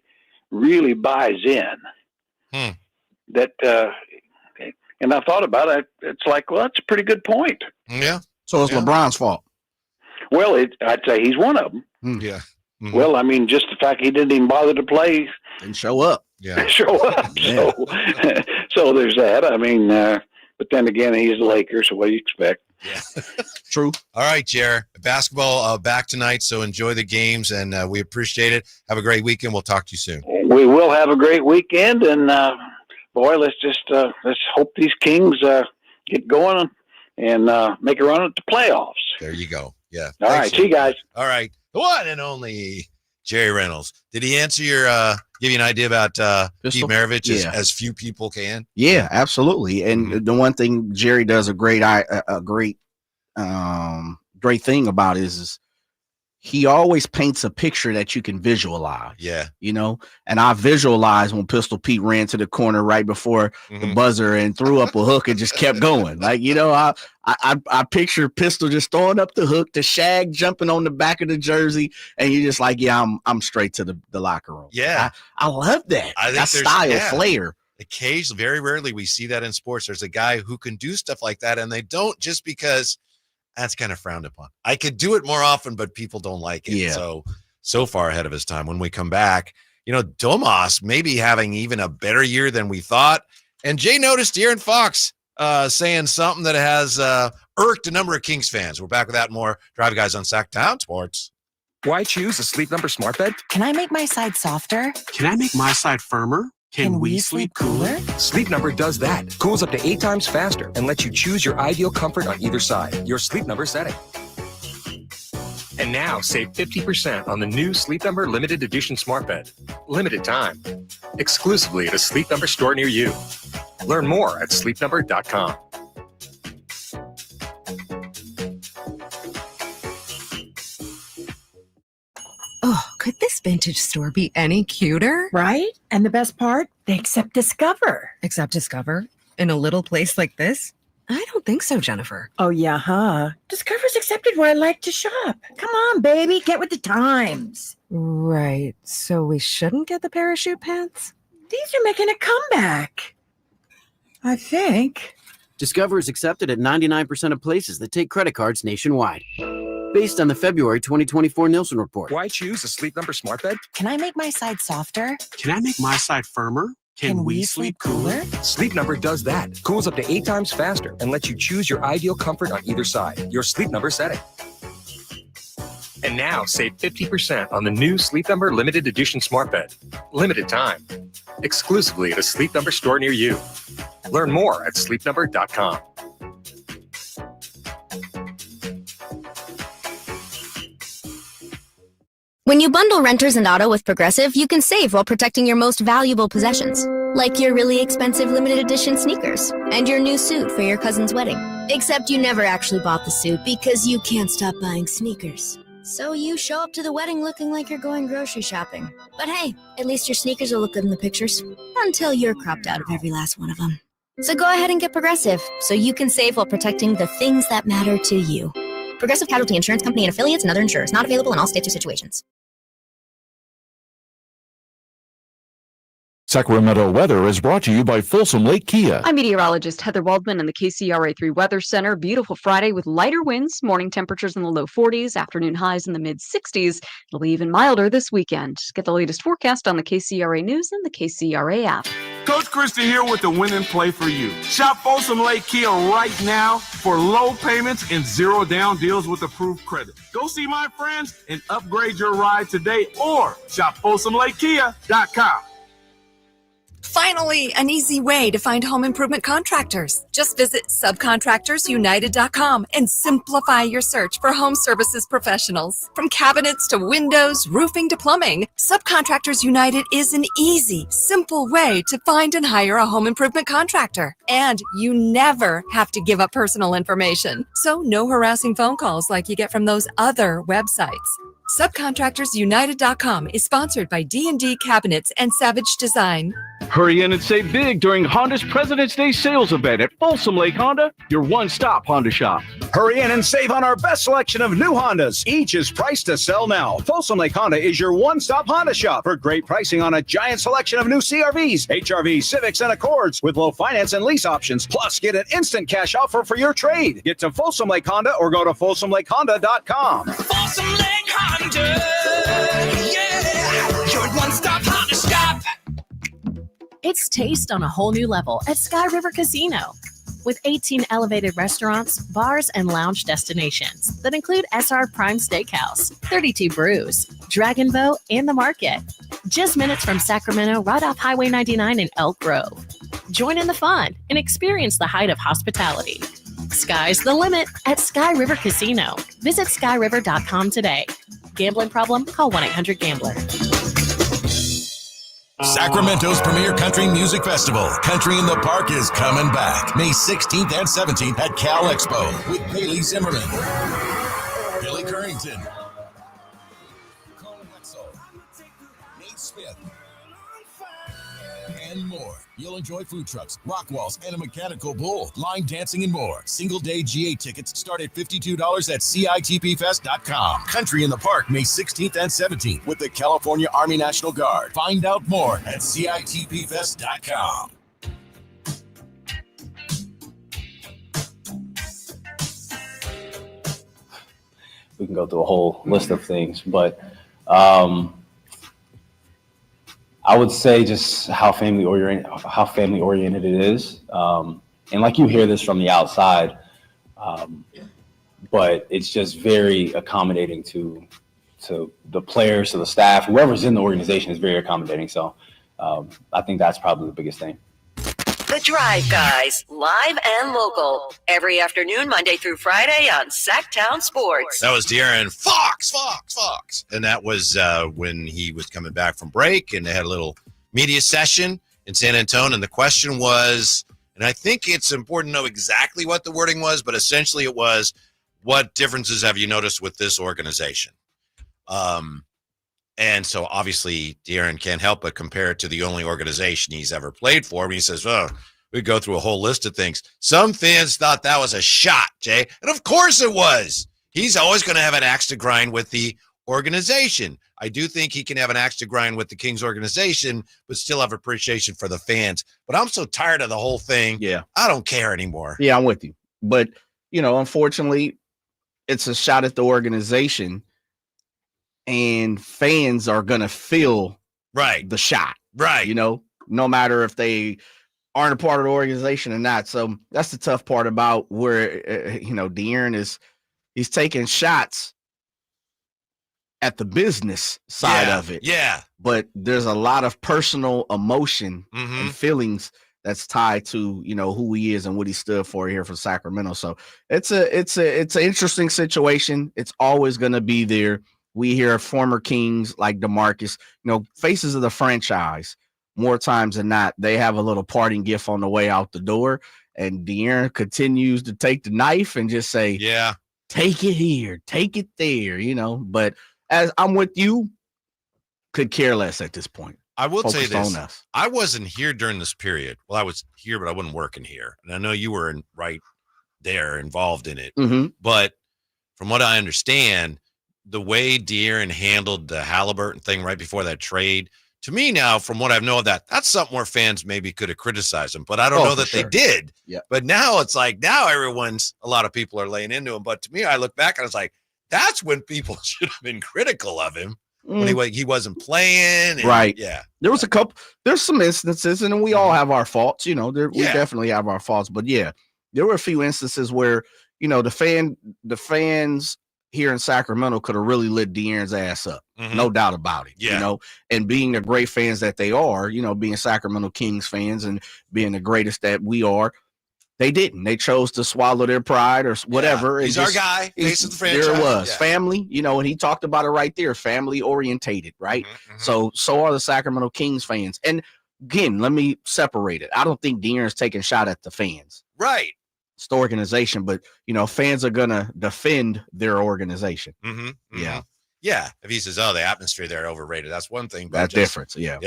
Speaker 4: really buys in, that. And I thought about it. It's like, well, that's a pretty good point.
Speaker 7: Yeah.
Speaker 8: So it's LeBron's fault.
Speaker 4: Well, I'd say he's one of them.
Speaker 7: Yeah.
Speaker 4: Well, just the fact he didn't even bother to play
Speaker 8: and show up.
Speaker 7: Yeah.
Speaker 4: Show up.
Speaker 8: Yeah.
Speaker 4: So there's that. But then again, he's the Lakers, so what do you expect?
Speaker 7: Yeah.
Speaker 8: True.
Speaker 7: All right, Jer. Basketball back tonight, so enjoy the games, and we appreciate it. Have a great weekend. We'll talk to you soon.
Speaker 4: We will have a great weekend, and boy, let's hope these Kings get going and make a run at the playoffs.
Speaker 7: There you go. Yeah.
Speaker 4: All right. See you guys.
Speaker 7: All right. The one and only Jerry Reynolds. Did he answer give you an idea about Pete Maravich as few people can?
Speaker 8: Yeah, absolutely. And the one thing Jerry does a great thing about is he always paints a picture that you can visualize.
Speaker 7: Yeah.
Speaker 8: And I visualized when Pistol Pete ran to the corner right before the buzzer and threw up a hook and just kept going. Like, I picture Pistol just throwing up the hook, the Shag jumping on the back of the jersey, and you're just like, yeah, I'm straight to the locker room.
Speaker 7: Yeah.
Speaker 8: I love that.
Speaker 7: I think
Speaker 8: that style, flair.
Speaker 7: Occasionally, very rarely we see that in sports. There's a guy who can do stuff like that, and they don't just because that's kind of frowned upon. I could do it more often, but people don't like it.
Speaker 8: Yeah.
Speaker 7: So far ahead of his time. When we come back, Domas maybe having even a better year than we thought. And Jay noticed De'Aaron Fox saying something that has irked a number of Kings fans. We're back with that and more. Drive Guys on Sacktown Sports.
Speaker 22: Why choose a Sleep Number smart bed?
Speaker 21: Can I make my side softer?
Speaker 2: Can I make my side firmer? Can we sleep cooler?
Speaker 22: Sleep Number does that. Cools up to 8 times faster and lets you choose your ideal comfort on either side. Your Sleep Number setting. And now save 50% on the new Sleep Number limited edition smart bed. Limited time. Exclusively at a Sleep Number store near you. Learn more at sleepnumber.com.
Speaker 5: Oh, could this vintage store be any cuter?
Speaker 9: Right? And the best part, they accept Discover.
Speaker 5: Accept Discover? In a little place like this? I don't think so, Jennifer.
Speaker 9: Oh, yeah, huh? Discover's accepted where I like to shop. Come on, baby, get with the times.
Speaker 5: Right. So we shouldn't get the parachute pants?
Speaker 9: These are making a comeback. I think.
Speaker 10: Discover is accepted at 99% of places that take credit cards nationwide. Based on the February 2024 Nielsen report.
Speaker 22: Why choose a Sleep Number smart bed?
Speaker 21: Can I make my side softer?
Speaker 2: Can I make my side firmer? Can we sleep cooler?
Speaker 22: Sleep Number does that. Cools up to 8 times faster and lets you choose your ideal comfort on either side. Your Sleep Number setting. And now save 50% on the new Sleep Number limited edition smart bed. Limited time. Exclusively at a Sleep Number store near you. Learn more at sleepnumber.com.
Speaker 11: When you bundle renters and auto with Progressive, you can save while protecting your most valuable possessions, like your really expensive limited edition sneakers and your new suit for your cousin's wedding. Except you never actually bought the suit because you can't stop buying sneakers. So you show up to the wedding looking like you're going grocery shopping. But hey, at least your sneakers will look good in the pictures. Until you're cropped out of every last one of them. So go ahead and get Progressive, so you can save while protecting the things that matter to you. Progressive Casualty Insurance Company and affiliates and other insurers. Not available in all states or situations.
Speaker 1: Sacramento weather is brought to you by Folsom Lake Kia.
Speaker 3: I'm meteorologist Heather Waldman in the KCRA3 Weather Center. Beautiful Friday with lighter winds, morning temperatures in the low 40s, afternoon highs in the mid 60s. It'll be even milder this weekend. Get the latest forecast on the KCRA News and the KCRA app.
Speaker 12: Coach Christie here with the winning play for you. Shop Folsom Lake Kia right now for low payments and zero down deals with approved credit. Go see my friends and upgrade your ride today or shop FolsomLakeKia.com.
Speaker 16: Finally, an easy way to find home improvement contractors. Just visit subcontractorsunited.com and simplify your search for home services professionals. From cabinets to windows, roofing to plumbing, Subcontractors United is an easy, simple way to find and hire a home improvement contractor. And you never have to give up personal information. So no harassing phone calls like you get from those other websites. Subcontractorsunited.com is sponsored by D&D Cabinets and Savage Design.
Speaker 17: Hurry in and save big during Honda's President's Day sales event at Folsom Lake Honda, your one-stop Honda shop.
Speaker 18: Hurry in and save on our best selection of new Hondas. Each is priced to sell now. Folsom Lake Honda is your one-stop Honda shop for great pricing on a giant selection of new CRVs, HRVs, Civics, and Accords with low finance and lease options. Plus, get an instant cash offer for your trade. Get to Folsom Lake Honda or go to FolsomLakeHonda.com.
Speaker 15: Folsom Lake Honda, yeah, your one-stop Honda shop.
Speaker 21: It's taste on a whole new level at Sky River Casino. With 18 elevated restaurants, bars, and lounge destinations that include SR Prime Steakhouse, 32 Brews, Dragon Boat, and The Market. Just minutes from Sacramento, right off Highway 99 in Elk Grove. Join in the fun and experience the height of hospitality. Sky's the limit at Sky River Casino. Visit skyriver.com today. Gambling problem? Call 1-800-GAMBLER.
Speaker 19: Sacramento's premier country music festival, Country in the Park, is coming back May 16th and 17th at Cal Expo with Bailey Zimmerman, Billy Currington, Cole Wetzel, Nate Smith, and more. You'll enjoy food trucks, rock walls, and a mechanical bull, line dancing, and more. Single-day GA tickets start at $52 at CITPFest.com. Country in the Park, May 16th and 17th with the California Army National Guard. Find out more at CITPFest.com.
Speaker 20: We can go through a whole list of things, but I would say just how family oriented it is, and like you hear this from the outside, but it's just very accommodating to the players, to the staff, whoever's in the organization is very accommodating. So I think that's probably the biggest thing.
Speaker 13: The Drive Guys, live and local, every afternoon, Monday through Friday on Sacktown Sports.
Speaker 7: That was De'Aaron Fox. And that was when he was coming back from break, and they had a little media session in San Antonio. And the question was, and I think it's important to know exactly what the wording was, but essentially it was, what differences have you noticed with this organization? And so obviously De'Aaron can't help but compare it to the only organization he's ever played for. And he says, oh, we go through a whole list of things. Some fans thought that was a shot, Jay. And of course it was. He's always going to have an axe to grind with the organization. I do think he can have an axe to grind with the Kings organization, but still have appreciation for the fans. But I'm so tired of the whole thing.
Speaker 8: Yeah.
Speaker 7: I don't care anymore.
Speaker 8: Yeah, I'm with you. But, unfortunately, it's a shot at the organization. And fans are going to feel the shot.
Speaker 7: Right.
Speaker 8: No matter if they aren't a part of the organization or not. So that's the tough part about where, De'Aaron he's taking shots at the business side of it.
Speaker 7: Yeah.
Speaker 8: But there's a lot of personal emotion and feelings that's tied to, who he is and what he stood for here for Sacramento. So it's an interesting situation. It's always going to be there. We hear former Kings like DeMarcus, faces of the franchise, more times than not, they have a little parting gift on the way out the door. And De'Aaron continues to take the knife and just say,
Speaker 7: yeah,
Speaker 8: take it here, take it there, but as I'm with you, could care less at this point.
Speaker 7: I will say
Speaker 8: Focused
Speaker 7: this.
Speaker 8: on us.
Speaker 7: I wasn't here during this period. Well, I was here, but I wasn't working here. And I know you were right there involved in it. But from what I understand, the way De'Aaron handled the Halliburton thing right before that trade, to me now, from what I know of that's something where fans maybe could have criticized him, but I don't know that they did.
Speaker 8: Yeah.
Speaker 7: But now it's like, a lot of people are laying into him. But to me, I look back and I was like, that's when people should have been critical of him. When he wasn't playing. And,
Speaker 8: right.
Speaker 7: Yeah.
Speaker 8: There's some instances, and we all have our faults, we definitely have our faults. But yeah, there were a few instances where, the fans here in Sacramento could have really lit De'Aaron's ass up. No doubt about it. And being the great fans that they are, being Sacramento Kings fans and being the greatest that we are, they didn't. They chose to swallow their pride or whatever.
Speaker 7: He's our guy. Face of the franchise.
Speaker 8: There it was. Family, and he talked about it right there. Family orientated, right? So are the Sacramento Kings fans. And again, let me separate it. I don't think De'Aaron's taking a shot at the fans.
Speaker 7: Right.
Speaker 8: It's the organization, but, fans are going to defend their organization. Yeah.
Speaker 7: Yeah. If he says, the atmosphere there overrated, that's one thing. But
Speaker 8: That's different. Yeah.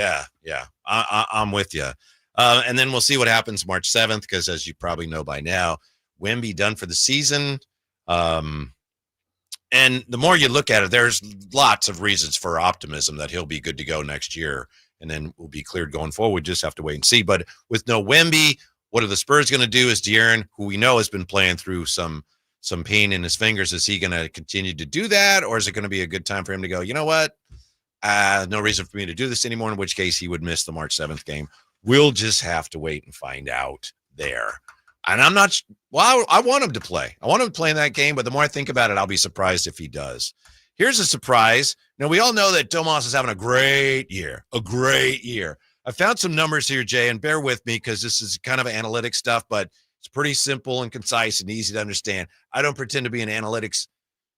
Speaker 7: Yeah. I'm with you. And then we'll see what happens March 7th, because as you probably know by now, Wemby done for the season. And the more you look at it, there's lots of reasons for optimism that he'll be good to go next year, and then will be cleared going forward. We just have to wait and see. But with no Wemby, what are the Spurs going to do? Is De'Aaron, who we know has been playing through some pain in his fingers, is he going to continue to do that? Or is it going to be a good time for him to go, you know what? No reason for me to do this anymore, in which case he would miss the March 7th game. We'll just have to wait and find out there. And I'm not – I want him to play. I want him to play in that game, but the more I think about it, I'll be surprised if he does. Here's a surprise. Now, we all know that Domas is having a great year. I found some numbers here, Jay, and bear with me because this is kind of analytic stuff, but it's pretty simple and concise and easy to understand. I don't pretend to be an analytics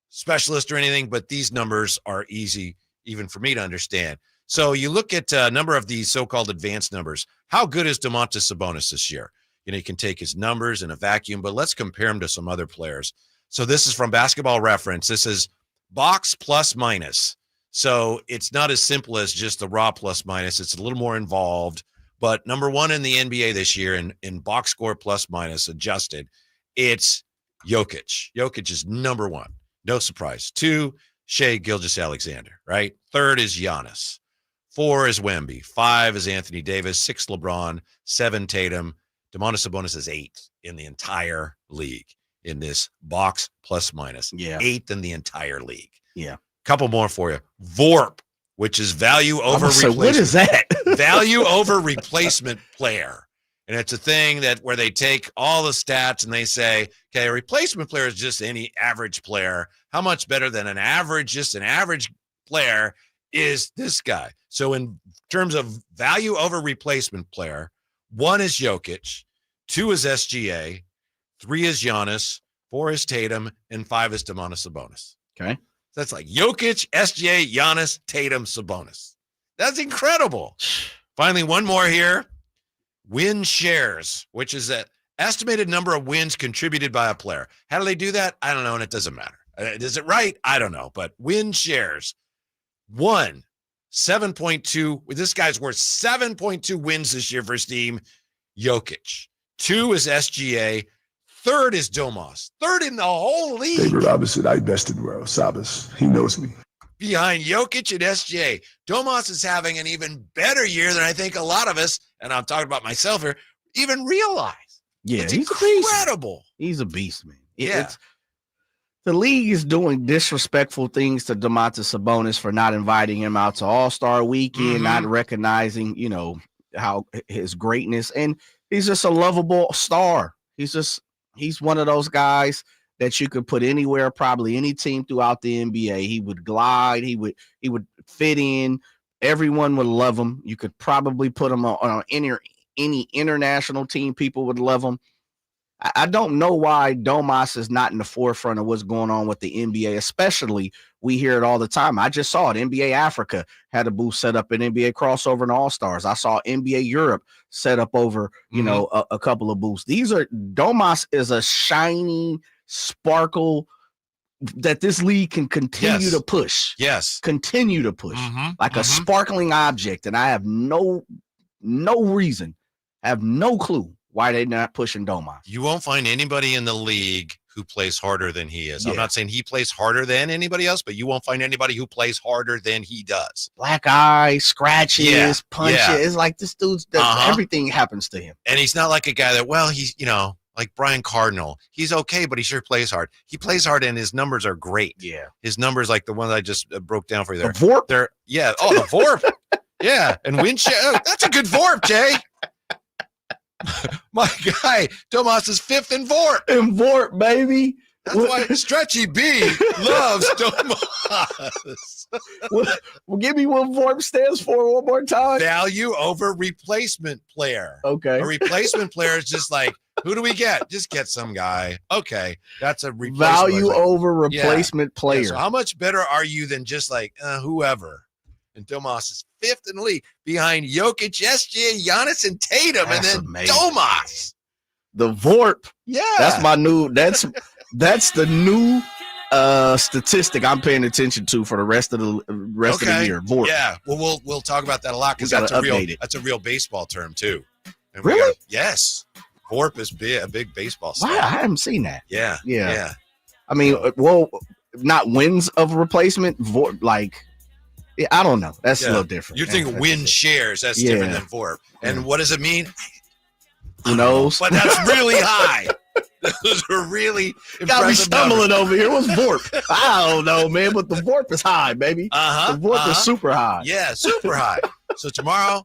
Speaker 7: specialist or anything, but these numbers are easy even for me to understand. So you look at a number of these so-called advanced numbers. How good is Domantas Sabonis this year? You can take his numbers in a vacuum, but let's compare him to some other players. So this is from Basketball Reference. This is box plus minus. So it's not as simple as just the raw plus minus. It's a little more involved. But number one in the NBA this year in box score plus minus adjusted, it's Jokic. Jokic is number one. No surprise. 2, Shai Gilgeous-Alexander, right? 3rd is Giannis. 4 is Wemby. 5 is Anthony Davis. 6, LeBron. 7, Tatum. Domantas Sabonis is 8th in the entire league in this box plus minus.
Speaker 8: Yeah.
Speaker 7: 8th in the entire league.
Speaker 8: Yeah.
Speaker 7: Couple more for you. VORP, which is value over replacement.
Speaker 8: What is that?
Speaker 7: Value over replacement player. And it's a thing where they take all the stats and they say, okay, a replacement player is just any average player. How much better than an average player is this guy? So in terms of value over replacement player, 1 is Jokic, 2 is SGA, 3 is Giannis, 4 is Tatum, and 5 is Domantas Sabonis.
Speaker 8: Okay.
Speaker 7: So that's like Jokic, SGA, Giannis, Tatum, Sabonis. That's incredible. Finally, one more here. Win shares, which is an estimated number of wins contributed by a player. How do they do that? I don't know, and it doesn't matter. Is it right? I don't know, but win shares. 1, 7.2. This guy's worth 7.2 wins this year for his team. Jokic. 2 is SGA. 3rd is Domas. 3rd in the whole league.
Speaker 6: David Robinson, I best in the world. Sabas, he knows me.
Speaker 7: Behind Jokic and SGA. Domas is having an even better year than I think a lot of us, and I'm talking about myself here, even realize.
Speaker 8: Yeah,
Speaker 7: it's
Speaker 8: he's
Speaker 7: incredible.
Speaker 8: He's a beast, man.
Speaker 7: Yeah.
Speaker 8: The league is doing disrespectful things to Domantas Sabonis for not inviting him out to All-Star Weekend, not recognizing, how his greatness. And he's just a lovable star. He's one of those guys that you could put anywhere, probably any team throughout the NBA. He would glide. He would fit in. Everyone would love him. You could probably put him on any international team. People would love him. I don't know why Domas is not in the forefront of what's going on with the NBA, especially we hear it all the time. I just saw it. NBA Africa had a booth set up in NBA Crossover and All-Stars. I saw NBA Europe set up over, a couple of booths. Domas is a shiny, sparkle that this league can continue to push.
Speaker 7: Yes.
Speaker 8: Continue to push like a sparkling object. And I have no reason, have no clue why they're not pushing Domas.
Speaker 7: You won't find anybody in the league who plays harder than he is.
Speaker 8: Yeah.
Speaker 7: I'm not saying he plays harder than anybody else, but you won't find anybody who plays harder than he does.
Speaker 8: Black eye, scratches, punches.
Speaker 7: Yeah.
Speaker 8: It's like this dude's everything happens to him.
Speaker 7: And he's not like a guy that, well, he's, like Brian Cardinal. He's okay, but he sure plays hard. He plays hard and his numbers are great.
Speaker 8: Yeah.
Speaker 7: His numbers, like the one that I just broke down for you there.
Speaker 8: The VORP?
Speaker 7: The VORP. Yeah. And that's a good VORP, Jay. My guy, Domas is 5th in VORP.
Speaker 8: In VORP, baby.
Speaker 7: That's why Stretchy B loves Domas.
Speaker 8: Well, give me what VORP stands for one more time.
Speaker 7: Value over replacement player.
Speaker 8: Okay.
Speaker 7: A replacement player is just like, who do we get? Just get some guy. Okay. That's a replacement.
Speaker 8: Value over replacement player.
Speaker 7: Yeah, so how much better are you than just like whoever? And Domas is 5th in the league behind Jokic, SGA, Giannis, and Tatum,
Speaker 8: That's
Speaker 7: and then
Speaker 8: amazing.
Speaker 7: Domas.
Speaker 8: The VORP.
Speaker 7: Yeah.
Speaker 8: That's my new, that's the new statistic I'm paying attention to for the rest of the year. VORP.
Speaker 7: Yeah. Well, we'll talk about that a lot because that's a real baseball term too. And
Speaker 8: really?
Speaker 7: Yes. VORP is a big baseball stat.
Speaker 8: Wow, I haven't seen that.
Speaker 7: Yeah.
Speaker 8: I mean, not wins of a replacement, VORP, like, I don't know. That's a little different.
Speaker 7: You're thinking win shares. That's different than VORP. And what does it mean?
Speaker 8: Who knows?
Speaker 7: But that's really high. Those are really impressive.
Speaker 8: Got me stumbling
Speaker 7: numbers.
Speaker 8: over here. What's VORP? I don't know, man, but the VORP is high, baby. The VORP is super high.
Speaker 7: Yeah, super high. So tomorrow,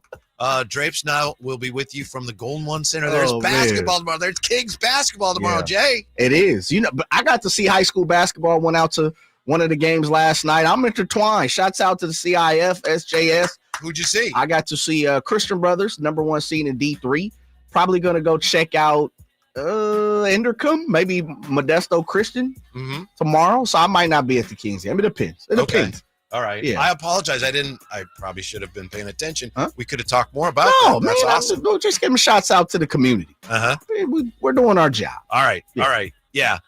Speaker 7: Drapes now will be with you from the Golden One Center. There's basketball tomorrow. There's Kings basketball tomorrow, Jay.
Speaker 8: It is. But I got to see high school basketball. Went out to one of the games last night. I'm intertwined. Shouts out to the CIF, SJS.
Speaker 7: Who'd you see?
Speaker 8: I got to see Christian Brothers, #1 seed in D3. Probably going to go check out Endercombe, maybe Modesto Christian tomorrow. So I might not be at the Kings game. It depends. It depends.
Speaker 7: All right.
Speaker 8: Yeah.
Speaker 7: I apologize. I probably should have been paying attention. We could have talked more about
Speaker 8: No,
Speaker 7: that. That's
Speaker 8: man,
Speaker 7: awesome.
Speaker 8: no, just giving shots out to the community. We're doing our job.
Speaker 7: All right.
Speaker 8: Yeah.
Speaker 7: All right. Yeah.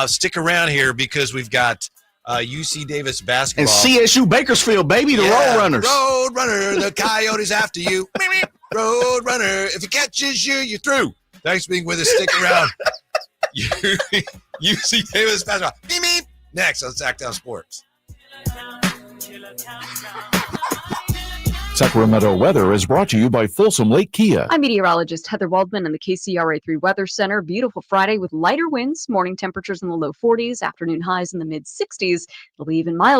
Speaker 7: Stick around here because we've got UC Davis basketball.
Speaker 8: And CSU Bakersfield, baby, the Roadrunners.
Speaker 7: Roadrunner, the Coyotes after you. Roadrunner, if it catches you, you're through. Thanks for being with us. Stick around. UC Davis basketball. Beep, beep. Next on Sacktown Sports.
Speaker 1: Sacramento weather is brought to you by Folsom Lake Kia.
Speaker 3: I'm meteorologist Heather Waldman in the KCRA3 Weather Center. Beautiful Friday with lighter winds, morning temperatures in the low 40s, afternoon highs in the mid 60s. It'll be even milder